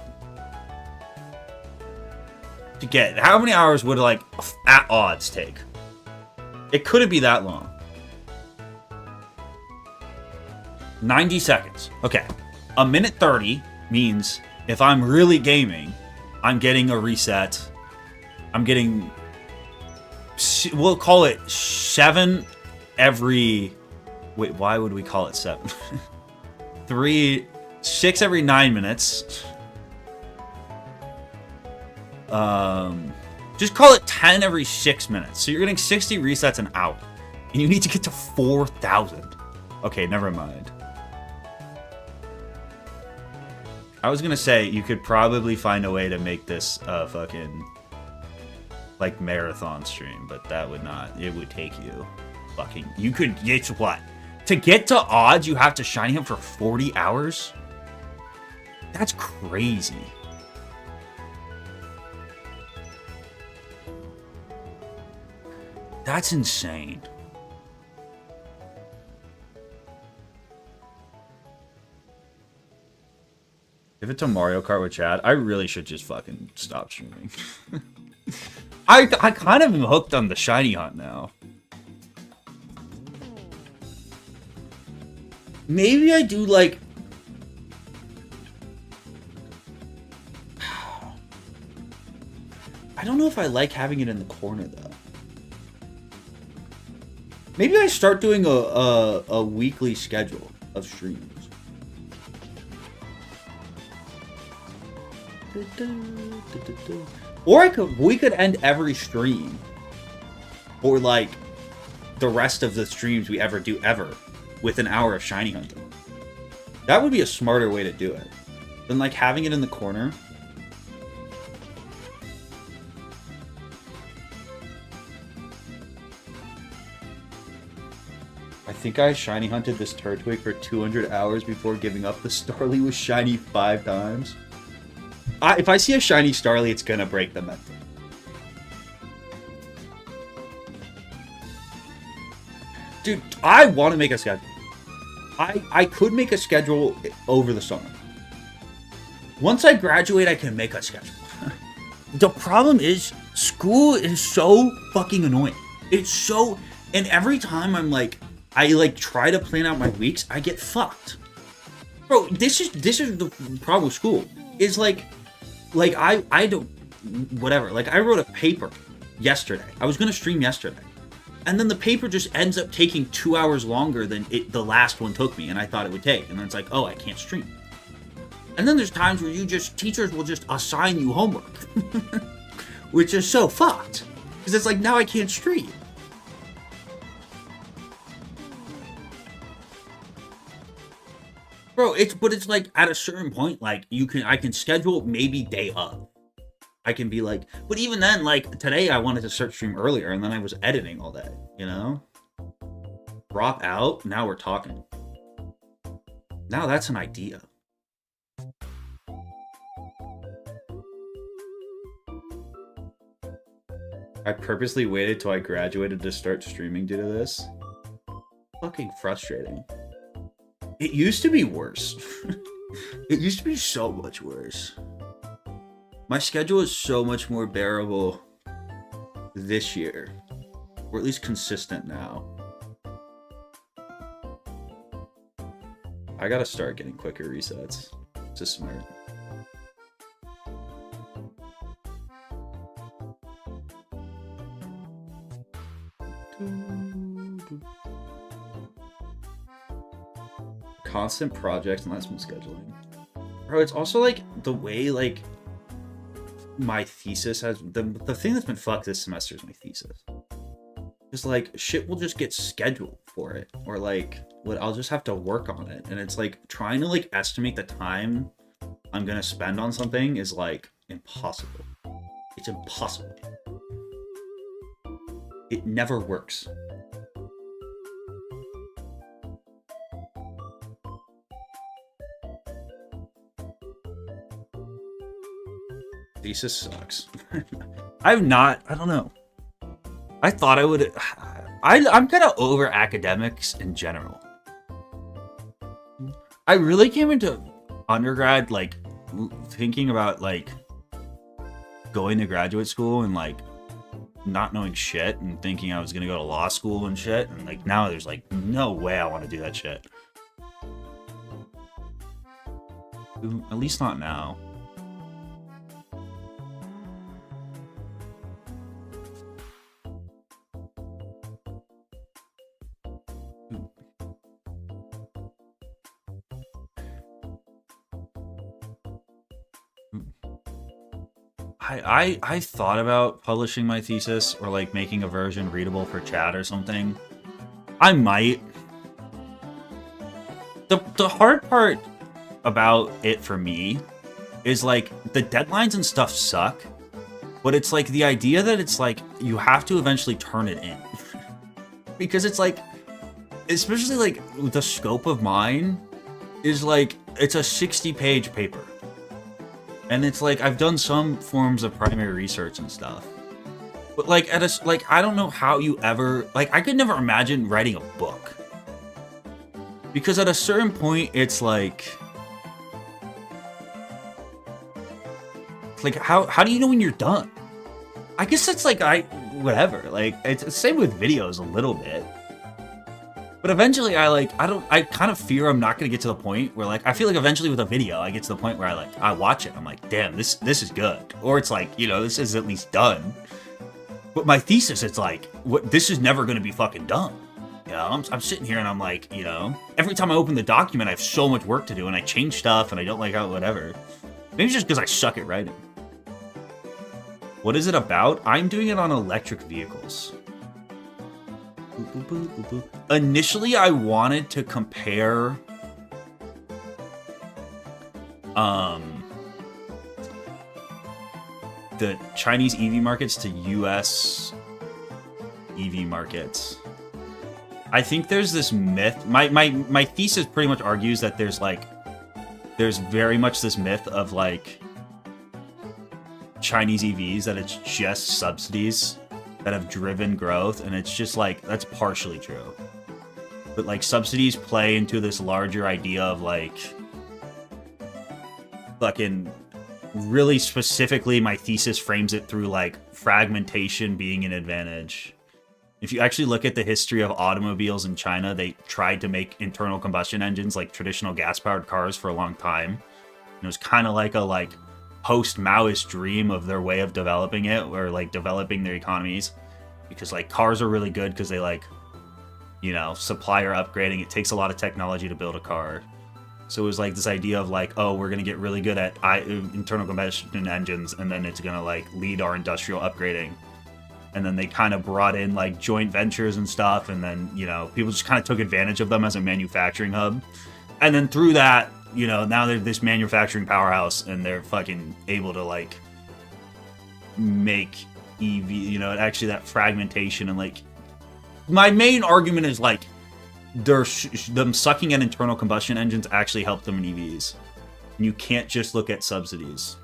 How many hours would, like, at odds take? It couldn't be that long. 90 seconds. Okay. A minute 30 means if I'm really gaming, I'm getting a reset. I'm getting... We'll call it 7 every... Wait, why would we call it 7? 6 every 9 minutes. Just call it 10 every 6 minutes. So you're getting 60 resets an hour. And you need to get to 4,000. Okay, never mind. I was gonna say, you could probably find a way to make this a fucking, like, marathon stream, but that would not. It would take you fucking... You could get what? To get to odds, you have to shiny him for 40 hours? That's crazy. That's insane. If it's a Mario Kart with Chad, I really should just fucking stop streaming. I kind of am hooked on the shiny hunt now. Maybe I do like... I don't know if I like having it in the corner though. Maybe I start doing a weekly schedule of streams. Or we could end every stream, or like the rest of the streams we ever do with an hour of shiny hunting. That would be a smarter way to do it. than like having it in the corner. I think I shiny hunted this Turtwig for 200 hours before giving up. The Starly was shiny 5 times. If I see a shiny Starly, it's gonna break the mental. Dude, I want to make a schedule. I could make a schedule over the summer. Once I graduate, I can make a schedule. The problem is, school is so fucking annoying. It's so... And every time I try to plan out my weeks, I get fucked. Bro, this is the problem with school. Is I don't... Whatever. Like, I wrote a paper yesterday. I was gonna stream yesterday. And then the paper just ends up taking 2 hours longer than the last one took me, and I thought it would take. And then it's like, oh, I can't stream. And then there's times where teachers will just assign you homework. Which is so fucked. Because it's like, now I can't stream. Bro, it's like, at a certain point, like, I can schedule maybe day of. I can be like, but even then, like, today I wanted to start stream earlier, and then I was editing all day, you know? Drop out, now we're talking. Now that's an idea. I purposely waited till I graduated to start streaming due to this. Fucking frustrating. It used to be worse. It used to be so much worse. My schedule is so much more bearable this year. Or at least consistent now. I gotta start getting quicker resets. It's just smart. Constant projects and last minute scheduling. Bro, it's also like the way like my thesis has the thing that's been fucked this semester is my thesis. Just like shit will just get scheduled for it, or like what I'll just have to work on it, and it's like trying to like estimate the time I'm gonna spend on something is like impossible. It's impossible. It never works. Thesis sucks. I don't know. I thought I would. I'm kind of over academics in general. I really came into undergrad like thinking about like going to graduate school and like not knowing shit and thinking I was gonna go to law school and shit, and like now there's like no way I want to do that shit. At least not now. I thought about publishing my thesis or like making a version readable for chat or something. I might. The hard part about it for me is like the deadlines and stuff suck, but it's like the idea that it's like you have to eventually turn it in. Because it's like, especially like the scope of mine is like it's a 60-page paper. And it's like, I've done some forms of primary research and stuff. But like, I don't know how you ever, like, I could never imagine writing a book. Because at a certain point, it's like, how do you know when you're done? I guess it's like, whatever. Like, it's the same with videos a little bit. But eventually I kind of fear I'm not going to get to the point where like, I feel like eventually with a video, I get to the point where I watch it. I'm like, damn, this is good. Or it's like, you know, this is at least done. But my thesis, it's like, this is never going to be fucking done. You know, I'm sitting here and I'm like, you know, every time I open the document, I have so much work to do and I change stuff and I don't like how whatever. Maybe it's just because I suck at writing. What is it about? I'm doing it on electric vehicles. Initially, I wanted to compare the Chinese EV markets to US EV markets. I think there's this myth. My thesis pretty much argues that there's very much this myth of like Chinese EVs, that it's just subsidies that have driven growth, and it's just like that's partially true. But like subsidies play into this larger idea of like fucking really specifically my thesis frames it through like fragmentation being an advantage. If you actually look at the history of automobiles in China, they tried to make internal combustion engines like traditional gas-powered cars for a long time. And it was kind of like a post-Maoist dream of their way of developing it, or like developing their economies, because like cars are really good because they like, you know, supplier upgrading. It takes a lot of technology to build a car. So it was like this idea of like, oh, we're going to get really good at internal combustion engines, and then it's going to like lead our industrial upgrading. And then they kind of brought in like joint ventures and stuff, and then, you know, people just kind of took advantage of them as a manufacturing hub. And then through that, you know, now they're this manufacturing powerhouse, and they're fucking able to like make EV, you know, actually that fragmentation. And like my main argument is like them sucking at internal combustion engines actually help them in EVs. And you can't just look at subsidies.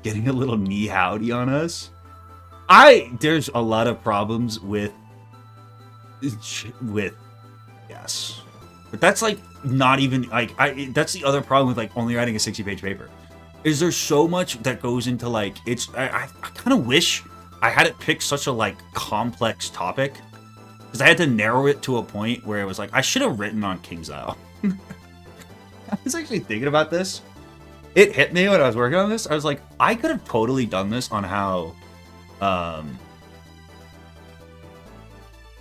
Getting a little knee howdy on us. There's a lot of problems with yes, but that's like not even like that's the other problem with like only writing a 60-page paper, is there's so much that goes into like I kind of wish I hadn't picked such a like complex topic, because I had to narrow it to a point where it was like I should have written on KingsIsle. I was actually thinking about this. It hit me when I was working on this. I was like, I could have totally done this on how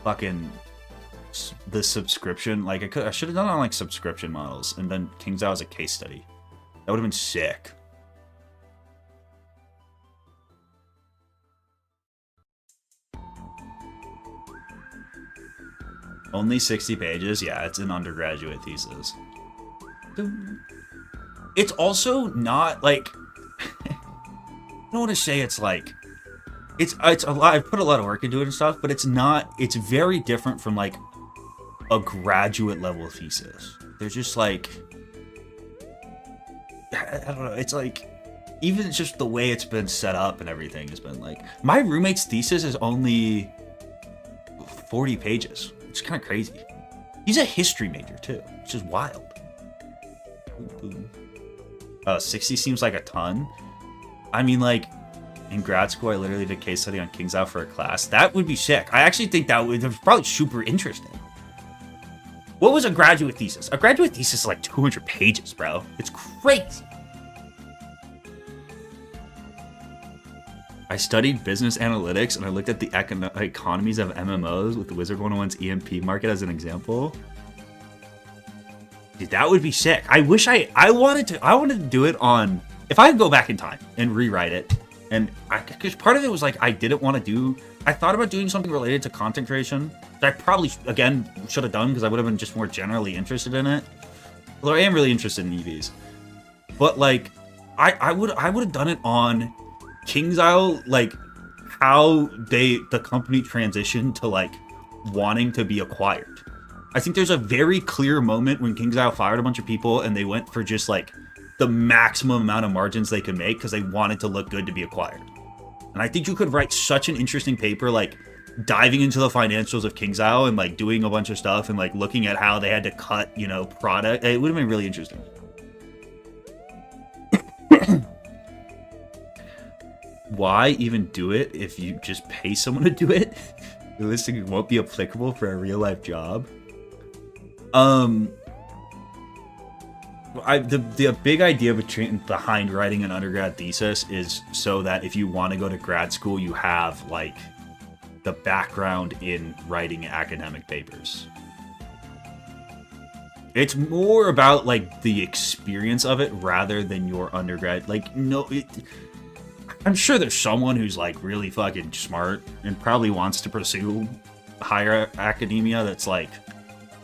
fucking the subscription, like I should have done it on like subscription models, and then KingsIsle as a case study. That would have been sick. Only 60 pages? Yeah, it's an undergraduate thesis. It's also not like I don't want to say it's like it's a lot. I've put a lot of work into it and stuff, but it's not. It's very different from like a graduate level thesis. They're just like I don't know. It's like even just the way it's been set up and everything has been like my roommate's thesis is only 40 pages. It's kind of crazy. He's a history major too, which is wild. 60 seems like a ton. I mean, like, in grad school, I literally did a case study on KingsIsle for a class. That would be sick. I actually think that would probably super interesting. What was a graduate thesis? A graduate thesis is like 200 pages, bro. It's crazy. I studied business analytics, and I looked at the economies of MMOs with the WIZARD101's EMP market as an example. Dude, that would be sick. I wish I wanted to do it on, if I could go back in time and rewrite it. And because part of it was like, I thought about doing something related to content creation that I probably, again, should have done because I would have been just more generally interested in it. Although I am really interested in EVs. But like, I would have done it on KingsIsle, like how the company transitioned to like wanting to be acquired. I think there's a very clear moment when KingsIsle fired a bunch of people and they went for just like the maximum amount of margins they could make because they wanted to look good to be acquired. And I think you could write such an interesting paper, like diving into the financials of KingsIsle and like doing a bunch of stuff and like looking at how they had to cut, you know, product. It would have been really interesting. Why even do it if you just pay someone to do it? Realistically, it won't be applicable for a real life job. The big idea behind writing an undergrad thesis is so that if you want to go to grad school, you have like the background in writing academic papers. It's more about like the experience of it rather than your undergrad. Like, no, I'm sure there's someone who's like really fucking smart and probably wants to pursue higher academia that's like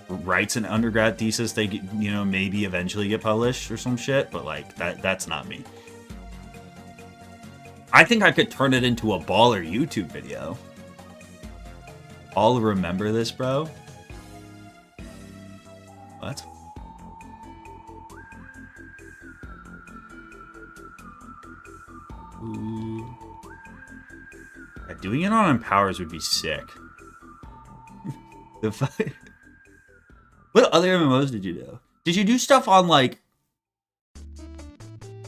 writes an undergrad thesis, they get, you know, maybe eventually get published or some shit, but like that's not me. I think I could turn it into a baller YouTube video. I'll remember this, bro. What? Ooh. Yeah, doing it on Empowers would be sick. What other MMOs did you do? Did you do stuff on like...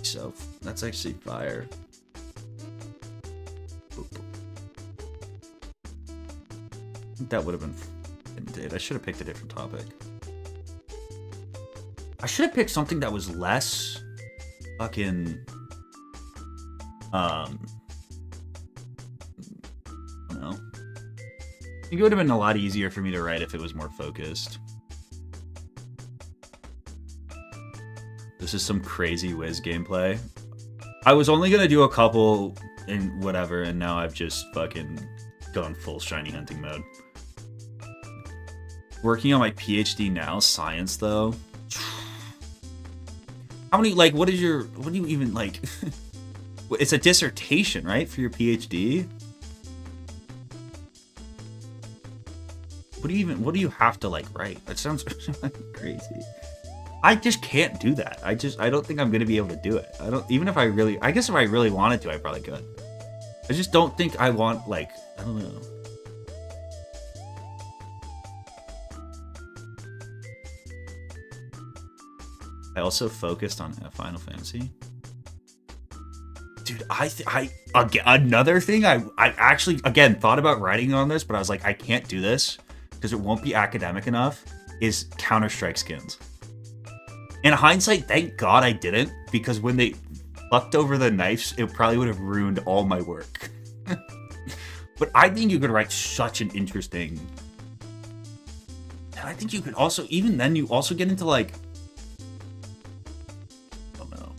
So, that's actually fire. That would have been... Dude, I should have picked a different topic. I should have picked something that was less... fucking... I don't know. I think it would have been a lot easier for me to write if it was more focused. This is some crazy Wiz gameplay. I was only gonna do a couple and whatever, and now I've just fucking gone full shiny hunting mode. Working on my PhD now, science though. How many, like, what do you even, like... It's a dissertation, right, for your PhD? What do you have to, like, write? That sounds crazy. I just can't do that. I don't think I'm going to be able to do it. I guess if I really wanted to, I probably could. I just don't think I want, like, I don't know. I also focused on Final Fantasy. Dude, another thing I actually, again, thought about writing on this, but I was like, I can't do this because it won't be academic enough, is Counter-Strike skins. In hindsight, thank God I didn't, because when they fucked over the knives, it probably would have ruined all my work. But I think you could write such an interesting... And I think you could also, even then, you also get into, like... I don't know.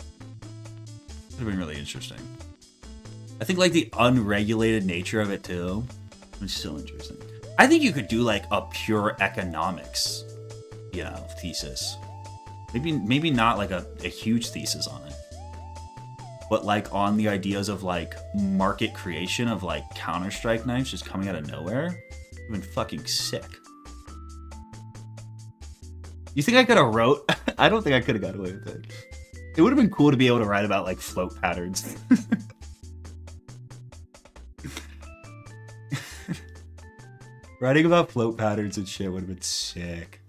Would have been really interesting. I think, like, the unregulated nature of it, too, was still interesting. I think you could do, like, a pure economics, you know, thesis. Maybe not, like, a huge thesis on it. But, like, on the ideas of, like, market creation of, like, Counter-Strike knives just coming out of nowhere. It would have been fucking sick. You think I could have wrote? I don't think I could have got away with it. It would have been cool to be able to write about, like, float patterns. Writing about float patterns and shit would have been sick.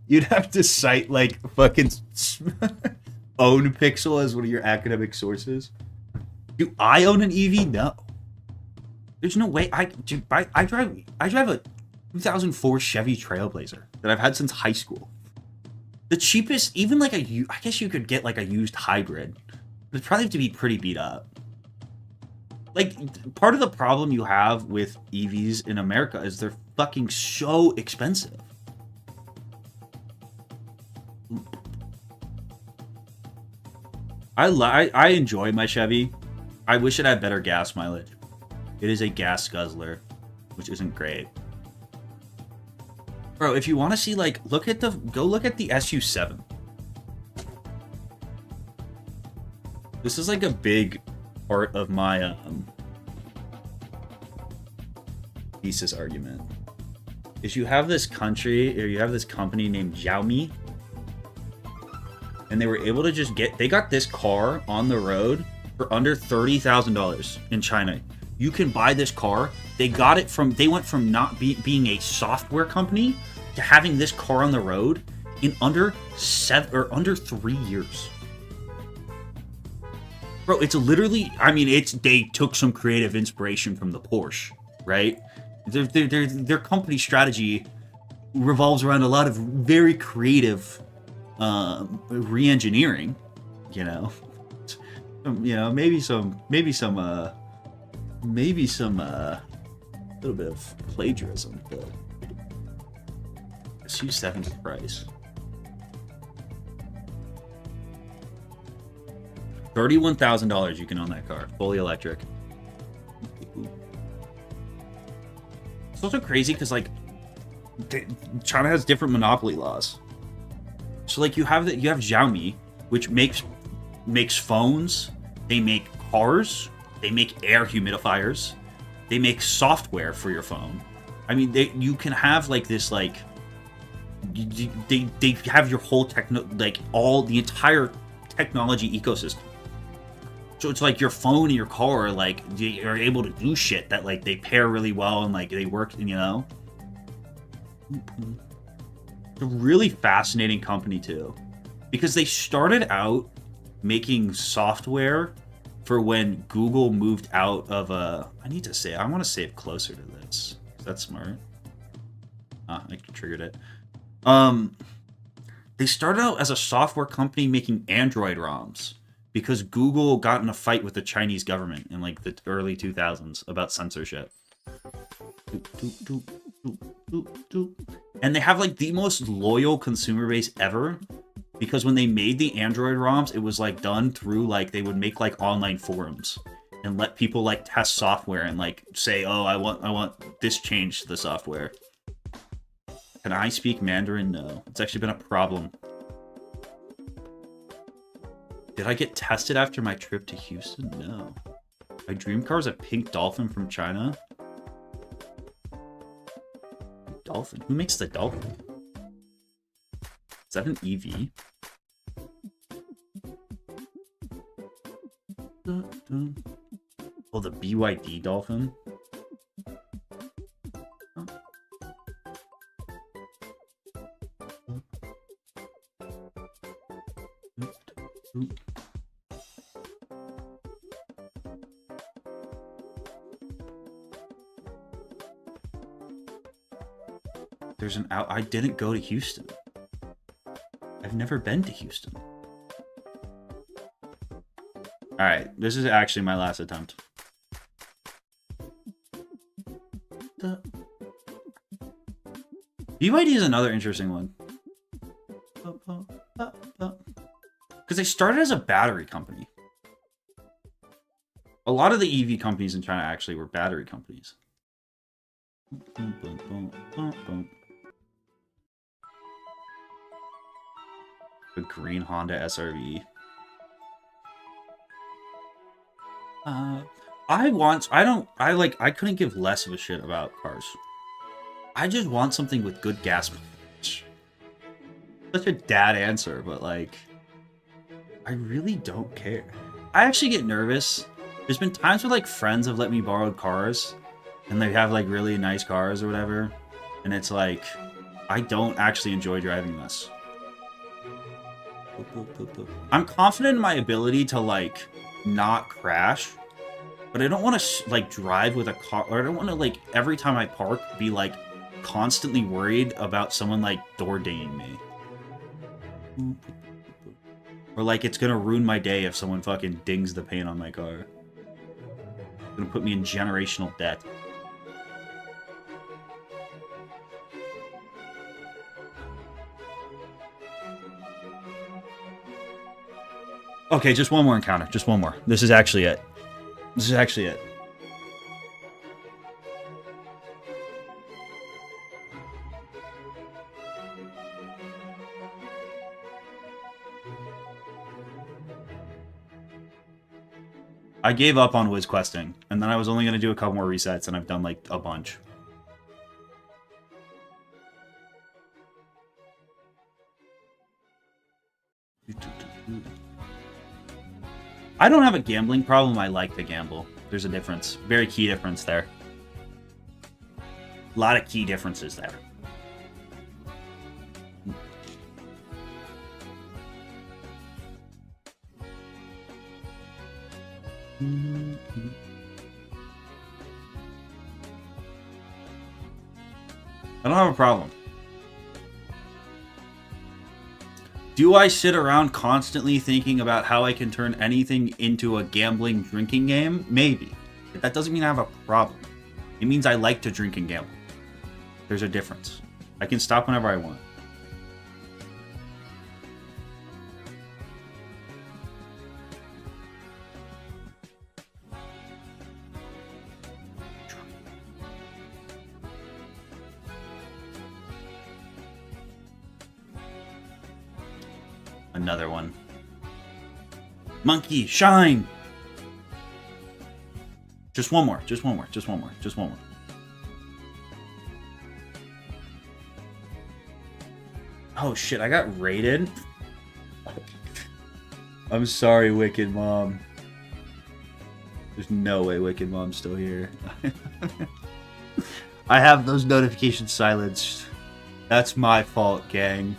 You'd have to cite, like, fucking own Pixel as one of your academic sources. Do I own an EV? No. There's no way. I drive a 2004 Chevy Trailblazer that I've had since high school. The cheapest, even like I guess you could get like a used hybrid. It'd probably have to be pretty beat up. Like, part of the problem you have with EVs in America is they're fucking so expensive. I enjoy my Chevy. I wish it had better gas mileage. It is a gas guzzler, which isn't great. Bro, if you want to see, like, go look at the SU7. This is like a big part of my thesis argument. Is you have this country, or you have this company named Xiaomi, and they were able to just they got this car on the road for under $30,000 in China. You can buy this car. They went from not being a software company to having this car on the road in under 3 years. Bro, it's literally, I mean, they took some creative inspiration from the Porsche, right? Their company strategy revolves around a lot of very creative re-engineering, you know, maybe some little bit of plagiarism, but SU7's price. $31,000 you can own that car, fully electric. It's also crazy because like China has different monopoly laws. So like you have Xiaomi, which makes phones, they make cars, they make air humidifiers, they make software for your phone. I mean, you can have like this like they have your whole the entire technology ecosystem. So it's like your phone and your car, like, they are able to do shit that, like, they pair really well and, like, they work, you know? It's a really fascinating company, too. Because they started out making software for when Google moved out of I want to say it closer to this. That's smart. I triggered it. They started out as a software company making Android ROMs. Because Google got in a fight with the Chinese government in like the early 2000s about censorship. And they have like the most loyal consumer base ever. Because when they made the Android ROMs, it was like done through like they would make like online forums and let people like test software and like say, oh, I want this change to the software. Can I speak Mandarin? No. It's actually been a problem. Did I get tested after my trip to Houston? No. My dream car is a pink Dolphin from China. Dolphin? Who makes the Dolphin? Is that an EV? Oh, the BYD Dolphin? There's an out. I didn't go to Houston. I've never been to Houston. Alright, this is actually my last attempt. BYD is another interesting one. Because they started as a battery company. A lot of the EV companies in China actually were battery companies. The green Honda SRV. I couldn't give less of a shit about cars. I just want something with good gas mileage. Such a dad answer, but like, I really don't care. I actually get nervous. There's been times where like friends have let me borrow cars and they have like really nice cars or whatever. And it's like, I don't actually enjoy driving this. I'm confident in my ability to like not crash, but I don't want to like drive with a car, or I don't want to like every time I park be like constantly worried about someone like door dinging me. Or like it's gonna ruin my day if someone fucking dings the paint on my car. It's gonna put me in generational debt. Okay, just one more encounter. Just one more. This is actually it. This is actually it. I gave up on Wiz questing, and then I was only going to do a couple more resets, and I've done like a bunch. I don't have a gambling problem. I like to gamble. There's a difference. Very key difference there. A lot of key differences there. I don't have a problem. Do I sit around constantly thinking about how I can turn anything into a gambling drinking game? Maybe. But that doesn't mean I have a problem. It means I like to drink and gamble. There's a difference. I can stop whenever I want. Another one. Monkey, shine! Just one more, just one more, just one more, just one more. Oh shit, I got raided? I'm sorry, Wicked Mom. There's no way Wicked Mom's still here. I have those notifications silenced. That's my fault, gang.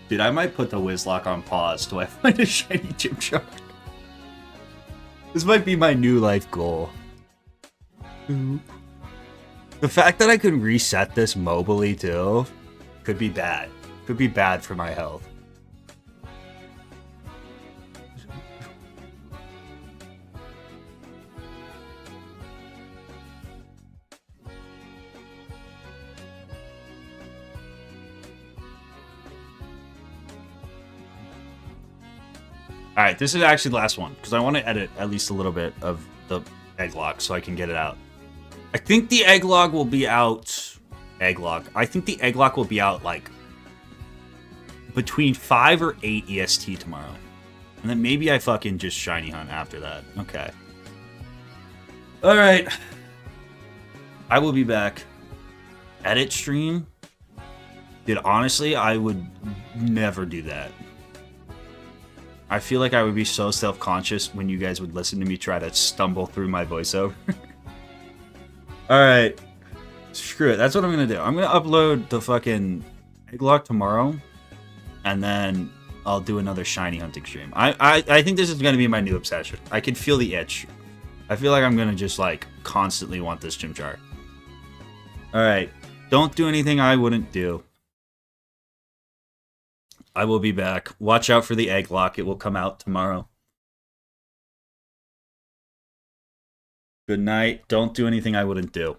Dude, I might put the Wizlocke on pause till I find a shiny Chimchar. This might be my new life goal. The fact that I could reset this mobily too could be bad. Could be bad for my health. Alright, this is actually the last one, because I want to edit at least a little bit of the egglock so I can get it out. I think the egglock will be out... I think the egglock will be out, like, between 5 or 8 EST tomorrow. And then maybe I fucking just shiny hunt after that. Okay. Alright. I will be back. Edit stream? Dude, honestly, I would never do that. I feel like I would be so self-conscious when you guys would listen to me try to stumble through my voiceover. Alright. Screw it. That's what I'm going to do. I'm going to upload the fucking egglock tomorrow. And then I'll do another shiny hunting stream. I think this is going to be my new obsession. I can feel the itch. I feel like I'm going to just, like, constantly want this Chimchar. Alright. Don't do anything I wouldn't do. I will be back. Watch out for the egglock. It will come out tomorrow. Good night. Don't do anything I wouldn't do.